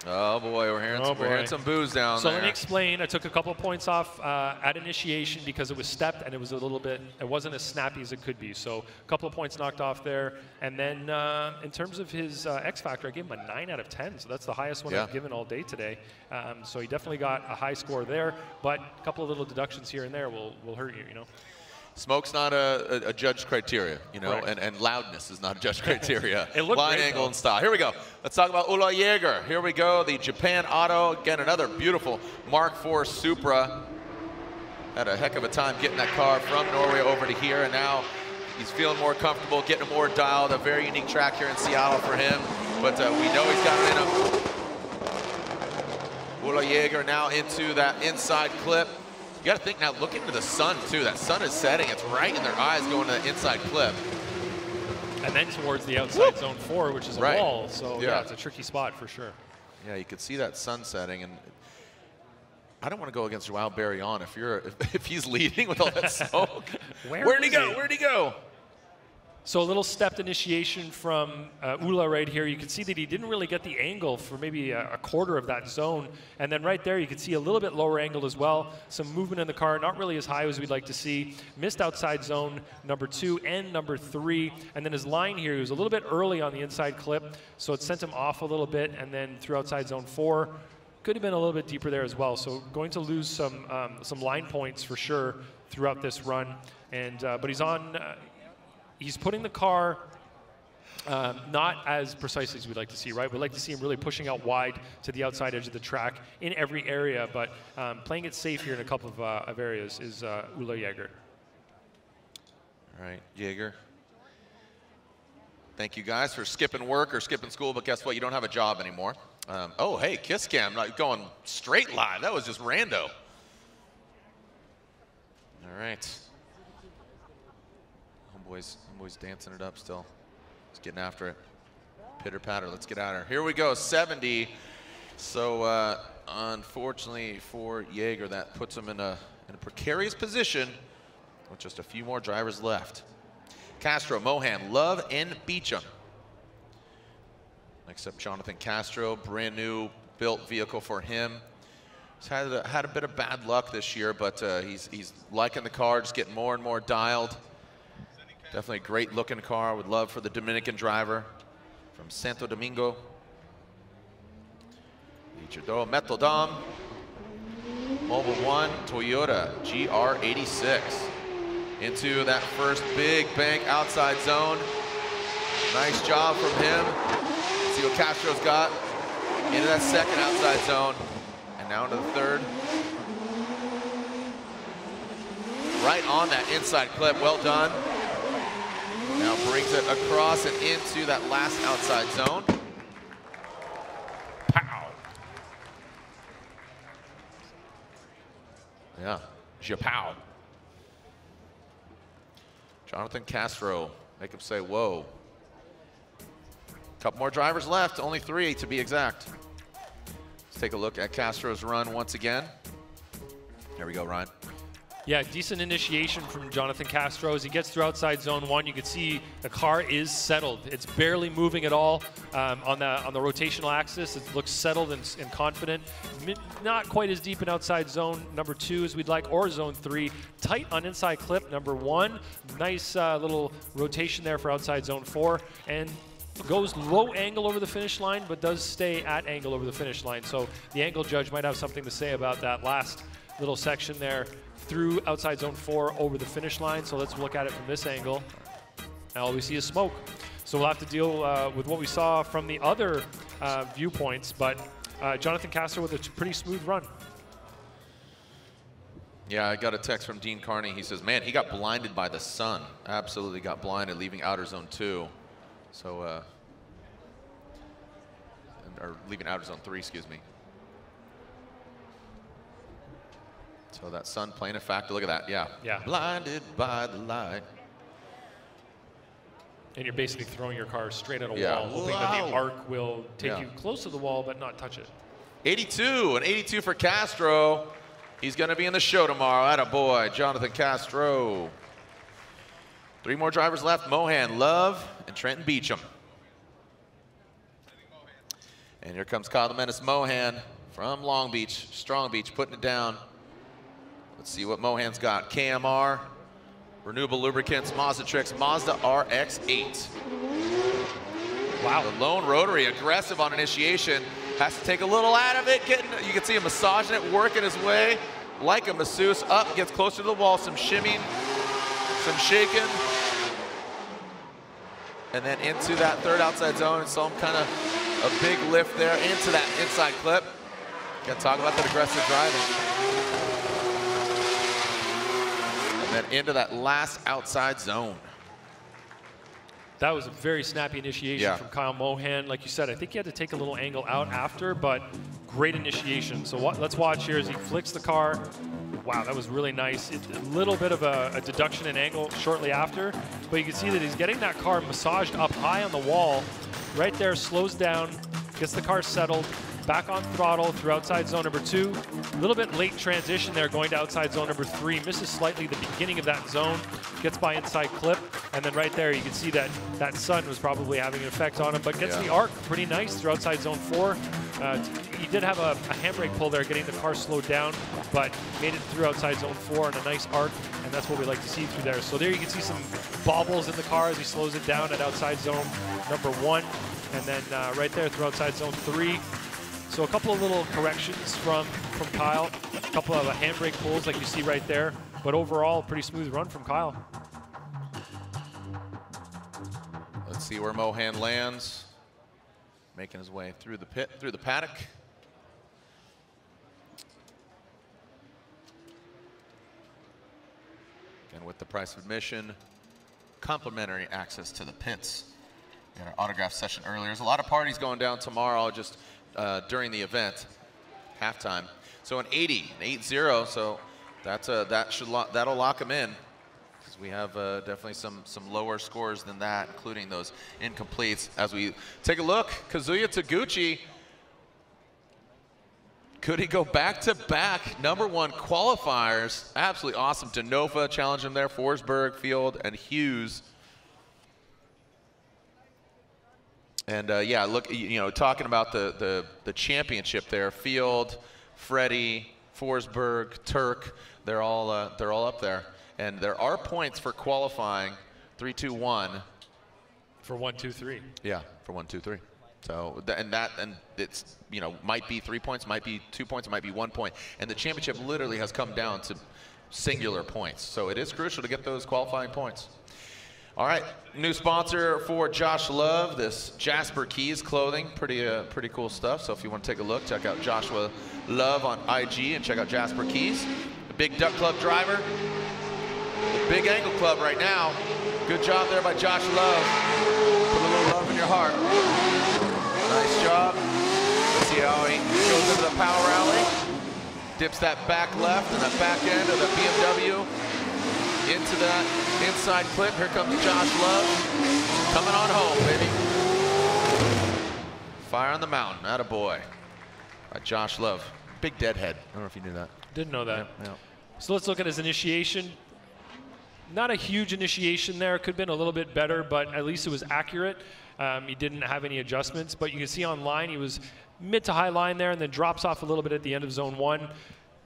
Oh boy, we're hearing some boos down so there. let me explain. I took a couple of points off at initiation because it was stepped and it was a little bit, it wasn't as snappy as it could be. So a couple of points knocked off there. And then in terms of his X Factor, I gave him a 9 out of 10. So that's the highest one I've given all day today. So he definitely got a high score there. But a couple of little deductions here and there will hurt you, you know. Smoke's not a judge criteria, you know, Right. and loudness is not a judge criteria. It looked Line great, angle though. and style. Here we go. Let's talk about Ola Jaeger. Here we go, the Japan Auto. Again, another beautiful Mark IV Supra. Had a heck of a time getting that car from Norway over to here, and now he's feeling more comfortable, getting more dialed. A very unique track here in Seattle for him, but we know he's got it in him. Ola Jaeger now into that inside clip. You got to think now, look into the sun too. That sun is setting. It's right in their eyes going to the inside clip. And then towards the outside zone 4, which is a Right. wall. So yeah, it's a tricky spot for sure. Yeah, you could see that sun setting, and I don't want to go against Joao Barrion if he's leading with all that smoke. Where'd he go? Where'd he go? So a little stepped initiation from Ula right here. You can see that he didn't really get the angle for maybe a quarter of that zone. And then right there, you can see a little bit lower angled as well. Some movement in the car, not really as high as we'd like to see. Missed outside zone number 2 and number 3. And then his line here, he was a little bit early on the inside clip, so it sent him off a little bit. And then through outside zone 4, could have been a little bit deeper there as well. So going to lose some line points for sure throughout this run. And but he's on. He's putting the car not as precisely as we'd like to see, right? We'd like to see him really pushing out wide to the outside edge of the track in every area, but playing it safe here in a couple of areas is Ula Jaeger. All right, Jaeger. Thank you guys for skipping work or skipping school, but guess what? You don't have a job anymore. Oh, hey, Kiss Cam, like going straight live. That was just rando. All right. Homeboy's dancing it up still. He's getting after it. Pitter patter, let's get out of here. Here we go, 70. So unfortunately for Jaeger, that puts him in a precarious position with just a few more drivers left. Castro, Mohan, Love, and Beecham. Next up, Jonathan Castro, brand new built vehicle for him. He's had a bit of bad luck this year, but he's liking the car, just getting more and more dialed. Definitely a great looking car. Would love for the Dominican driver from Santo Domingo. Ichiro Metodam, Mobile 1 Toyota GR86. Into that first big bank outside zone. Nice job from him. See what Castro's got. Into that second outside zone. And now into the third. Right on that inside clip. Well done. Now brings it across and into that last outside zone. Pow. Yeah, Japow. Jonathan Castro, make him say, whoa. Couple more drivers left, only 3 to be exact. Let's take a look at Castro's run once again. There we go, Ryan. Yeah, decent initiation from Jonathan Castro. As he gets through outside zone 1, you can see the car is settled. It's barely moving at all on the rotational axis. It looks settled and confident. Not quite as deep in outside zone number 2 as we'd like, or zone 3. Tight on inside clip number 1. Nice little rotation there for outside zone 4. And goes low angle over the finish line, but does stay at angle over the finish line. So the angle judge might have something to say about that last little section there through outside zone 4 over the finish line. So let's look at it from this angle. Now all we see is smoke. So we'll have to deal with what we saw from the other viewpoints, but Jonathan Castro with a pretty smooth run. Yeah, I got a text from Dean Carney. He says, man, he got blinded by the sun. Absolutely got blinded, leaving outer zone 2. So, or leaving outer zone 3, excuse me. So that sun playing a factor. Look at that. Yeah. Yeah. Blinded by the light. And you're basically throwing your car straight at a Yeah. wall, hoping that the arc will take you close to the wall but not touch it. 82, an 82 for Castro. He's going to be in the show tomorrow. Attaboy, Jonathan Castro. 3 more drivers left, Mohan, Love, and Trenton Beecham. And here comes Kyle the Menace Mohan from Long Beach, Strong Beach, putting it down. Let's see what Mohan's got. KMR, Renewable Lubricants, Mazda Tricks, Mazda RX-8. Wow. The lone rotary, aggressive on initiation. Has to take a little out of it. You can see him massaging it, working his way like a masseuse. Up, gets closer to the wall, some shimming, some shaking. And then into that third outside zone. Saw him kind of a big lift there into that inside clip. Got to talk about that aggressive driving. And then into that last outside zone. That was a very snappy initiation from Kyle Mohan. Like you said, I think he had to take a little angle out after, but great initiation. So let's watch here as he flicks the car. Wow, that was really nice. A little bit of a deduction in angle shortly after, but you can see that he's getting that car massaged up high on the wall. Right there, slows down, gets the car settled, back on throttle through outside zone number 2. A little bit late transition there going to outside zone number 3. Misses slightly the beginning of that zone, gets by inside clip, and then right there you can see that that sun was probably having an effect on him, but gets the arc pretty nice through outside zone 4. He did have a handbrake pull there, getting the car slowed down, but made it through outside zone 4 on a nice arc, and that's what we like to see through there. So there you can see some bobbles in the car as he slows it down at outside zone number 1, and then right there through outside zone 3. So a couple of little corrections from Kyle, a couple of handbrake pulls like you see right there, but overall, pretty smooth run from Kyle. Let's see where Mohan lands. Making his way through the pit, through the paddock. And with the price of admission, complimentary access to the pits. We had our autograph session earlier. There's a lot of parties going down tomorrow just during the event, halftime. So an 80, an 8-0, so that'll lock him in. Because we have definitely some lower scores than that, including those incompletes. As we take a look, Kazuya Taguchi, could he go back-to-back #1 qualifiers? Absolutely awesome. Denofa challenged him there, Forsberg, Field, and Hughes. And yeah, look, talking about the championship there, Field, Freddie, Forsberg, Turk, they're all up there. And there are points for qualifying, 3, 2, 1. For 1, 2, 3. Yeah, for 1, 2, 3. So and it's might be 3 points, might be 2 points, it might be 1 point. And the championship literally has come down to singular points. So it is crucial to get those qualifying points. All right, new sponsor for Josh Love, this Jasper Keys clothing, pretty cool stuff. So if you want to take a look, check out Joshua Love on IG and check out Jasper Keys. The Big Duck Club driver, the Big Angle Club right now. Good job there by Josh Love. Put a little love in your heart. Nice job. Let's see how he goes into the power rally. Dips that back left and that back end of the BMW into that inside clip. Here comes Josh Love. Coming on home, baby. Fire on the mountain. Attaboy. By Josh Love. Big deadhead. I don't know if you knew that. Didn't know that. Yeah. So let's look at his initiation. Not a huge initiation there. Could have been a little bit better, but at least it was accurate. He didn't have any adjustments, but you can see online he was mid to high line there and then drops off a little bit at the end of zone 1.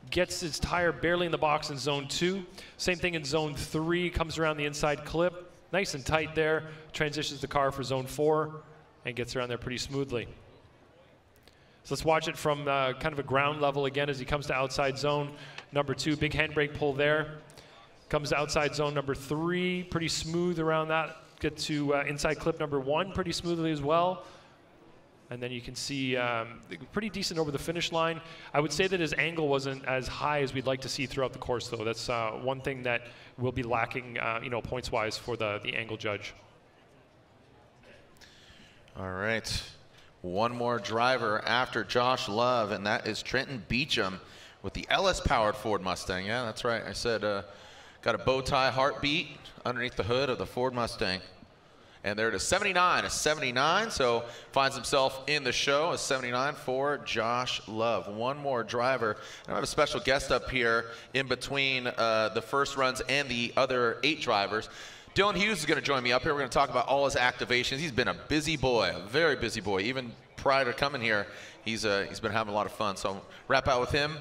Gets his tire barely in the box in zone 2. Same thing in zone 3, comes around the inside clip. Nice and tight there. Transitions the car for zone 4 and gets around there pretty smoothly. So let's watch it from kind of a ground level again as he comes to outside zone number 2. Big handbrake pull there. Comes to outside zone number 3, pretty smooth around that. Get to inside clip number 1 pretty smoothly as well. And then you can see pretty decent over the finish line. I would say that his angle wasn't as high as we'd like to see throughout the course, though. That's one thing that will be lacking, points-wise for the angle judge. All right. One more driver after Josh Love, and that is Trenton Beecham with the LS-powered Ford Mustang. Yeah, that's right. I said got a bow tie heartbeat underneath the hood of the Ford Mustang. And there it is, 79, so finds himself in the show, a 79 for Josh Love. One more driver. And I have a special guest up here in between the first runs and the other 8 drivers. Dylan Hughes is going to join me up here. We're going to talk about all his activations. He's been a busy boy, a very busy boy, even prior to coming here, he's been having a lot of fun. So wrap out with him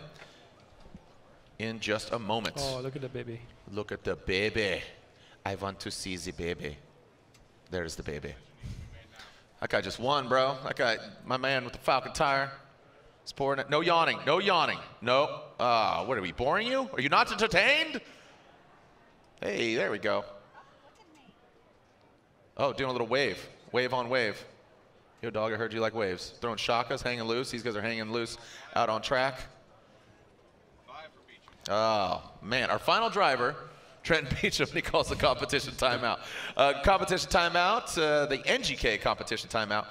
in just a moment. Oh, look at the baby. Look at the baby. I want to see the baby. There's the baby. That guy just won, bro. That guy, my man with the Falcon tire. It's pouring it. No yawning. No yawning. No. What are we, boring you? Are you not entertained? Hey, there we go. Oh, doing a little wave. Wave on wave. Yo, dog, I heard you like waves. Throwing shakas, hanging loose. These guys are hanging loose out on track. Oh, man. Our final driver, Trenton Beecham, he calls the competition timeout. Competition timeout, the NGK competition timeout.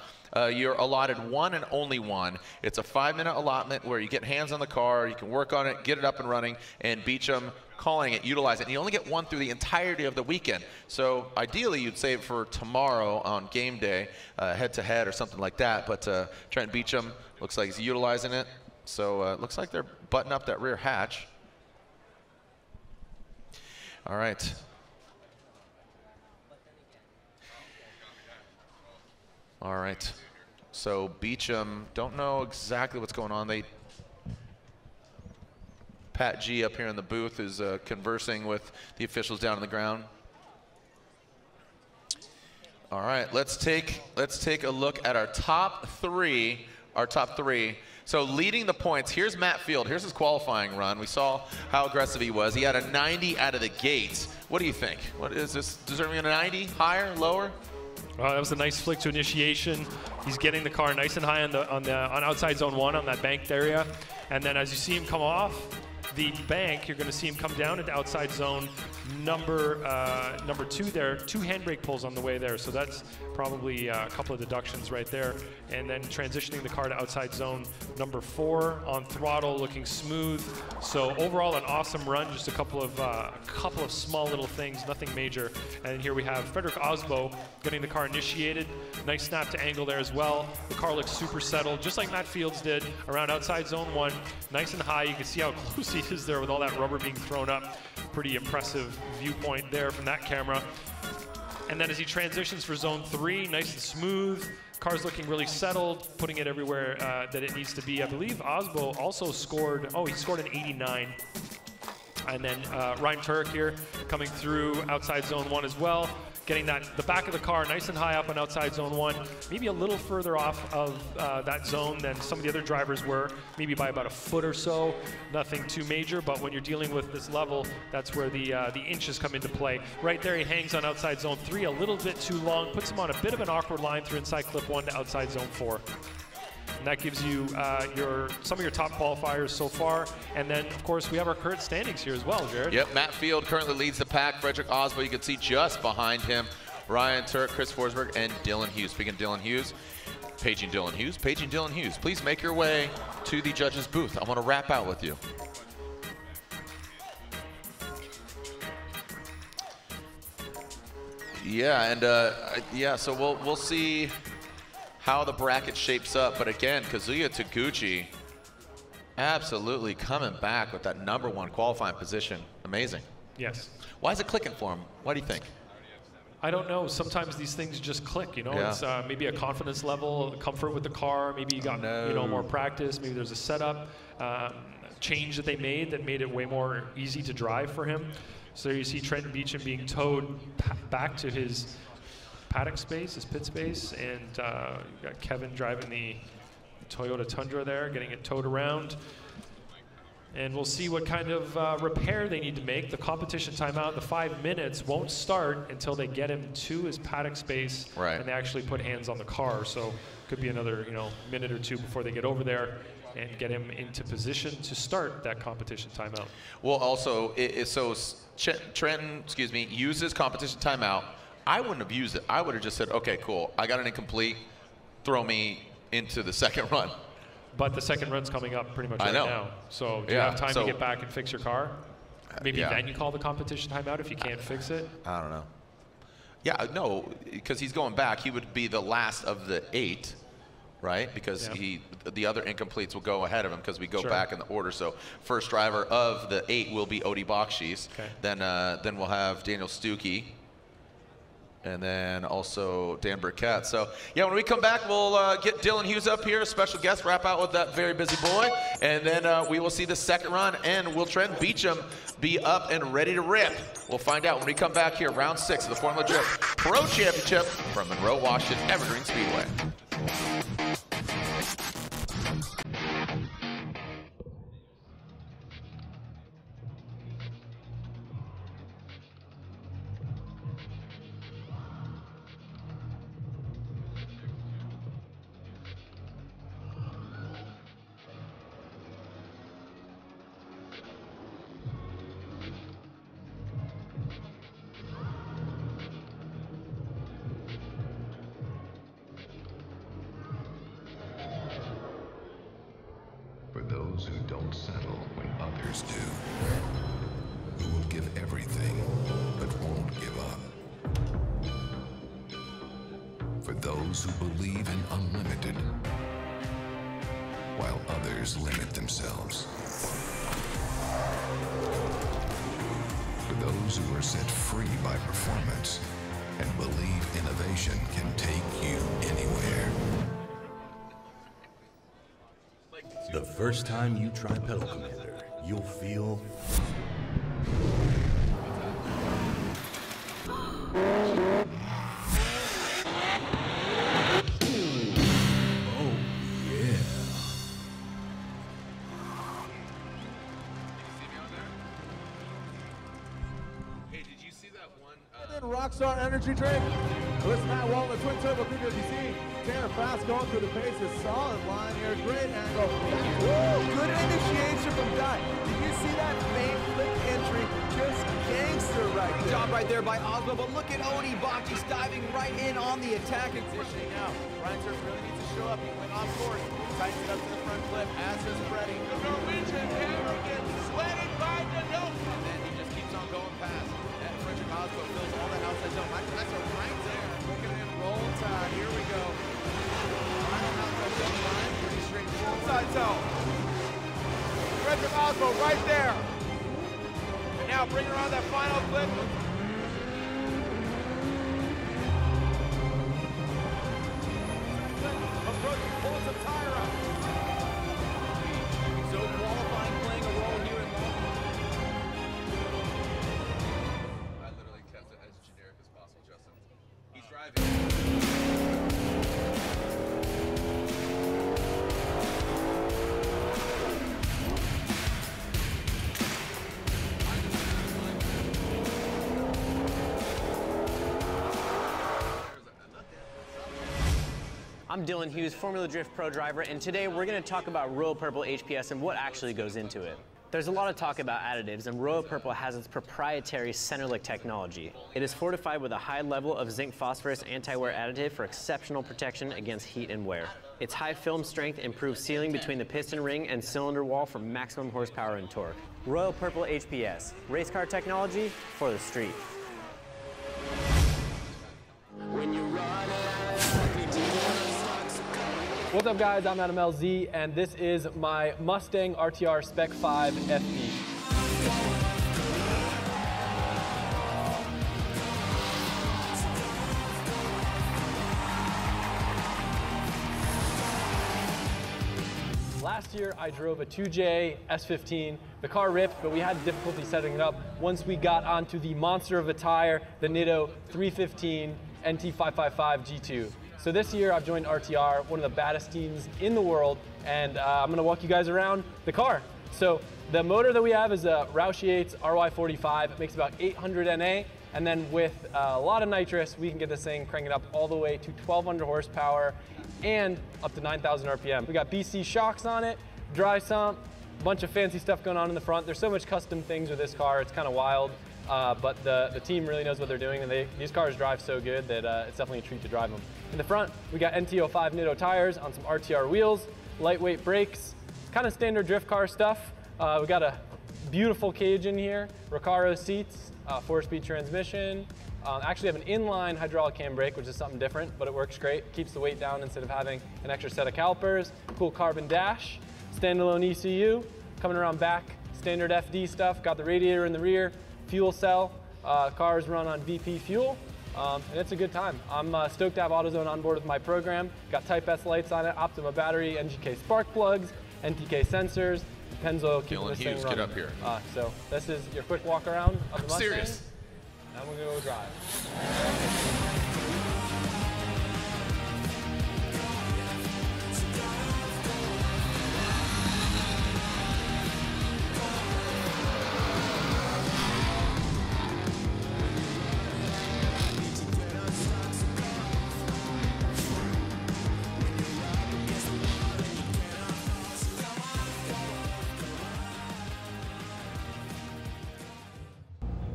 You're allotted one and only one. It's a 5-minute allotment where you get hands on the car, you can work on it, get it up and running, and Beecham calling it, utilize it. And you only get one through the entirety of the weekend. So ideally, you'd save for tomorrow on game day, head-to-head or something like that. But Trenton Beecham looks like he's utilizing it. So looks like they're buttoning up that rear hatch. All right. All right. So Beecham, don't know exactly what's going on. Pat G up here in the booth is conversing with the officials down on the ground. All right, let's take a look at our top three. So leading the points, here's Matt Field. Here's his qualifying run. We saw how aggressive he was. He had a 90 out of the gate. What do you think? What is this, deserving of a 90? Higher, lower? Well, that was a nice flick to initiation. He's getting the car nice and high on outside zone 1 on that banked area. And then as you see him come off the bank, you're going to see him come down into outside zone number 2 there. 2 handbrake pulls on the way there, so that's probably a couple of deductions right there. And then transitioning the car to outside zone number 4 on throttle, looking smooth. So overall, an awesome run. Just a couple of small little things, nothing major. And here we have Frederick Osbo getting the car initiated. Nice snap to angle there as well. The car looks super settled, just like Matt Fields did around outside zone 1. Nice and high. You can see how close he is there with all that rubber being thrown up. Pretty impressive viewpoint there from that camera. And then as he transitions for zone 3, nice and smooth. Car's looking really settled, putting it everywhere that it needs to be. I believe Osbo also scored, he scored an 89. And then Ryan Turek here coming through outside zone 1 as well. Getting the back of the car nice and high up on outside zone 1, maybe a little further off of that zone than some of the other drivers were, maybe by about a foot or so. Nothing too major, but when you're dealing with this level, that's where the inches come into play. Right there, he hangs on outside zone 3 a little bit too long, puts him on a bit of an awkward line through inside clip 1 to outside zone 4. And that gives you some of your top qualifiers so far. And then, of course, we have our current standings here as well, Jared. Yep, Matt Field currently leads the pack. Frederick Osbo, you can see just behind him. Ryan Turek, Chris Forsberg, and Dylan Hughes. Speaking of Dylan Hughes, paging Dylan Hughes. Please make your way to the judges' booth. I want to wrap out with you. Yeah, and so we'll see how the bracket shapes up. But again, Kazuya Taguchi absolutely coming back with that #1 qualifying position. Amazing. Yes. Why is it clicking for him? What do you think? I don't know. Sometimes these things just click, you know. Yeah. It's maybe a confidence level, comfort with the car. Maybe you got more practice. Maybe there's a setup change that they made that made it way more easy to drive for him. So you see Trenton Beecham being towed back to his paddock space, his pit space, and you got Kevin driving the Toyota Tundra there, getting it towed around. And we'll see what kind of repair they need to make. The competition timeout, the 5 minutes, won't start until they get him to his paddock space, and they actually put hands on the car. So could be another minute or 2 before they get over there and get him into position to start that competition timeout. Well, also, Trenton, uses competition timeout. I wouldn't have used it. I would have just said, okay, cool, I got an incomplete, throw me into the second run. But the second run's coming up pretty much right now. So do you have time to get back and fix your car? Maybe then you call the competition timeout if you can't fix it? I don't know. Yeah, no, because he's going back. He would be the last of the 8, right? Because the other incompletes will go ahead of him because we go back in the order. So first driver of the 8 will be Odi Bakshis. Okay. Then we'll have Daniel Stuckey. and then also Dan Burkett. So yeah, when we come back, we'll get Dylan Hughes up here, special guest, wrap out with that very busy boy, and then we will see the second run, and will Trent Beecham be up and ready to rip? We'll find out when we come back here, round 6 of the Formula Drift Pro Championship from Monroe, Washington, Evergreen Speedway. For those who don't settle when others do, who will give everything but won't give up. For those who believe in unlimited, while others limit themselves. For those who are set free by performance and believe innovation can take you anywhere. The first time you try Pedal Commander, you'll feel... Oh, yeah. Hey, did you see that one? Rockstar Energy Drink. Listen, Matt Walton, the twin turbo PWC. Tanner Fast going through the paces. Solid line here. Great angle. Woo! Good initiation from Dye. Did you see that main flick entry? Just gangster right there. Job right there by Osmo, but look at Oni Bocci's diving right in on the attack and positioning out. Ryan Turf really needs to show up. He went off course. Tightens it up to the front flip. As is Freddie. The Norwegian hammer gets sweated by the note. And then he just keeps on going past. And Frederick Osmo fills all that outside zone. Michael Messer right there. Look at him roll tide. Here we go. Final outside zone line. Pretty straightforward. Outside zone. Frederick Osmo right there. And now bring around that final flip. Approaching, pulling some tire out. So qualifying, playing a role here in Long. I literally kept it as generic as possible, Justin. He's driving. I'm Dylan Hughes, Formula Drift Pro driver, and today we're going to talk about Royal Purple HPS and what actually goes into it. There's a lot of talk about additives, and Royal Purple has its proprietary Centerlic technology. It is fortified with a high level of zinc phosphorus anti-wear additive for exceptional protection against heat and wear. Its high film strength improves sealing between the piston ring and cylinder wall for maximum horsepower and torque. Royal Purple HPS, race car technology for the street. What's up guys, I'm Adam LZ, and this is my Mustang RTR Spec 5 FD. Last year I drove a 2J S15. The car ripped, but we had difficulty setting it up once we got onto the monster of a tire, the Nitto 315 NT555 G2. So this year I've joined RTR, one of the baddest teams in the world, and I'm gonna walk you guys around the car. So the motor that we have is a Roush Yates RY45. It makes about 800 NA, and then with a lot of nitrous, we can get this thing cranking up all the way to 1,200 horsepower and up to 9,000 RPM. We got BC shocks on it, dry sump, a bunch of fancy stuff going on in the front. There's so much custom things with this car, it's kind of wild. But the team really knows what they're doing, and these cars drive so good that it's definitely a treat to drive them. In the front, we got NT05 Nitto tires on some RTR wheels, lightweight brakes, kind of standard drift car stuff. We got a beautiful cage in here, Recaro seats, 4-speed transmission. Actually have an inline hydraulic handbrake, which is something different, but it works great. Keeps the weight down instead of having an extra set of calipers. Cool carbon dash, standalone ECU. Coming around back, standard FD stuff. Got the radiator in the rear. Fuel cell, cars run on VP fuel. and it's a good time. I'm stoked to have AutoZone on board with my program. Got Type S lights on it, Optima battery, NGK spark plugs, NTK sensors, Pennzoil keeping this thing running. Get up here. So this is your quick walk around of the Mustang. Serious. Now we're gonna go drive.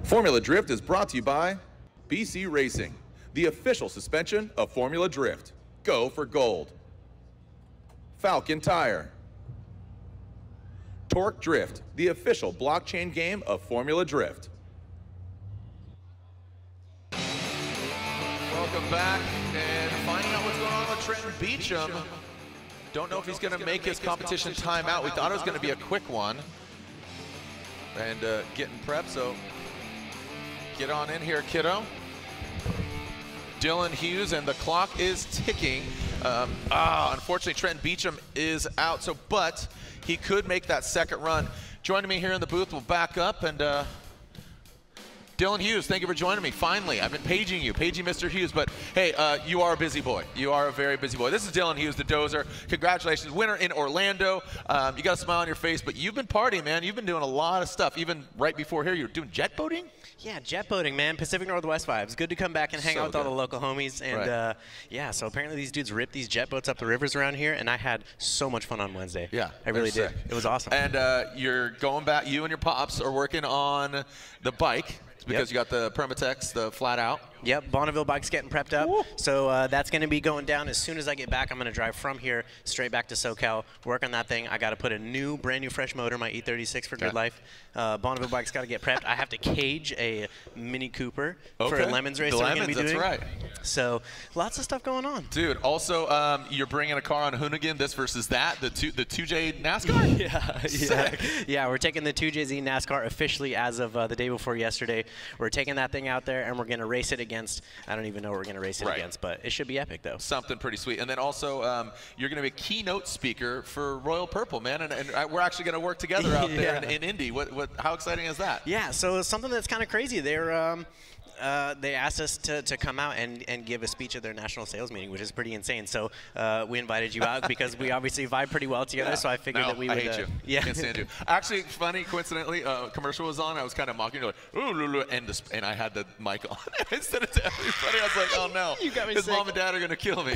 Formula Drift is brought to you by BC Racing, the official suspension of Formula Drift. Go for gold. Falcon Tire. Torque Drift, the official blockchain game of Formula Drift. Welcome back, and finding out what's going on with Trenton Beecham. Don't know if he's going to make his competition timeout. We thought it was going to be a quick one. And getting prepped, so get on in here, kiddo. Dylan Hughes, and the clock is ticking. Unfortunately, Trenton Beecham is out, but he could make that second run. Joining me here in the booth, we'll back up, and Dylan Hughes, thank you for joining me. Finally, I've been paging Mr. Hughes, but hey, you are a busy boy. You are a very busy boy. This is Dylan Hughes, the Dozer. Congratulations, winner in Orlando. You got a smile on your face, but you've been partying, man. You've been doing a lot of stuff. Even right before here, you were doing jet boating? Yeah, jet boating, man. Pacific Northwest vibes. Good to come back and hang out with all the local homies. And yeah, so apparently these dudes ripped these jet boats up the rivers around here, and I had so much fun on Wednesday. Yeah, I really did. It was awesome. And you're going back, you and your pops are working on the bike. Because you got the Permatex, the flat out. Yep, Bonneville bike's getting prepped up. Woo. So that's going to be going down as soon as I get back. I'm going to drive from here straight back to SoCal, work on that thing. I got to put a brand new fresh motor, my E36 for Good Life. Bonneville bike's got to get prepped. I have to cage a Mini Cooper for a Lemons race. The Lemons, that's right. So lots of stuff going on. Dude, also you're bringing a car on Hoonigan, this versus that, the 2J NASCAR? Yeah, we're taking the 2JZ NASCAR officially as of the day before yesterday. We're taking that thing out there, and we're going to race it against, I don't even know what we're going to race it against, but it should be epic, though. Something pretty sweet. And then also, you're going to be a keynote speaker for Royal Purple, man, and we're actually going to work together out there in Indy. How exciting is that? Yeah, so it's something that's kind of crazy. They asked us to come out and give a speech at their national sales meeting, which is pretty insane. So we invited you out because we obviously vibe pretty well together. So I figured that we would. I hate you. Yeah. Can't stand you. Actually, funny, coincidentally, a commercial was on. I was kind of mocking you, like, ooh, and I had the mic on instead of everybody. I was like, oh no, you got me his sick. mom and dad are gonna kill me.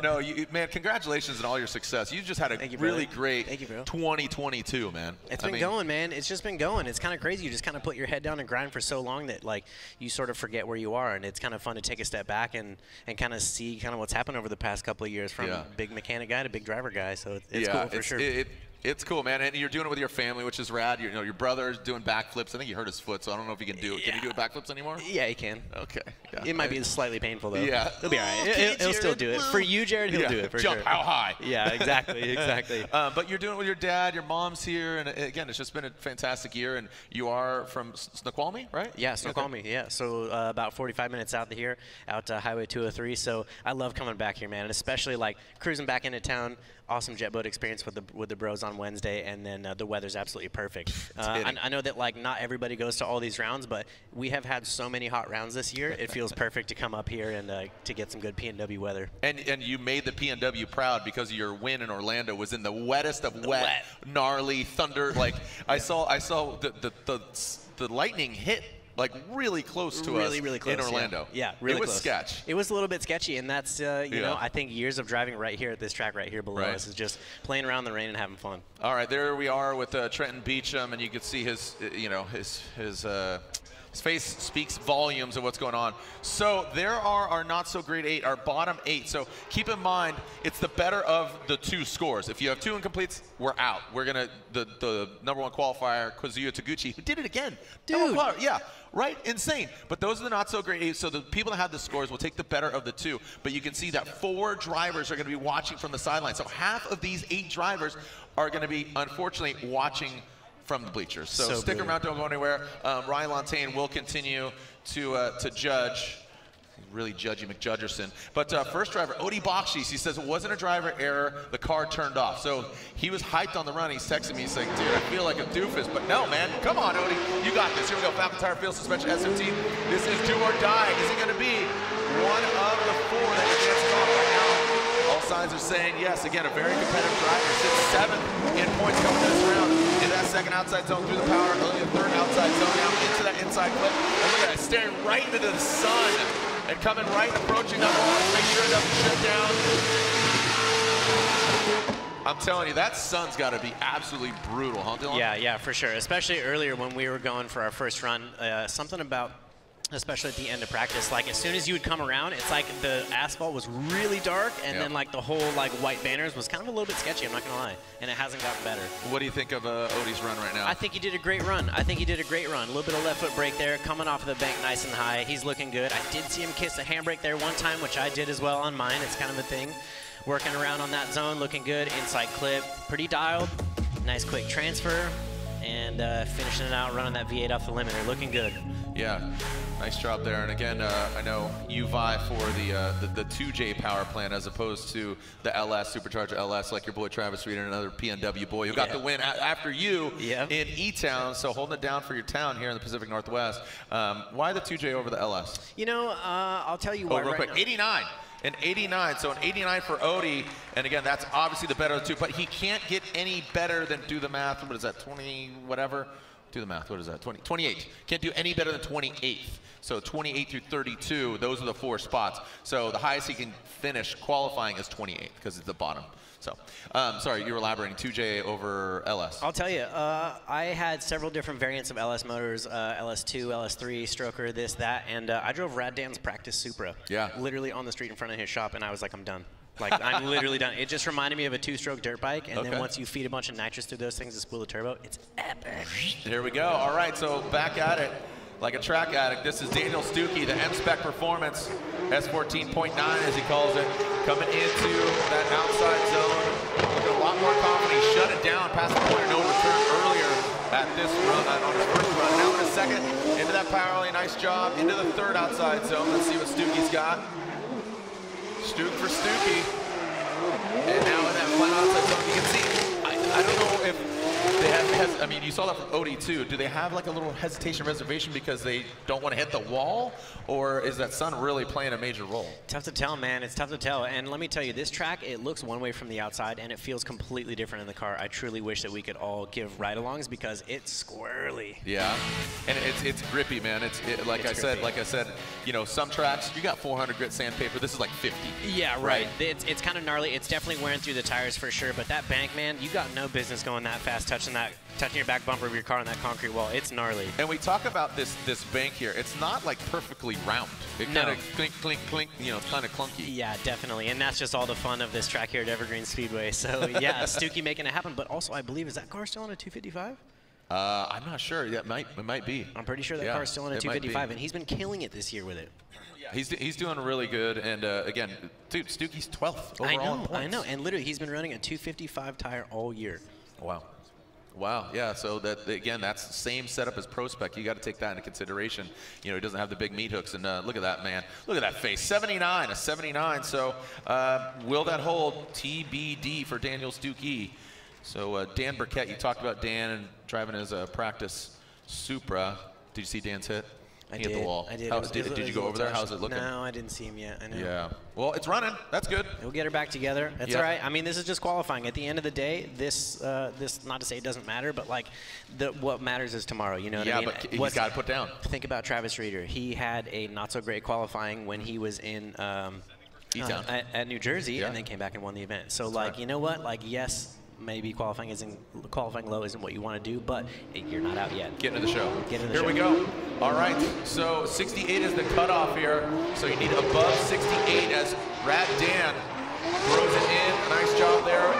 No, man, congratulations on all your success. You just had a really great 2022, man. It's been going, man. It's just been going. It's kind of crazy. You just kind of put your head down and grind for so long that like you sort of forget where you are, and it's kind of fun to take a step back and kind of see kind of what's happened over the past couple of years from big mechanic guy to big driver guy. So it's cool for sure. It's cool, man, and you're doing it with your family, which is rad. Your brother's doing backflips. I think he hurt his foot, so I don't know if he can do it. Can he do backflips anymore? Yeah, he can. Okay. Yeah. It might be slightly painful, though. Yeah. He'll be all right. He'll still do it. For you, Jared, he'll do it for Jump sure. how high? Yeah, exactly, exactly. But you're doing it with your dad. Your mom's here, and again, it's just been a fantastic year. And you are from Snoqualmie, right? Yeah, Snoqualmie. Yeah, so about 45 minutes out of here, out to Highway 203. So I love coming back here, man, and especially like cruising back into town. Awesome jet boat experience with the bros on Wednesday, and then the weather's absolutely perfect. I know that like not everybody goes to all these rounds, but we have had so many hot rounds this year. It feels perfect to come up here and to get some good PNW weather. And you made the PNW proud because your win in Orlando was in the wettest of wet, gnarly thunder. Like I saw the lightning hit like really close to us really close, in Orlando. Yeah, really close. It was sketch. It was a little bit sketchy, and that's, you know, I think years of driving right here at this track right here below us is just playing around in the rain and having fun. All right, there we are with Trenton Beecham, and you can see his, his face speaks volumes of what's going on. So there are our not so great 8, our bottom 8. So keep in mind, it's the better of the 2 scores. If you have 2 incompletes, we're out. We're gonna the #1 qualifier, Kazuya Taguchi, who did it again. Dude. Yeah, right? Insane. But those are the not so great 8. So the people that have the scores will take the better of the 2. But you can see that 4 drivers are gonna be watching from the sideline. So half of these 8 drivers are gonna be, unfortunately, watching from the bleachers. So stick around, don't go anywhere. Ryan Lantain will continue to judge Really judgy McJudgerson. But first driver, Odie Bakshis, he says it wasn't a driver error, the car turned off. So he was hyped on the run. He's texting me, he's like, dude, I feel like a doofus. But no, man, come on, Odie, you got this. Here we go, Falcon Tire Field Suspension S15. This is do or die. Is it gonna be one of the 4 that advances off right now? All signs are saying yes. Again, a very competitive driver. Sits 7th in points coming to this round. Into that second outside zone through the power, early the third outside zone, now into that inside clip. And look at that, staring right into the sun. And coming right, approaching that wall, make sure it doesn't shut down. I'm telling you, that sun's got to be absolutely brutal, huh, Dylan? Yeah, for sure. Especially earlier when we were going for our first run, something about, especially at the end of practice, like as soon as you would come around, it's like the asphalt was really dark, and then like the whole like white banners was kind of a little bit sketchy, I'm not gonna lie, and it hasn't gotten better. What do you think of Odie's run right now? I think he did a great run. A little bit of left foot brake there, coming off of the bank nice and high. He's looking good. I did see him kiss a handbrake there one time, which I did as well on mine. It's kind of a thing. Working around on that zone, looking good. Inside clip, pretty dialed. Nice quick transfer, and finishing it out, running that V8 off the limiter, looking good. Yeah, nice job there. And again, I know you vie for the 2J power plant as opposed to the LS, Supercharger LS, like your boy Travis Reed and another PNW boy who got the win after you in E-Town. So holding it down for your town here in the Pacific Northwest. Why the 2J over the LS? You know, I'll tell you why. Real quick, 89. An 89, so an 89 for Odie, and again, that's obviously the better of the two, but he can't get any better than, do the math, what is that, 20 whatever? Do the math, what is that, 28. Can't do any better than 28th. So 28 through 32, those are the 4 spots. So the highest he can finish qualifying is 28, because it's the bottom. So, sorry, you were elaborating, 2J over LS. I'll tell you, I had several different variants of LS motors, LS2, LS3, Stroker, this, that, and I drove Rad Dan's practice Supra. Yeah. Literally on the street in front of his shop, and I was like, I'm done. Like, I'm literally done. It just reminded me of a 2-stroke dirt bike, and then once you feed a bunch of nitrous through those things to spool the turbo, it's epic. There we go. All right, so back at it. Like a track addict, this is Daniel Stuckey, the M-Spec Performance, S14.9 as he calls it, coming into that outside zone. Looking a lot more confident. He shut it down past the point of no return earlier at this run, on his first run. Now in a second, into that power alley, nice job. Into the third outside zone. Let's see what Stuckey's got. Stuck for Stuckey. And now in that flat outside zone, you can see, I don't know if they have, I mean, you saw that from Odie too. Do they have like a little hesitation reservation because they don't want to hit the wall? Or is that sun really playing a major role? Tough to tell, man. It's tough to tell. And let me tell you, this track, it looks one way from the outside, and it feels completely different in the car. I truly wish that we could all give ride-alongs because it's squirrely. Yeah, and it's grippy, man. Like I said, you know, some tracks, you got 400 grit sandpaper. This is like 50. Yeah, right. It's kind of gnarly. It's definitely wearing through the tires for sure, but that bank, man, you got no business going that fast, touching your back bumper of your car on that concrete wall. It's gnarly. And we talk about this bank here. It's not like perfectly round. It kind of clink, clink, clink, you know, it's kind of clunky. Yeah, definitely. And that's just all the fun of this track here at Evergreen Speedway. So yeah, Stuckey making it happen. But also, I believe, is that car still on a 255? I'm not sure. Yeah, it might be. I'm pretty sure that car's still on a 255, and he's been killing it this year with it. He's doing really good, and again, dude, Stuckey's 12th overall in points. I know, and literally he's been running a 255 tire all year. Wow. Wow, yeah, so that, again, that's the same setup as Pro Spec. You got to take that into consideration. You know, he doesn't have the big meat hooks, and look at that, man. Look at that face, 79, a 79. So will that hold? TBD for Daniel Stuckey. So Dan Burkett, you talked about Dan and driving his practice Supra. Did you see Dan's hit? He hit the wall. I did. Did you go over there? How's it looking? No, I didn't see him yet. I know. Yeah. Well, it's running. That's good. We'll get her back together. That's all right. I mean, this is just qualifying. At the end of the day, this not to say it doesn't matter, but like what matters is tomorrow. You know what I mean? Yeah, but he's got to put down. Think about Travis Reeder. He had a not so great qualifying when he was in E-Town at New Jersey, and then came back and won the event. So like, you know what? Like, yes. Maybe qualifying low isn't what you want to do, but you're not out yet. Get into the show. Here we go. All right, so 68 is the cutoff here. So you need above 68 as Rad Dan throws it in. A nice job there.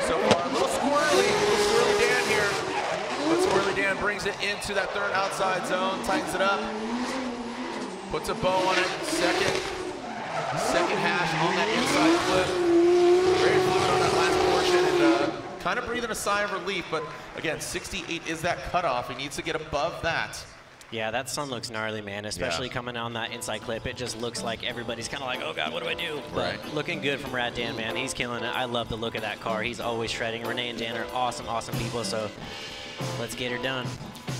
So far, a little squirrely Dan here. But Squirrely Dan brings it into that third outside zone, tightens it up, puts a bow on it. Second hash on that inside clip. Very fluid on that last portion, and kind of breathing a sigh of relief, but again, 68 is that cutoff. He needs to get above that Yeah, that sun looks gnarly, man, especially coming on that inside clip. It just looks like everybody's kind of like, oh, God, what do I do? But looking good from Rad Dan, man. He's killing it. I love the look of that car. He's always shredding. Renee and Dan are awesome, awesome people, so let's get her done.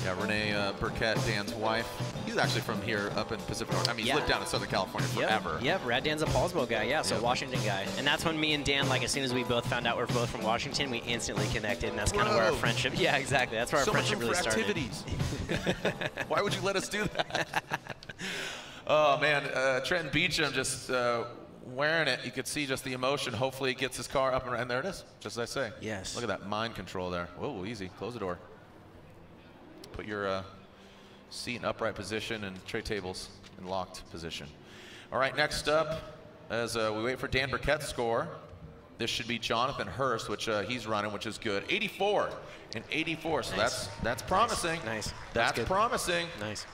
Yeah, Renee Burkett, Dan's wife. He's actually from here up in Pacific North. I mean, he's lived down in Southern California forever. Yep, Rad Dan's a Paulsville guy, yeah, so Washington guy. And that's when me and Dan, like, as soon as we both found out we're both from Washington, we instantly connected, and that's kind of where our friendship, yeah, exactly. That's where our friendship really started. Activities. Why would you let us do that? Oh, man, Trenton Beecham just wearing it. You could see just the emotion. Hopefully he gets his car up and running. And there it is, just as I say. Yes. Look at that mind control there. Whoa, easy. Close the door. Put your seat in upright position and tray tables in locked position. All right, next up, as we wait for Dan Burkett's score, this should be Jonathan Hurst, which he's running, which is good. 84 and 84, so that's promising. Nice. That's promising. Nice.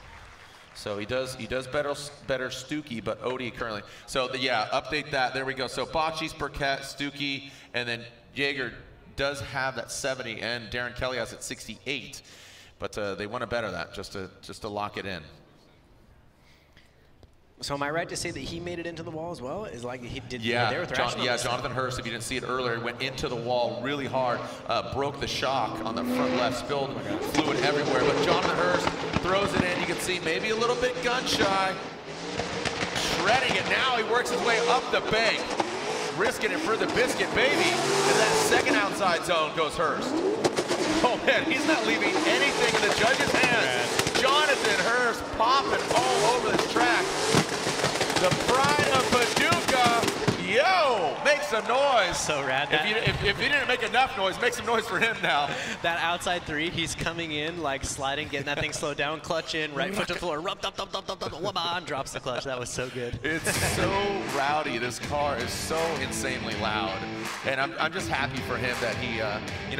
So he does better Stuckey, but Odie currently. So update that. There we go. So Bocce's, Burkett, Stuckey, and then Jaeger does have that 70, and Darren Kelly has it 68. But they want to better that just to lock it in. So am I right to say that he made it into the wall as well? Is like he did? Yeah, they were thrashing Jonathan Hurst. If you didn't see it earlier, went into the wall really hard, broke the shock on the front left, spilled fluid everywhere. But Jonathan Hurst throws it in. You can see maybe a little bit gun shy, shredding it. Now he works his way up the bank, risking it for the biscuit, baby. And that second outside zone goes Hurst. Oh man, he's not leaving anything in the judge's hands. Jonathan Hurst popping all over this track. The pride of Paducah, yo, make some noise. So rad. If you didn't make enough noise, make some noise for him now. That outside three, he's coming in, like sliding, getting that thing slowed down, clutch in, right foot to the floor, and drops the clutch. That was so good. It's so rowdy. This car is so insanely loud. And I'm just happy for him that he,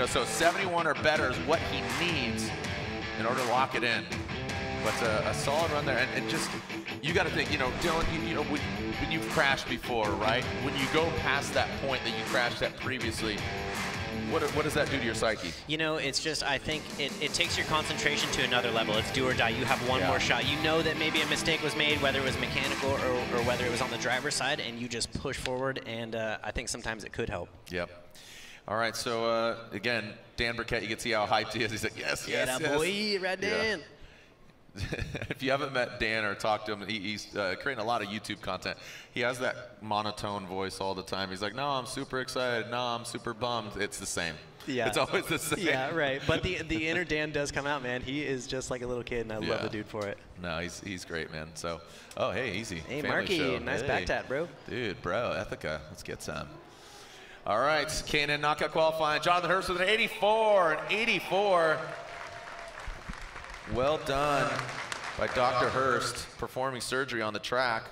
so 71 or better is what he needs in order to lock it in. But a solid run there, and just, you got to think, Dylan, when you've crashed before, right? When you go past that point that you crashed at previously, what does that do to your psyche? It's just, I think it takes your concentration to another level. It's do or die. You have one more shot. You know that maybe a mistake was made, whether it was mechanical or whether it was on the driver's side, and you just push forward, and I think sometimes it could help. Yep. All right, so again, Dan Burkett, you can see how hyped he is. He's like, yes, yes, yes. Boy, Red Dan. Yeah. If you haven't met Dan or talked to him, he's creating a lot of YouTube content. He has that monotone voice all the time. He's like, no, I'm super excited. No, I'm super bummed. It's the same. Yeah. It's always the same. Yeah, right. But the inner Dan does come out, man. He is just like a little kid, and I love the dude for it. No, he's great, man. So, oh, hey, easy. Hey, Family Marky, show. nice back tat, bro. Dude, bro, Ethica. Let's get some. All right, K&N knockout qualifying. Jonathan Hurst with an 84 and 84. Well done by Dr. Hurst, performing surgery on the track.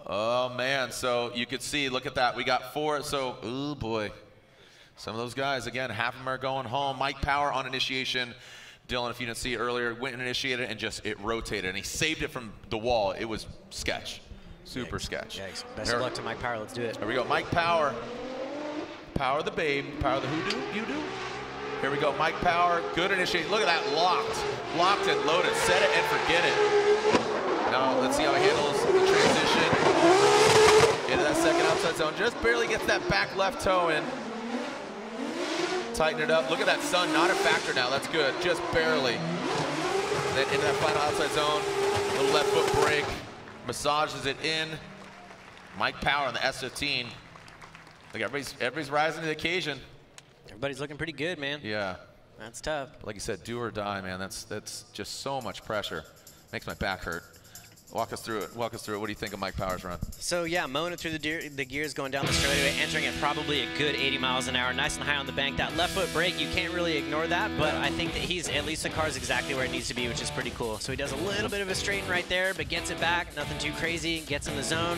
Oh man, so you could see, look at that, we got 4, so, oh boy. Some of those guys, again, half of them are going home. Mike Power on initiation. Dylan, if you didn't see it earlier, went and initiated and just, it rotated, and he saved it from the wall. It was sketch, super sketch. Yikes. Best of luck to Mike Power, let's do it. There we go, Mike Power. Power the babe, Power the hoodoo, you do. Here we go, Mike Power, good initiation. Look at that, locked and loaded. Set it and forget it. Now let's see how he handles the transition into that second outside zone. Just barely gets that back left toe in. Tighten it up. Look at that sun, not a factor now. That's good, just barely. Then into that final outside zone, little left foot brake, massages it in. Mike Power on the S15. Look, everybody's rising to the occasion. Everybody's looking pretty good, man. Yeah. That's tough. Like you said, do or die, man. That's just so much pressure. Makes my back hurt. Walk us through it. Walk us through it. What do you think of Mike Power's run? So yeah, mowing it through the gears, going down the straightaway, entering at probably a good 80 miles an hour, nice and high on the bank. That left foot brake, you can't really ignore that, but I think that at least the car's exactly where it needs to be, which is pretty cool. So he does a little bit of a straighten right there, but gets it back, nothing too crazy, gets in the zone,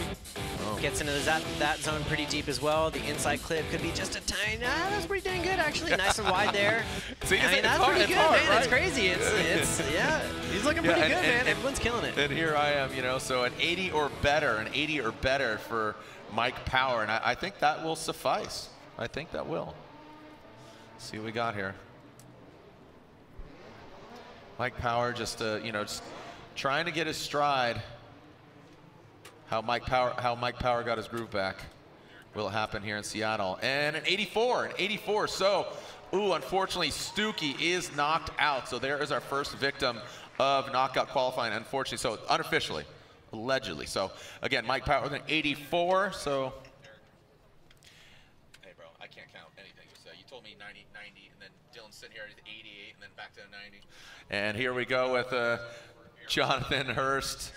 gets into that zone pretty deep as well. The inside clip could be just a tiny, that's pretty dang good actually, nice and wide there. See, I mean, that's pretty good, man. Right? It's crazy. It's yeah, he's looking pretty good, man. Everyone's killing it. And here I am, so an 80 or better for Mike Power, and I think that will suffice. I think that will. Let's see what we got here. Mike Power just, you know, just trying to get his stride. How Mike Power got his groove back. Will it happen here in Seattle? And an 84. So, unfortunately, Stuckey is knocked out. So there is our first victim of knockout qualifying, unfortunately. So unofficially, allegedly. So again, Mike Power with an 84. So, hey, bro, I can't count anything you say. You told me 90, and then Dylan's sitting here at 88, and then back to 90. And here we go with Jonathan Hurst.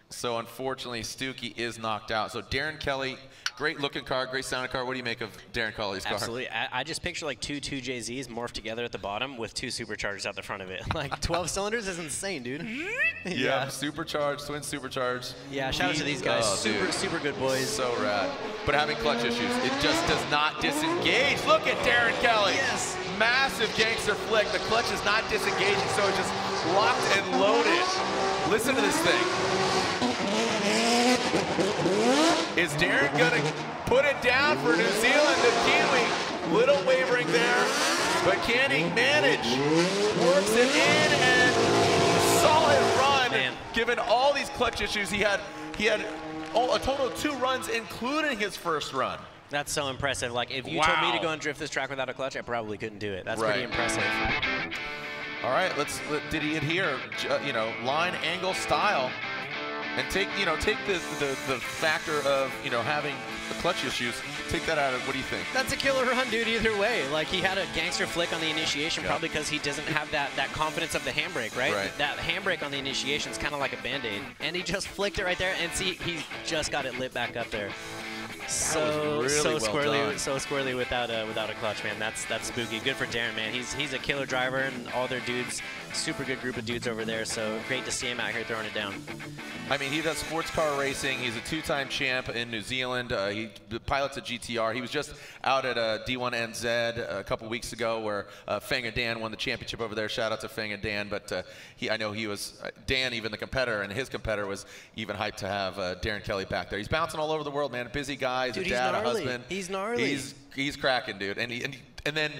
So unfortunately, Stuckey is knocked out. So Darren Kelly, great looking car, great sounding car. What do you make of Darren Kelly's car? Absolutely. I just picture like two 2JZs morphed together at the bottom with 2 superchargers out the front of it. Like 12 cylinders is insane, dude. Yeah, supercharged, twin supercharged. Yeah, shout out to these guys. Super good boys. So rad. But having clutch issues, it just does not disengage. Look at Darren Kelly. Yes. Massive gangster flick. The clutch is not disengaging, so it's just locked and loaded. Listen to this thing. Is Darren gonna put it down for New Zealand? The Kiwi, little wavering there, but can he manage? Works it in and solid run. Man. Given all these clutch issues, he had a total of 2 runs, including his first run. That's so impressive. Like if you told me to go and drift this track without a clutch, I probably couldn't do it. That's pretty impressive. All right, did he adhere? You know, line, angle, style. And take the factor of, you know, having the clutch issues, take that out of, what do you think? That's a killer run, dude, either way. Like, he had a gangster flick on the initiation, probably because he doesn't have that confidence of the handbrake, right? That handbrake on the initiation is kind of like a Band-Aid. And he just flicked it right there, and see, he just got it lit back up there. So squirrely without a clutch, man. That's spooky. Good for Darren, man. He's a killer driver, and all their dudes, super good group of dudes over there. So great to see him out here throwing it down. I mean, he does sports car racing. He's a 2-time champ in New Zealand. He pilots a GTR. He was just out at D1NZ a couple weeks ago, where Feng and Dan won the championship over there. Shout out to Feng and Dan. But I know he was Dan, even the competitor, and his competitor was even hyped to have Darren Kelly back there. He's bouncing all over the world, man. Busy guy. He's dude, a dad, he's gnarly. a husband. He's gnarly. He's cracking, dude. And then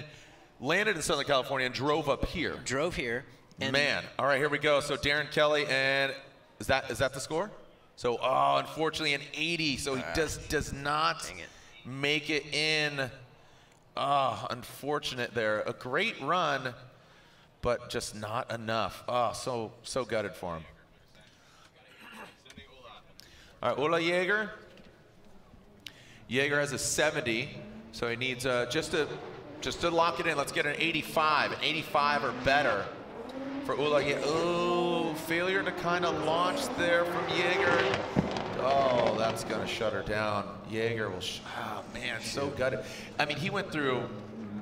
landed in Southern California and drove up here. Drove here. And man, all right, here we go. So Darren Kelly, and is that the score? So unfortunately an 80. So he does not make it in. Unfortunate there. A great run, but just not enough. So gutted for him. All right, Ola Jaeger. Jaeger has a 70, so he needs just to lock it in. Let's get an 85 or better for Ola Jaeger. Oh, failure to kind of launch there from Jaeger. Oh, that's gonna shut her down. Jaeger will. Oh man, so gutted. I mean, he went through,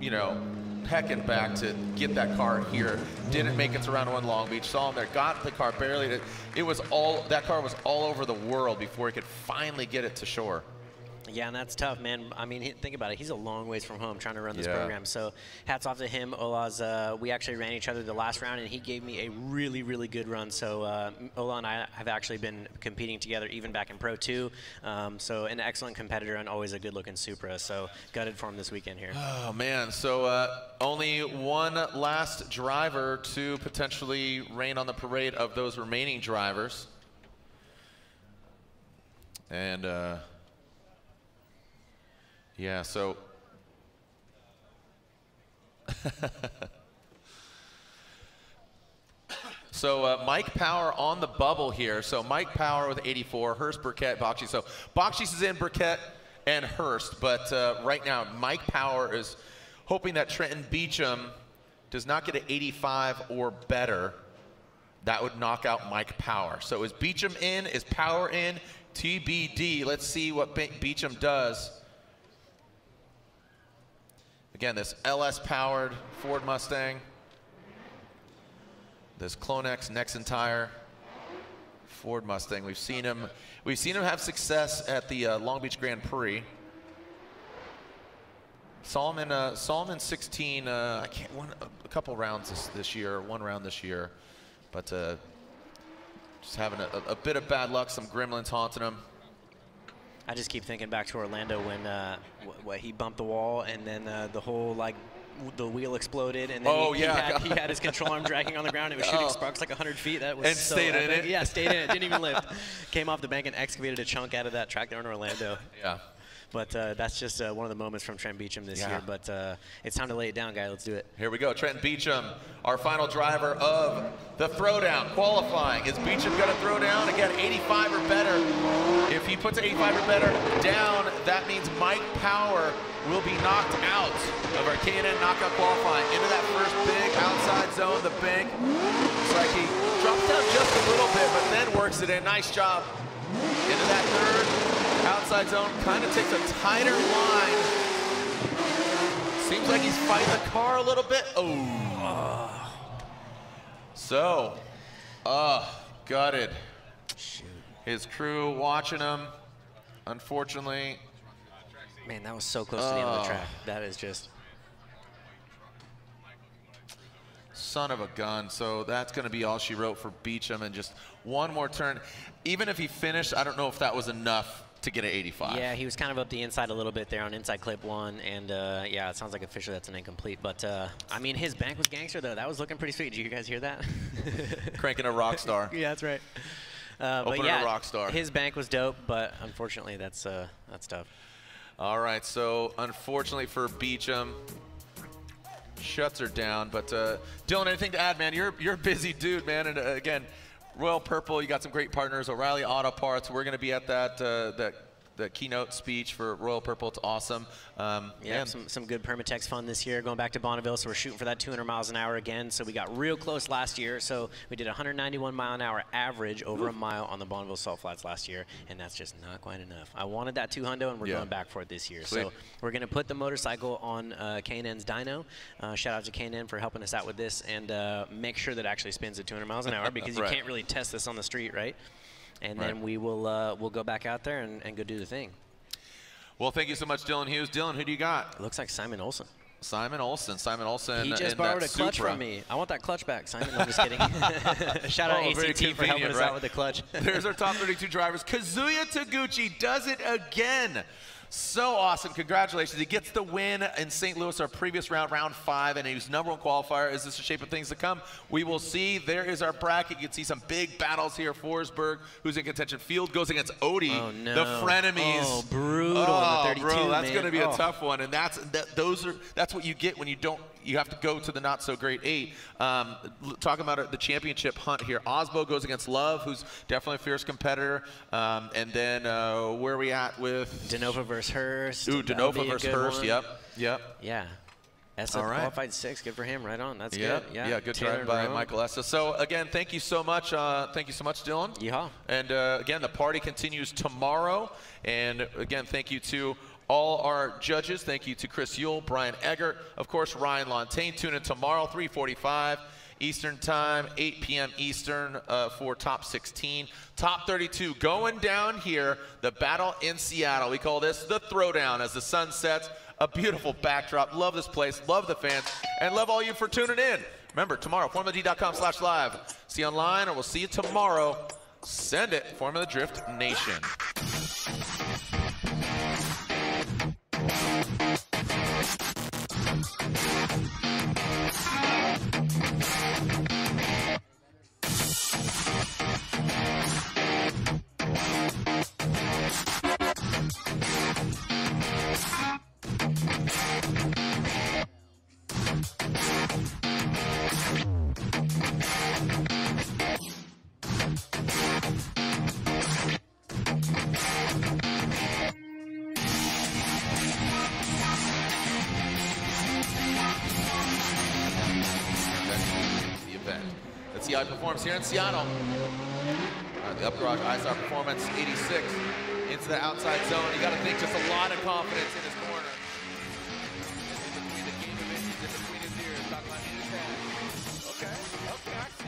you know, heck and back to get that car here. Didn't make it to round 1 Long Beach. Saw him there. Got the car barely. That car was all over the world before he could finally get it to shore. Yeah, and that's tough, man. I mean, think about it. He's a long ways from home trying to run this program. So hats off to him. Ola's, we actually ran each other the last round, and he gave me a really, really good run. So Ola and I have actually been competing together even back in Pro 2. So an excellent competitor and always a good-looking Supra. So gutted for him this weekend here. Oh, man. So only one last driver to potentially reign on the parade of those remaining drivers. And yeah, so Mike Power on the bubble here. So Mike Power with 84, Hurst, Burkett, Bakshi. So Bakshi's is in Burkett and Hurst, but right now Mike Power is hoping that Trenton Beecham does not get an 85 or better. That would knock out Mike Power. So is Beecham in? Is Power in? TBD. Let's see what Beecham does. Again, this LS-powered Ford Mustang, this Clonex Nexen tire Ford Mustang. We've seen him have success at the Long Beach Grand Prix. Saw him in 16. A couple rounds this year, 1 round this year, but just having a bit of bad luck. Some gremlins haunting him. I just keep thinking back to Orlando when he bumped the wall, and then the whole like the wheel exploded, and then he had his control arm dragging on the ground. It was shooting sparks like 100 feet. That was so stayed in it. Yeah, stayed in it. Didn't even lift. Came off the bank and excavated a chunk out of that track there in Orlando. Yeah. But that's just one of the moments from Trent Beecham this year. But it's time to lay it down, guy. Let's do it. Here we go. Trenton Beecham, our final driver of the throwdown, qualifying. Is Beecham going to throw down? Again, 85 or better. If he puts 85 or better down, that means Mike Power will be knocked out of our K&N knockout qualifying. Into that first big outside zone, the bank. Looks like he drops down just a little bit, but then works it in. Nice job. Into that third outside zone, kind of takes a tighter line. Seems like he's fighting the car a little bit. Oh. So, gutted. Shoot. His crew watching him, unfortunately. Man, that was so close to the end of the track. That is just... Son of a gun. So that's going to be all she wrote for Beecham, and just one more turn. Even if he finished, I don't know if that was enough to get an 85. Yeah, he was kind of up the inside a little bit there on inside clip 1, and yeah, it sounds like officially that's an incomplete. But I mean, his bank was gangster though. That was looking pretty sweet. Did you guys hear that? Cranking a rock star. Yeah, that's right. Opening but yeah, a rock star. His bank was dope, but unfortunately, that's tough. All right, so unfortunately for Beecham, shuts her down. But Dylan, anything to add, man? You're a busy dude, man. And again, Royal Purple, you got some great partners. O'Reilly Auto Parts. We're going to be at that the keynote speech for Royal Purple. It's awesome. Yeah, some good Permatex fun this year. Going back to Bonneville, so we're shooting for that 200 miles an hour again. So we got real close last year. So we did 191 mile an hour average over a mile on the Bonneville Salt Flats last year, and that's just not quite enough. I wanted that 200, and we're going back for it this year. Sweet. So we're going to put the motorcycle on K&N's dyno. Shout out to K&N for helping us out with this, and make sure that it actually spins at 200 miles an hour, because you can't really test this on the street, right? And then we will we'll go back out there and go do the thing. Well, thank you so much, Dylan Hughes. Dylan, who do you got? It looks like Simon Olsen. Simon Olsen. Simon Olsen. He just borrowed a clutch from me. I want that clutch back, Simon. No, I'm just kidding. Shout out ACT for helping us out with the clutch. There's our top 32 drivers. Kazuya Taguchi does it again. So awesome. Congratulations. He gets the win in St. Louis, our previous round, round 5, and he was #1 qualifier. Is this the shape of things to come? We will see. There is our bracket. You can see some big battles here. Forsberg, who's in contention. Field goes against Odie, the frenemies. Oh, brutal. Oh, 32, bro, that's going to be a tough one. And that's what you get when you don't. You have to go to the not so great 8. Talking about the championship hunt here. Osbo goes against Love, who's definitely a fierce competitor. And then where are we at with Denova versus Hurst? Ooh, Denova versus Hurst. Yep. Yeah. Essa qualified 6. Good for him. Right on. That's good. Yeah. Good try by Michael Essa. So again, thank you so much. Thank you so much, Dylan. Yeah. And again, the party continues tomorrow. And again, thank you to all our judges. Thank you to Chris Yule, Brian Eggert, of course, Ryan Lontaine. Tune in tomorrow, 3:45 Eastern Time, 8 p.m. Eastern for Top 16. Top 32 going down here, the battle in Seattle. We call this the Throwdown as the sun sets. A beautiful backdrop. Love this place, love the fans, and love all you for tuning in. Remember, tomorrow, FormulaD.com/live. See you online, or we'll see you tomorrow. Send it, Formula Drift Nation. CI Performance here in Seattle. The Up Garage ISR Performance 86 into the outside zone. You got to think just a lot of confidence in his corner. In between the game of it, he's in between his ears, talking about in his head. Okay, I see.